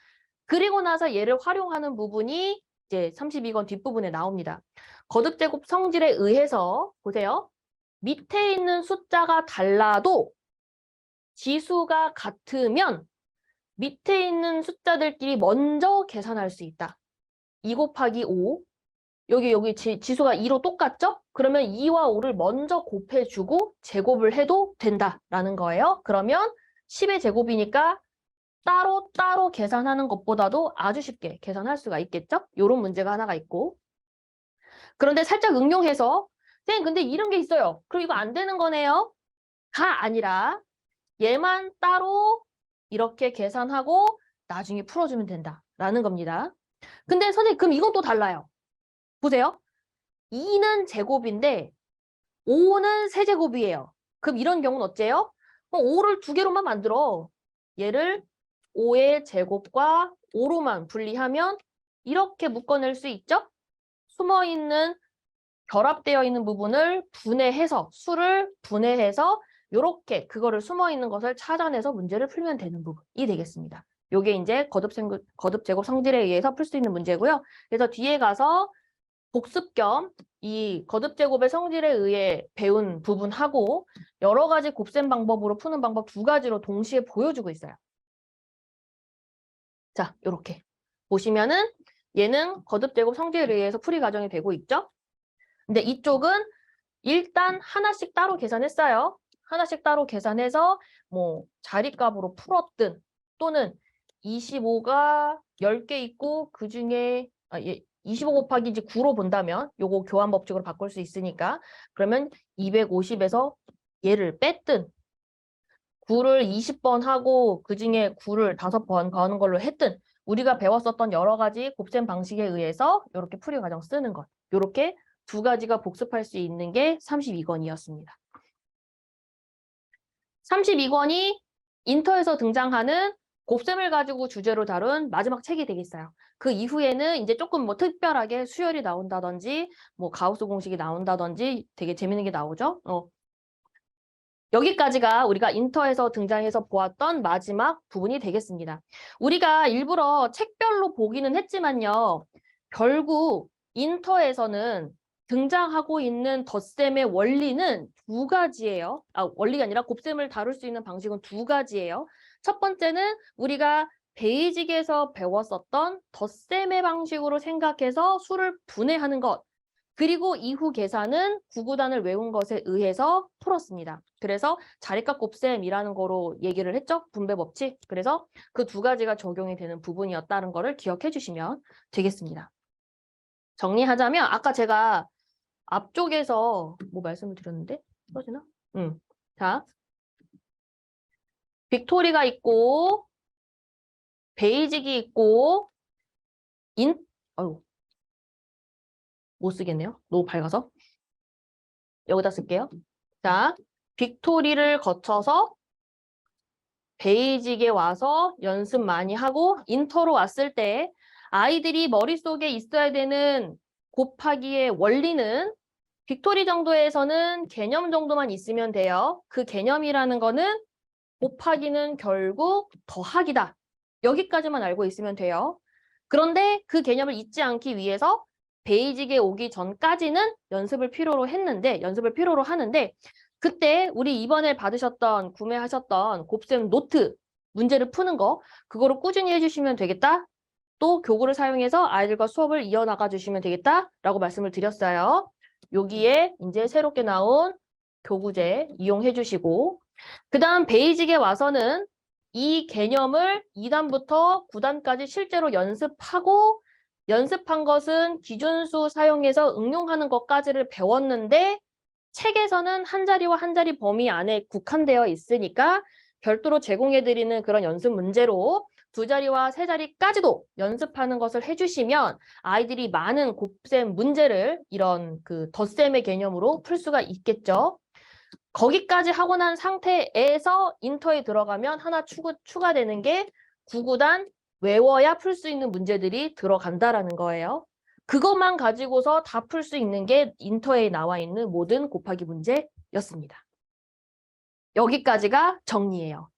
Speaker 1: 그리고 나서 얘를 활용하는 부분이 이제 32권 뒷부분에 나옵니다. 거듭제곱 성질에 의해서 보세요. 밑에 있는 숫자가 달라도 지수가 같으면 밑에 있는 숫자들끼리 먼저 계산할 수 있다. 2 곱하기 5 여기 지수가 2로 똑같죠? 그러면 2와 5를 먼저 곱해주고 제곱을 해도 된다라는 거예요. 그러면 10의 제곱이니까 따로 계산하는 것보다도 아주 쉽게 계산할 수가 있겠죠? 이런 문제가 하나가 있고. 그런데 살짝 응용해서 선생님 근데 이런 게 있어요. 그럼 이거 안 되는 거네요? 가 아니라 얘만 따로 이렇게 계산하고 나중에 풀어주면 된다라는 겁니다. 근데 선생님 그럼 이건 또 달라요. 보세요. 2는 제곱인데 5는 세제곱이에요. 그럼 이런 경우는 어째요? 5를 두 개로만 만들어. 얘를 5의 제곱과 5로만 분리하면 이렇게 묶어낼 수 있죠? 숨어있는 결합되어 있는 부분을 분해해서 수를 분해해서 이렇게 그거를 숨어있는 것을 찾아내서 문제를 풀면 되는 부분이 되겠습니다. 이게 이제 거듭제곱 성질에 의해서 풀 수 있는 문제고요. 그래서 뒤에 가서 복습 겸 이 거듭제곱의 성질에 의해 배운 부분하고 여러 가지 곱셈 방법으로 푸는 방법 두 가지로 동시에 보여주고 있어요. 자, 이렇게 보시면은 얘는 거듭제곱 성질에 의해서 풀이 과정이 되고 있죠. 근데 이쪽은 일단 하나씩 따로 계산했어요. 하나씩 따로 계산해서 뭐 자리값으로 풀었든 또는 25가 10개 있고 그중에 25 곱하기 이제 9로 본다면 요거 교환 법칙으로 바꿀 수 있으니까 그러면 250에서 얘를 뺐든 9를 20번 하고 그중에 9를 5번 거는 걸로 했든 우리가 배웠었던 여러 가지 곱셈 방식에 의해서 이렇게 풀이 과정 쓰는 것. 이렇게 두 가지가 복습할 수 있는 게 32권이었습니다. 32권이 인터에서 등장하는 곱셈을 가지고 주제로 다룬 마지막 책이 되겠어요. 그 이후에는 이제 조금 뭐 특별하게 수열이 나온다든지 뭐 가우스 공식이 나온다든지 되게 재밌는 게 나오죠. 여기까지가 우리가 인터에서 등장해서 보았던 마지막 부분이 되겠습니다. 우리가 일부러 책별로 보기는 했지만요. 결국 인터에서는 등장하고 있는 덧셈의 원리는 두 가지예요. 원리가 아니라 곱셈을 다룰 수 있는 방식은 두 가지예요. 첫 번째는 우리가 베이직에서 배웠었던 덧셈의 방식으로 생각해서 수를 분해하는 것. 그리고 이후 계산은 구구단을 외운 것에 의해서 풀었습니다. 그래서 자리값 곱셈이라는 거로 얘기를 했죠. 분배 법칙. 그래서 그 두 가지가 적용이 되는 부분이었다는 거를 기억해 주시면 되겠습니다. 정리하자면 아까 제가 앞쪽에서 뭐 말씀을 드렸는데 써지나? 자, 빅토리가 있고 베이직이 있고 아유, 못 쓰겠네요. 너무 밝아서. 여기다 쓸게요. 자, 빅토리를 거쳐서 베이직에 와서 연습 많이 하고 인터로 왔을 때 아이들이 머릿속에 있어야 되는 곱하기의 원리는 빅토리 정도에서는 개념 정도만 있으면 돼요. 그 개념이라는 거는 곱하기는 결국 더하기다. 여기까지만 알고 있으면 돼요. 그런데 그 개념을 잊지 않기 위해서 베이직에 오기 전까지는 연습을 필요로 하는데 그때 우리 이번에 구매하셨던 곱셈 노트 문제를 푸는 거 그거를 꾸준히 해주시면 되겠다. 또 교구를 사용해서 아이들과 수업을 이어나가 주시면 되겠다라고 말씀을 드렸어요. 여기에 이제 새롭게 나온 교구제 이용해 주시고 그 다음 베이직에 와서는 이 개념을 2단부터 9단까지 실제로 연습하고 연습한 것은 기준수 사용해서 응용하는 것까지를 배웠는데 책에서는 한 자리와 한 자리 범위 안에 국한되어 있으니까 별도로 제공해드리는 그런 연습 문제로 두 자리와 세 자리까지도 연습하는 것을 해주시면 아이들이 많은 곱셈 문제를 이런 그 덧셈의 개념으로 풀 수가 있겠죠. 거기까지 하고 난 상태에서 인터에 들어가면 하나 추가되는 게 구구단 외워야 풀 수 있는 문제들이 들어간다라는 거예요. 그것만 가지고서 다 풀 수 있는 게 인터에 나와 있는 모든 곱하기 문제였습니다. 여기까지가 정리예요.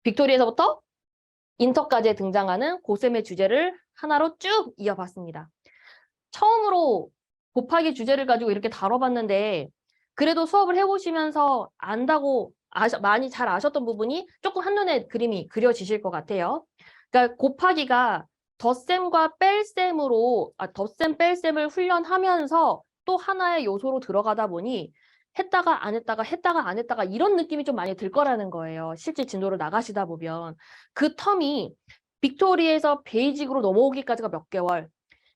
Speaker 1: 빅토리에서부터 인터까지 등장하는 곱셈의 주제를 하나로 쭉 이어봤습니다. 처음으로 곱하기 주제를 가지고 이렇게 다뤄봤는데 그래도 수업을 해보시면서 안다고 많이 잘 아셨던 부분이 조금 한눈에 그림이 그려지실 것 같아요. 그러니까 곱하기가 덧셈과 덧셈 뺄셈을 훈련하면서 또 하나의 요소로 들어가다 보니 했다가 안 했다가 했다가 안 했다가 이런 느낌이 좀 많이 들 거라는 거예요. 실제 진도를 나가시다 보면. 그 텀이 빅토리에서 베이직으로 넘어오기까지가 몇 개월,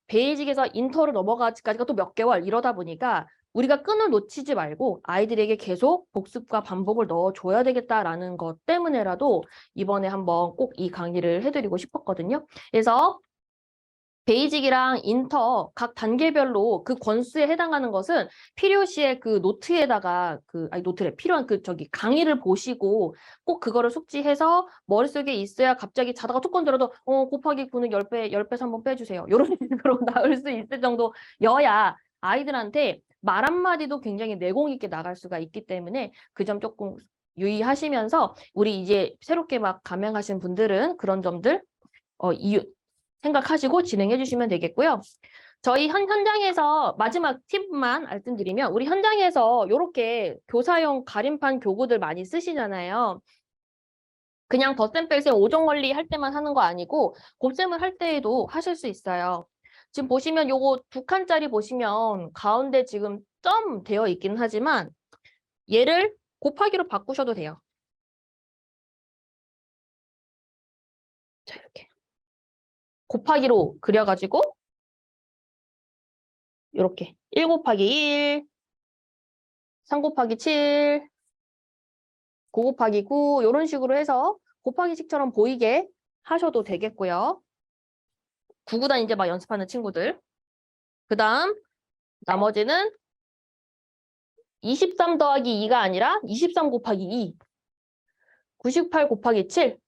Speaker 1: 베이직에서 인터로 넘어가기까지가 또 몇 개월 이러다 보니까 우리가 끈을 놓치지 말고 아이들에게 계속 복습과 반복을 넣어줘야 되겠다라는 것 때문에라도 이번에 한번 꼭 이 강의를 해드리고 싶었거든요. 그래서 베이직이랑 인터 각 단계별로 그 권수에 해당하는 것은 필요시에 그 노트에다가 필요한 강의를 보시고 꼭 그거를 숙지해서 머릿속에 있어야 갑자기 자다가 툭 건드려도 곱하기 9는 10배에서 한번 빼주세요. 이런 식으로 나올 수 있을 정도여야 아이들한테 말 한마디도 굉장히 내공 있게 나갈 수가 있기 때문에 그 점 조금 유의하시면서 우리 이제 새롭게 막 감행하신 분들은 그런 점들 생각하시고 진행해 주시면 되겠고요. 저희 현장에서 마지막 팁만 말씀드리면 우리 현장에서 이렇게 교사용 가림판 교구들 많이 쓰시잖아요. 그냥 덧셈 뺄셈 5종 원리 할 때만 하는 거 아니고 곱셈을 할 때에도 하실 수 있어요. 지금 보시면 요거 2칸짜리 보시면 가운데 지금 점 되어 있긴 하지만 얘를 곱하기로 바꾸셔도 돼요. 자, 이렇게. 곱하기로 그려가지고 이렇게 1 곱하기 1, 3 곱하기 7, 9 곱하기 9 이런 식으로 해서 곱하기식처럼 보이게 하셔도 되겠고요. 9구단 이제 막 연습하는 친구들. 그 다음 나머지는 23 더하기 2가 아니라 23 곱하기 2, 98 곱하기 7,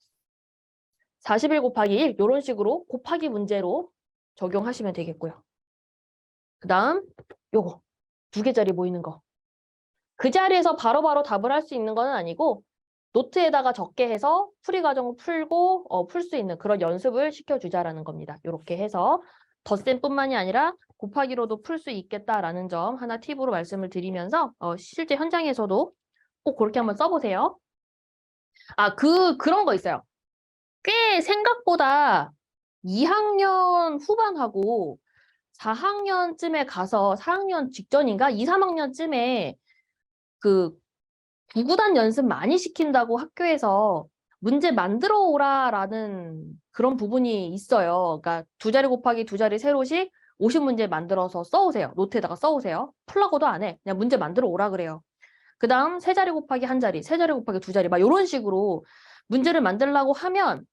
Speaker 1: 41 곱하기 1 이런 식으로 곱하기 문제로 적용하시면 되겠고요. 그 다음 요거 2개짜리 모이는 거. 그 자리에서 바로바로 답을 할 수 있는 건 아니고 노트에다가 적게 해서 풀이 과정을 풀고 풀 수 있는 그런 연습을 시켜주자라는 겁니다. 이렇게 해서 덧셈뿐만이 아니라 곱하기로도 풀 수 있겠다라는 점 하나 팁으로 말씀을 드리면서 실제 현장에서도 꼭 그렇게 한번 써보세요. 그런 거 있어요. 꽤 생각보다 2학년 후반하고 4학년쯤에 가서 4학년 직전인가? 2, 3학년쯤에 그 구구단 연습 많이 시킨다고 학교에서 문제 만들어 오라라는 그런 부분이 있어요. 그러니까 2자리 곱하기 2자리 세로씩 50문제 만들어서 써오세요. 노트에다가 써오세요. 풀라고도 안 해. 그냥 문제 만들어 오라 그래요. 그 다음 3자리 곱하기 1자리, 3자리 곱하기 2자리 막 이런 식으로 문제를 만들려고 하면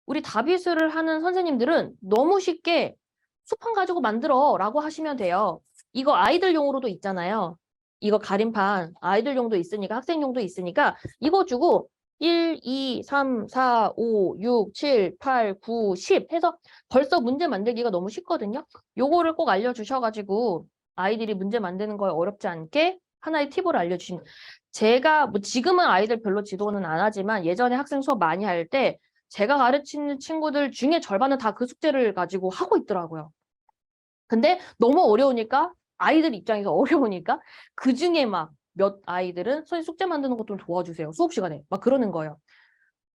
Speaker 1: 우리 답이수를 하는 선생님들은 너무 쉽게 수판 가지고 만들어 라고 하시면 돼요. 이거 아이들용으로도 있잖아요. 이거 가림판 아이들용도 있으니까 학생용도 있으니까 이거 주고 1, 2, 3, 4, 5, 6, 7, 8, 9, 10 해서 벌써 문제 만들기가 너무 쉽거든요. 요거를 꼭 알려주셔가지고 아이들이 문제 만드는 거에 어렵지 않게 하나의 팁을 알려주시면 제가 뭐 지금은 아이들 별로 지도는 안 하지만 예전에 학생 수업 많이 할 때 제가 가르치는 친구들 중에 절반은 다 그 숙제를 가지고 하고 있더라고요. 근데 너무 어려우니까 아이들 입장에서 어려우니까 그중에 막 몇 아이들은 선생님 숙제 만드는 것 좀 도와주세요. 수업 시간에 막 그러는 거예요.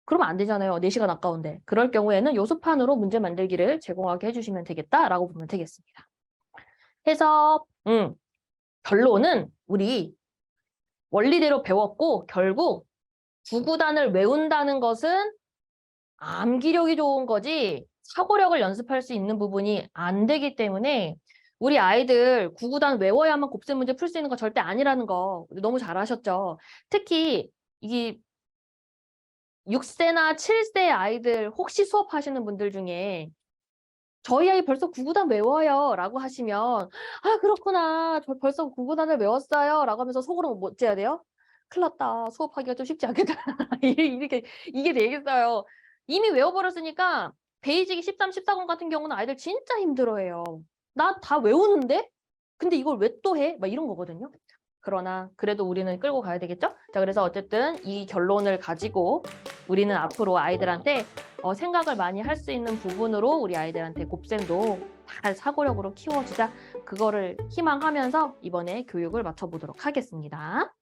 Speaker 1: 그러면 안 되잖아요. 4시간 아까운데. 그럴 경우에는 요수판으로 문제 만들기를 제공하게 해주시면 되겠다라고 보면 되겠습니다. 해서 결론은 우리 원리대로 배웠고 결국 구구단을 외운다는 것은 암기력이 좋은 거지 사고력을 연습할 수 있는 부분이 안 되기 때문에 우리 아이들 구구단 외워야만 곱셈 문제 풀 수 있는 거 절대 아니라는 거 너무 잘 아셨죠? 특히 이게 6세나 7세 아이들 혹시 수업하시는 분들 중에 저희 아이 벌써 구구단 외워요 라고 하시면 그렇구나 저 벌써 구구단을 외웠어요 라고 하면서 속으로 뭐 어째야 돼요? 큰일 났다 수업하기가 좀 쉽지 않겠다 이게 되겠어요. 이미 외워버렸으니까 베이직 13, 14권 같은 경우는 아이들 진짜 힘들어해요. 나 다 외우는데? 근데 이걸 왜 또 해? 막 이런 거거든요. 그러나 그래도 우리는 끌고 가야 되겠죠? 자, 그래서 어쨌든 이 결론을 가지고 우리는 앞으로 아이들한테 생각을 많이 할 수 있는 부분으로 우리 아이들한테 곱셈도 잘 사고력으로 키워주자. 그거를 희망하면서 이번에 교육을 마쳐보도록 하겠습니다.